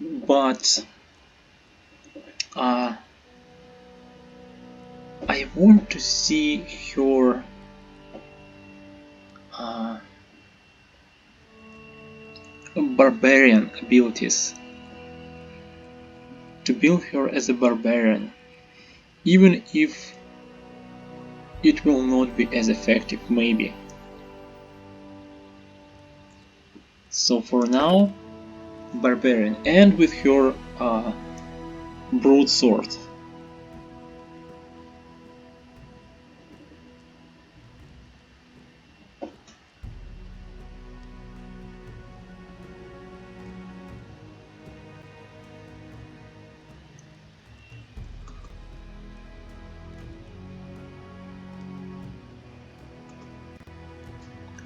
but I want to see her barbarian abilities. To build her as a barbarian, even if it will not be as effective, maybe. So for now, barbarian, and with her broadsword.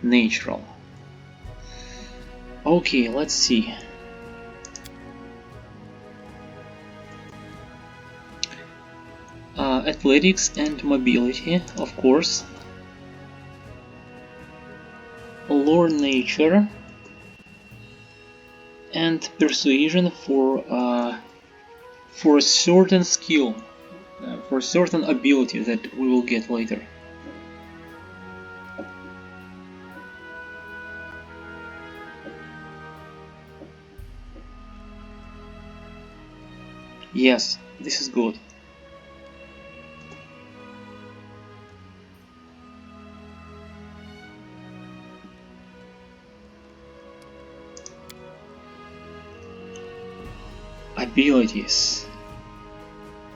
Natural. Okay, let's see. Athletics and mobility, of course. Lore nature and persuasion for a certain skill, for a certain ability that we will get later. Yes, this is good. Abilities.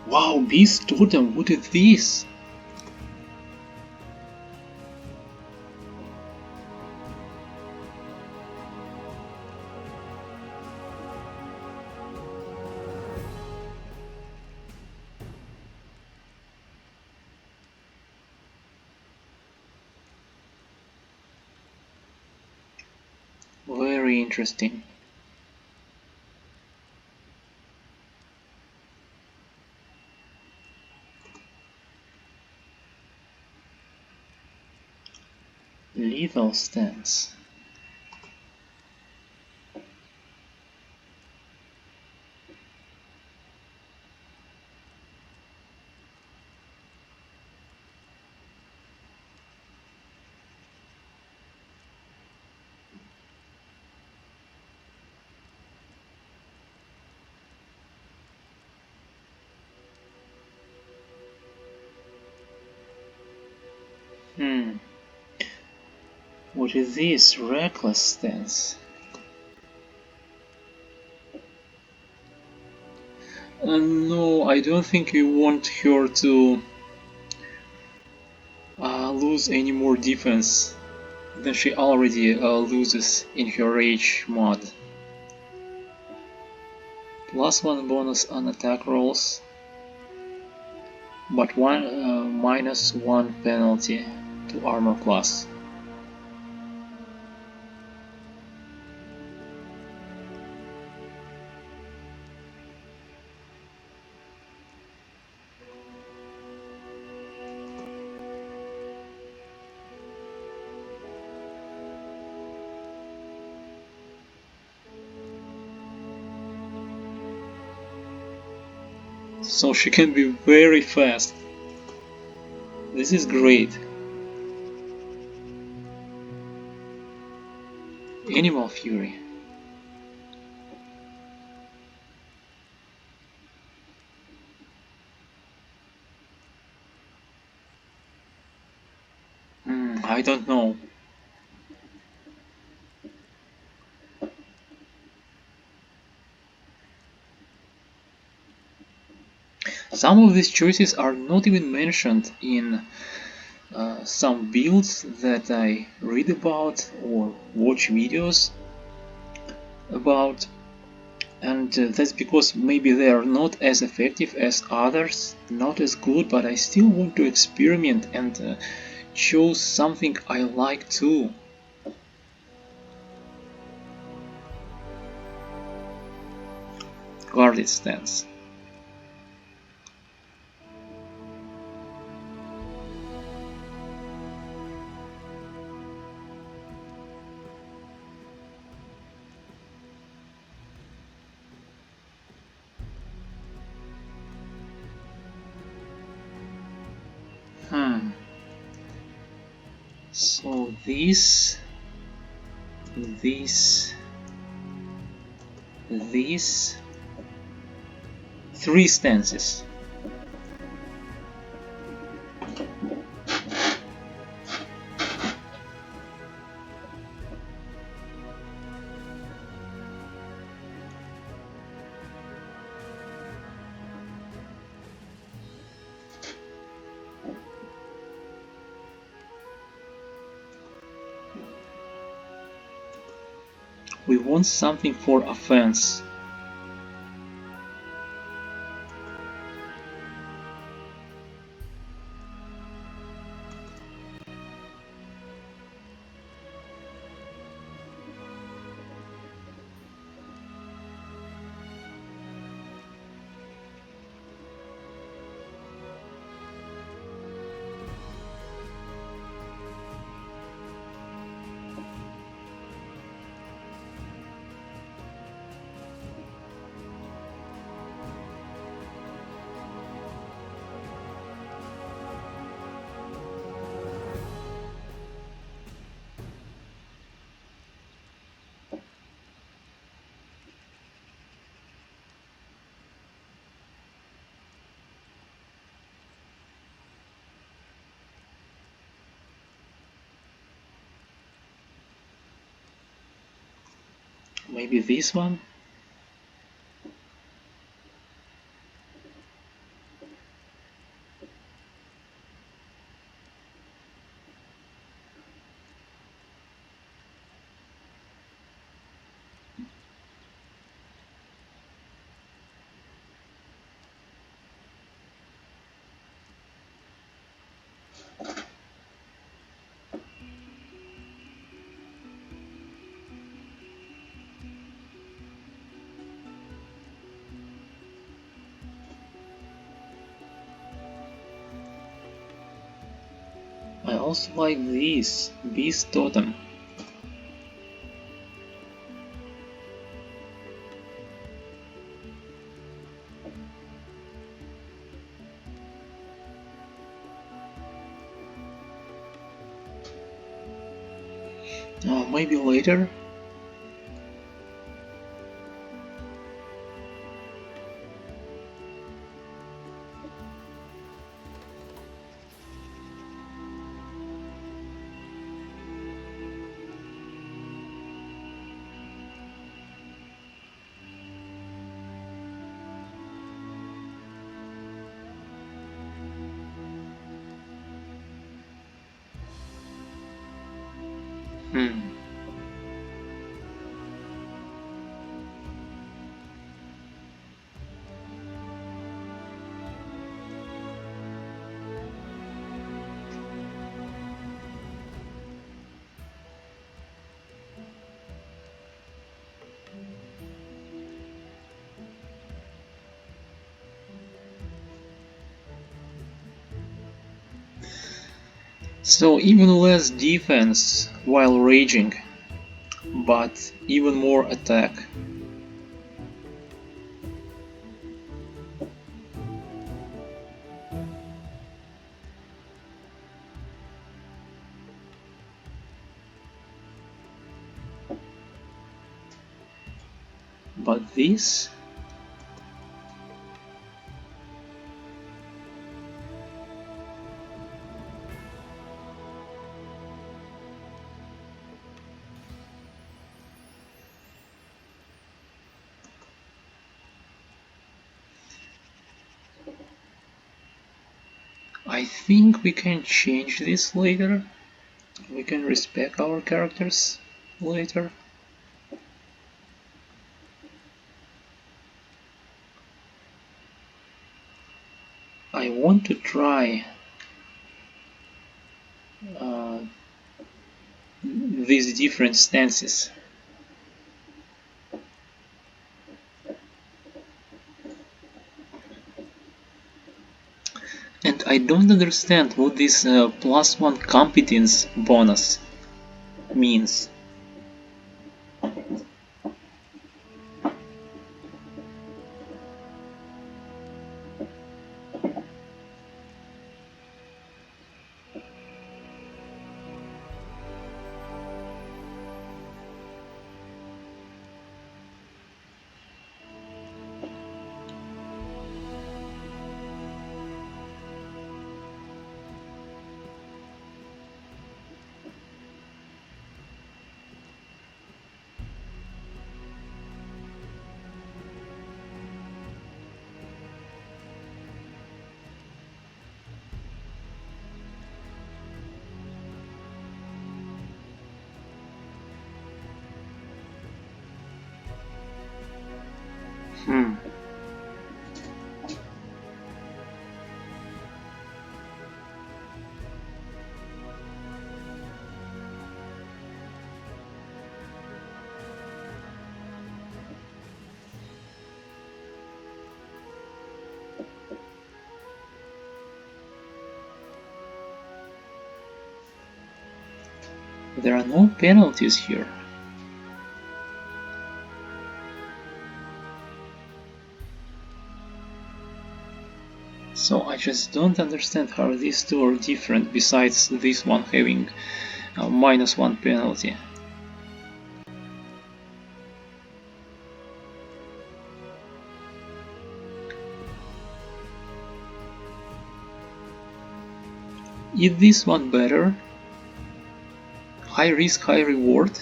Wow, Beast Totem, what is this? Very interesting. Lethal stance. What is this? Reckless stance. No, I don't think we want her to lose any more defense than she already loses in her rage mod. +1 bonus on attack rolls, but -1 penalty to armor class. So she can be very fast. This is great. Animal Fury. I don't know. Some of these choices are not even mentioned in some builds that I read about or watch videos about, and that's because maybe they are not as effective as others, not as good, but I still want to experiment and choose something I like too. Guarded stance. So these 3 stances. We want something for offense. Maybe this one? I also like this beast totem. Maybe later. So even less defense while raging, but even more attack. But this? I I think we can change this later. We can respec our characters later. I want to try these different stances. And I don't understand what this +1 competence bonus means. There are no penalties here. So I just don't understand how these two are different, besides this one having a -1 penalty. Is this one better? High risk, high reward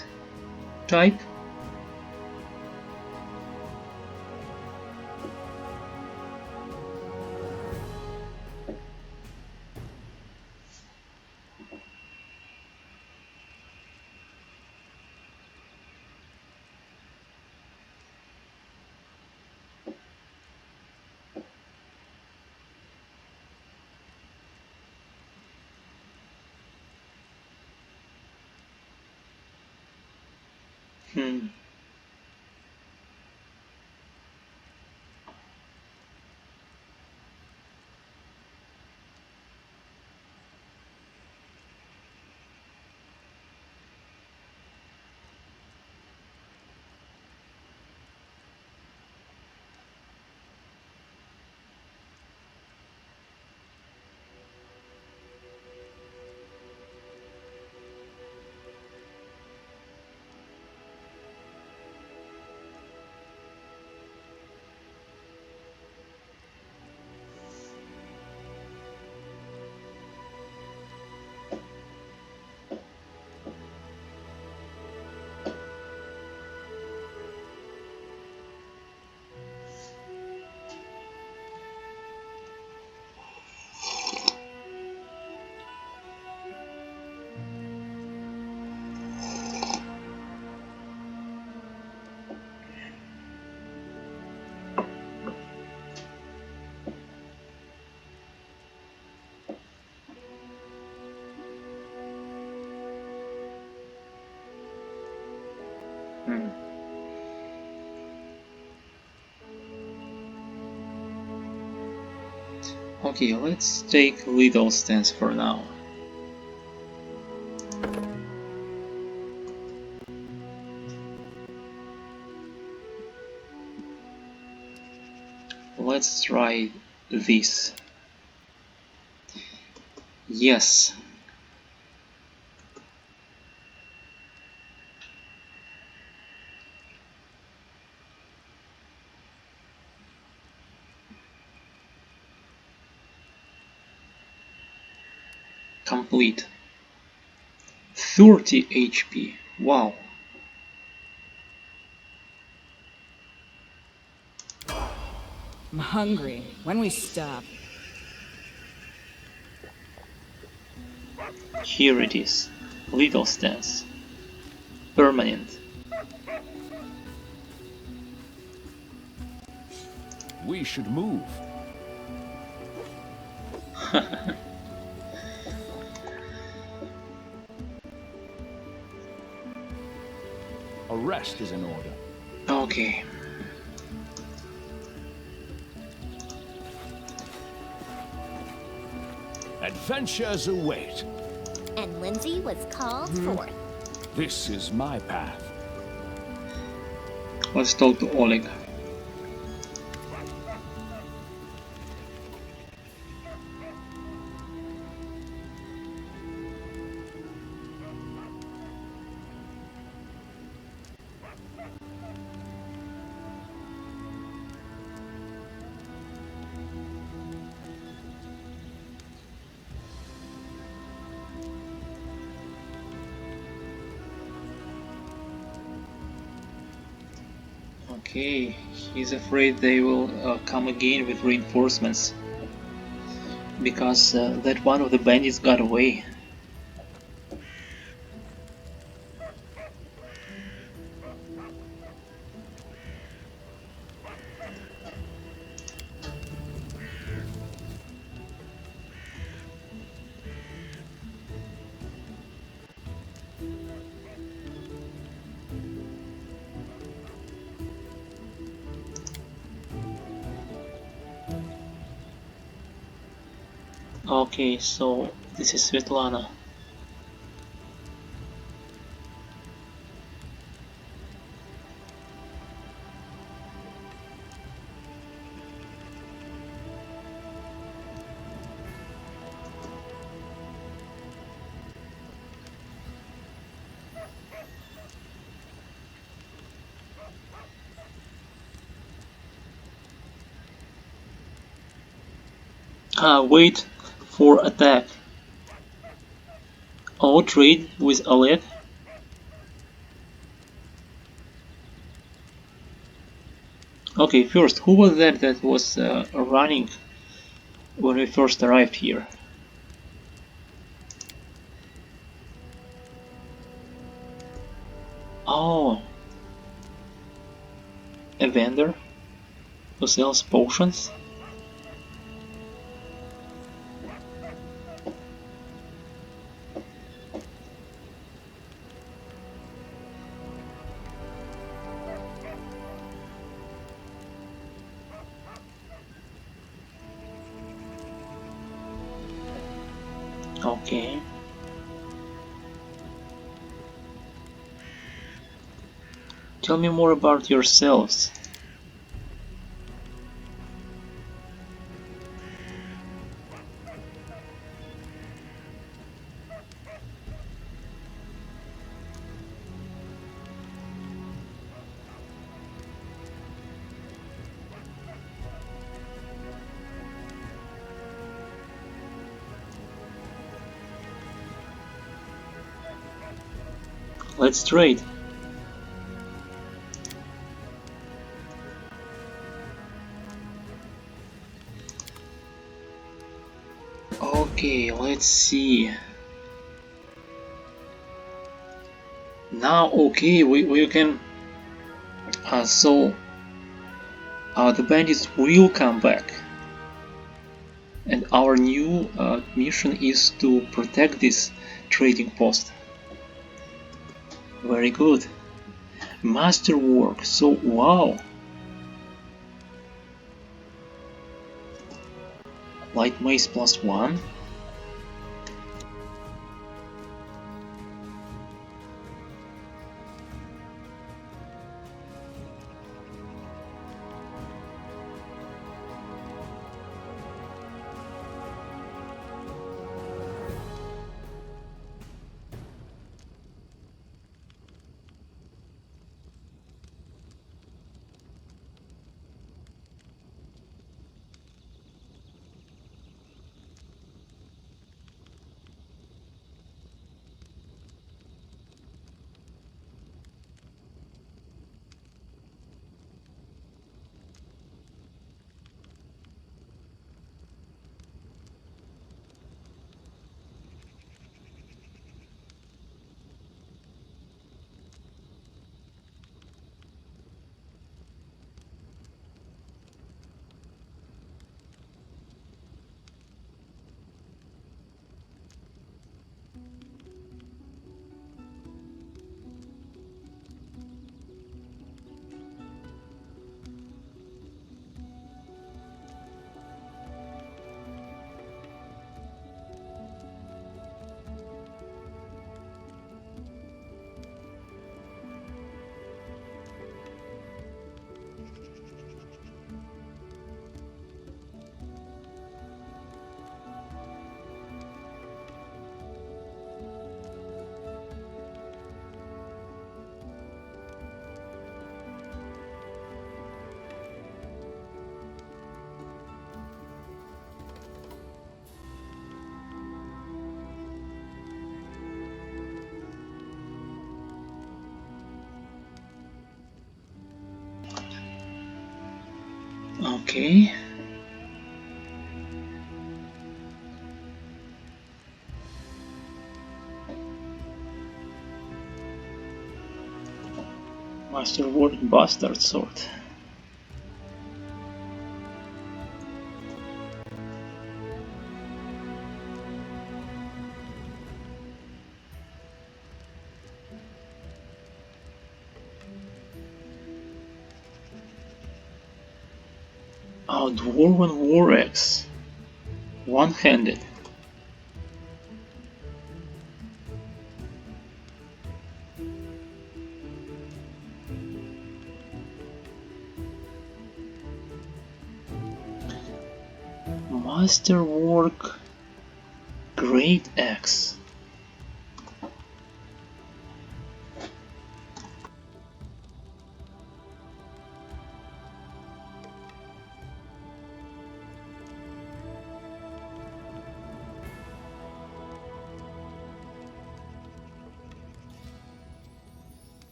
type? Okay, let's take little stance for now. Let's try this. Yes. Complete. 30 HP. Wow. I'm hungry. When we stop? Here it is. Legal stance. Permanent. We should move. A rest is in order. Okay. Adventures await. And Lindsay was called forth. This is my path. Let's talk to Oleg. Okay, he's afraid they will come again with reinforcements because that one of the bandits got away. Okay, so this is Svetlana. Wait for attack. Oh, trade with Oleg. Okay, first, who was that was running when we first arrived here? Oh, a vendor who sells potions? Okay. Tell me more about yourselves. Let's trade. Okay, let's see. Now, okay, we can. So the bandits will come back, and our new mission is to protect this trading post. Very good. Masterwork. So wow. Light mace +1. Okay. Masterwork Bastard Sword. Oh, Dwarven War Axe. One-handed. Masterwork Great Axe.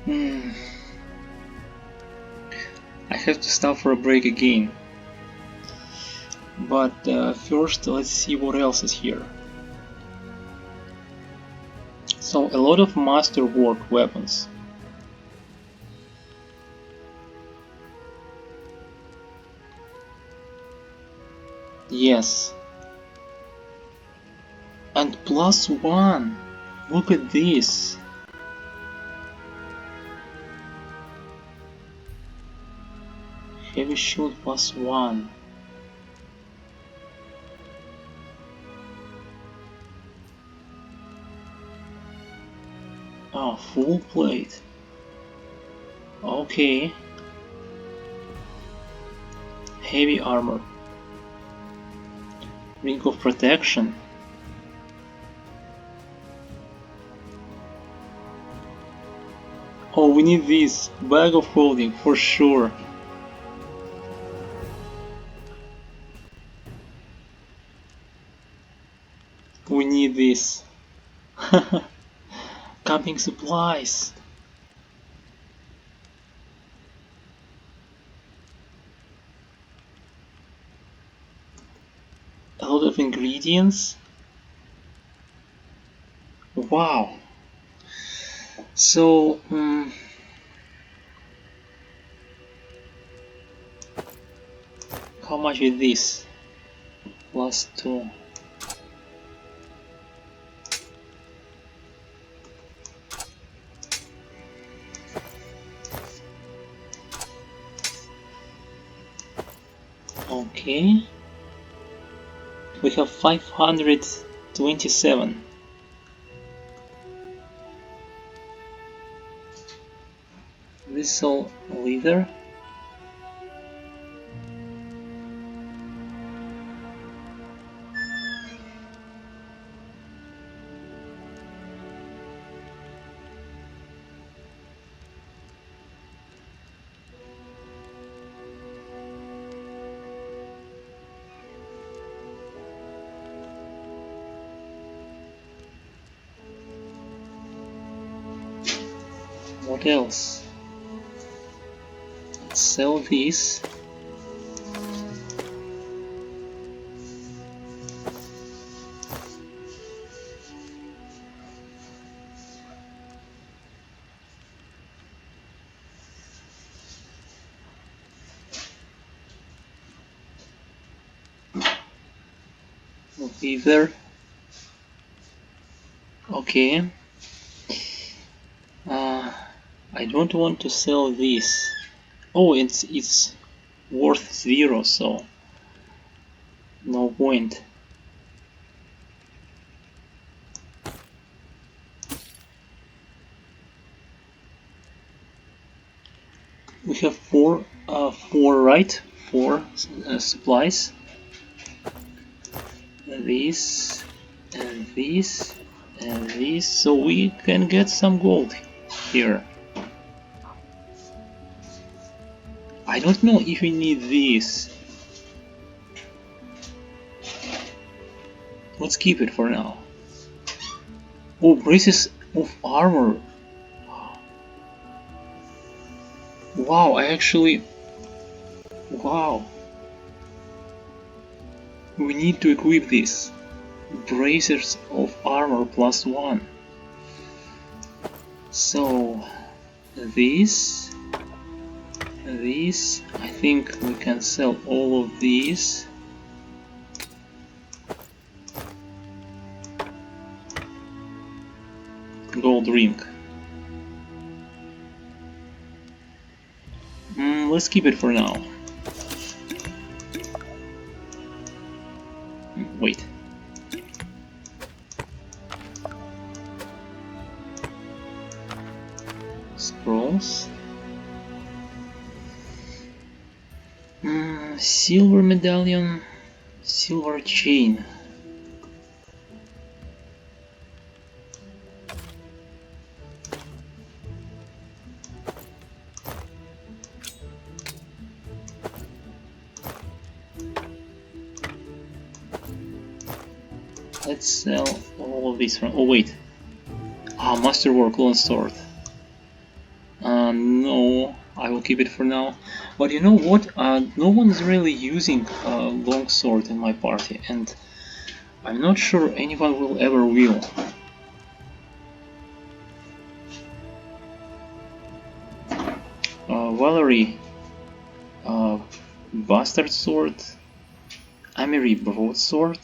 I have to stop for a break again. But first, let's see what else is here. So, a lot of masterwork weapons. Yes. And +1. Look at this. Heavy shield +1. Oh, full plate. Okay. Heavy armor. Ring of protection. Oh, we need this. Bag of holding, for sure. We need this. Camping supplies. A lot of ingredients. Wow. So, how much is this? Plus 2. Okay. We have 527. This is all leather. What else? Let's sell this. Leather. Okay. I don't want to sell this. Oh, it's worth 0, so no point. We have four, right? 4 supplies. This and this and this, so we can get some gold here. I don't know if we need this. Let's keep it for now. Oh, braces of armor. Wow, I actually... Wow. We need to equip this. Bracers of armor +1. So, this, I think we can sell all of these. Gold ring. Let's keep it for now. Wait. Scrolls. Silver medallion, silver chain. Let's sell all of these from... Oh wait. Masterwork long sword. No, I will keep it for now. But you know what? No one's really using longsword in my party, and I'm not sure anyone will ever will. Valerie, bastard sword, Amery broadsword.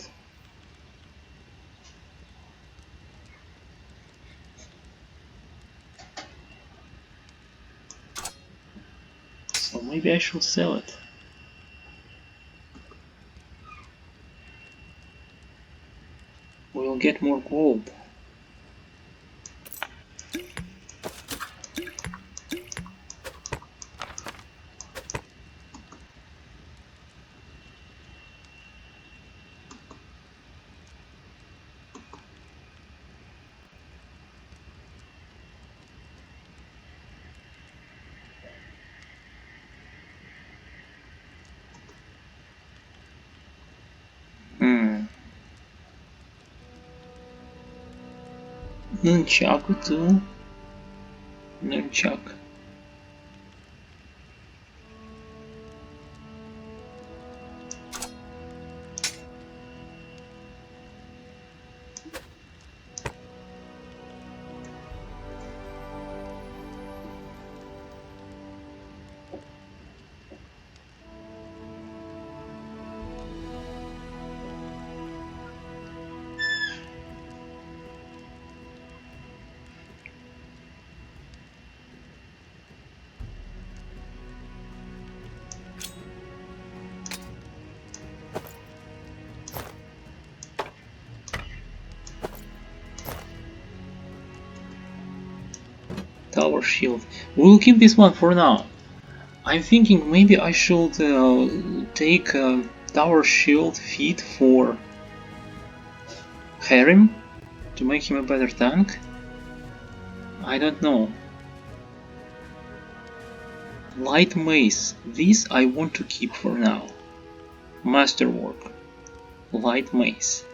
So maybe I should sell it. We'll get more gold. Nunchaku too. Nunchak. Tower shield. We'll keep this one for now. I'm thinking maybe I should take tower shield feat for Harrim to make him a better tank. I don't know. Light mace. This I want to keep for now. Masterwork. Light mace.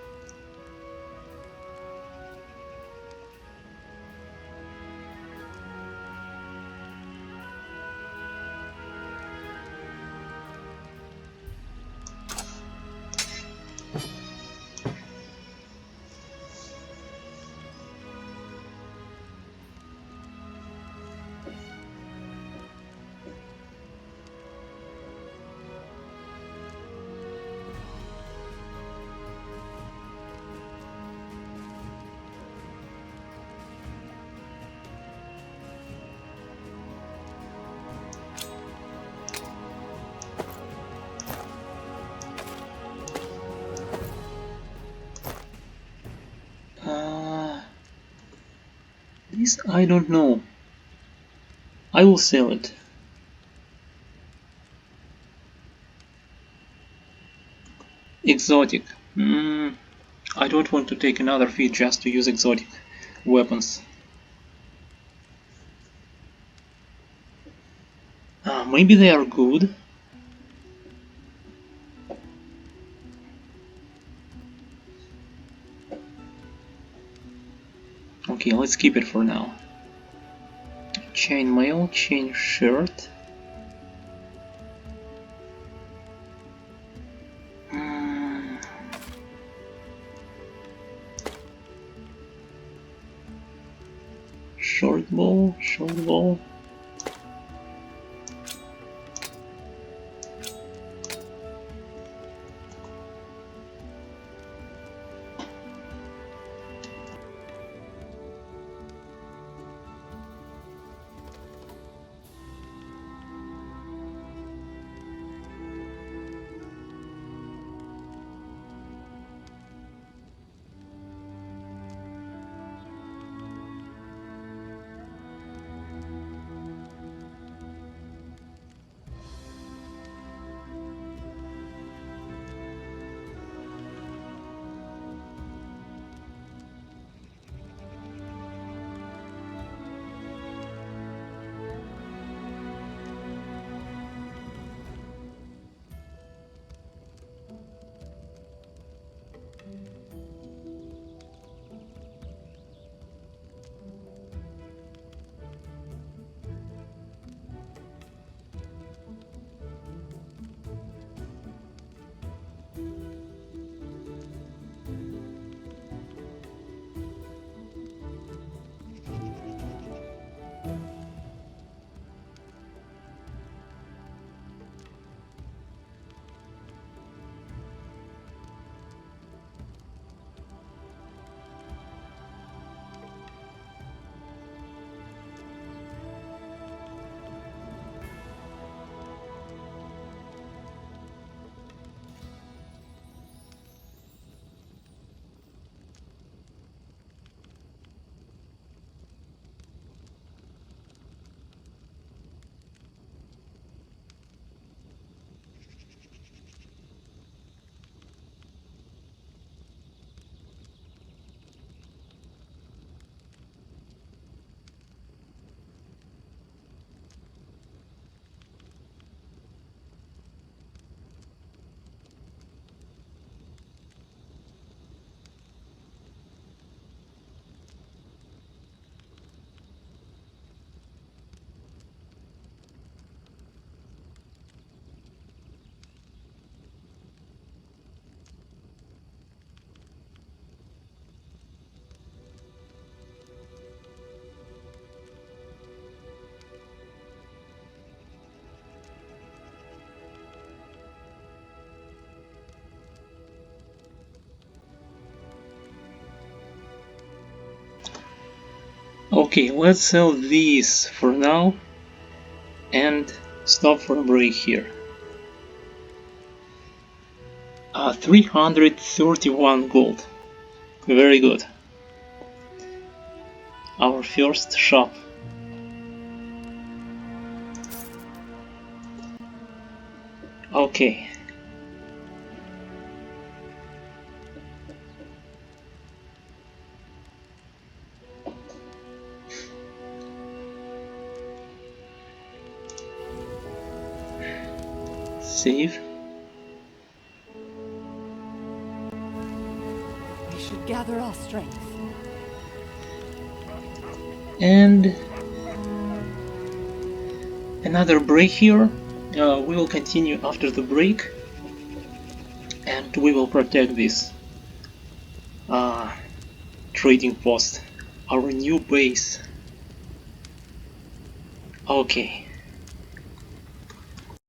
This I don't know. I will sell it. Exotic. I don't want to take another feat just to use exotic weapons. Maybe they are good. Okay, let's keep it for now. Chainmail, chain shirt. Short bow, short bow. Okay, let's sell these for now and stop for a break here. 331 gold. Very good. Our first shop. Okay. Save. We should gather our strength. And another break here. We will continue after the break, and we will protect this trading post, our new base. Okay.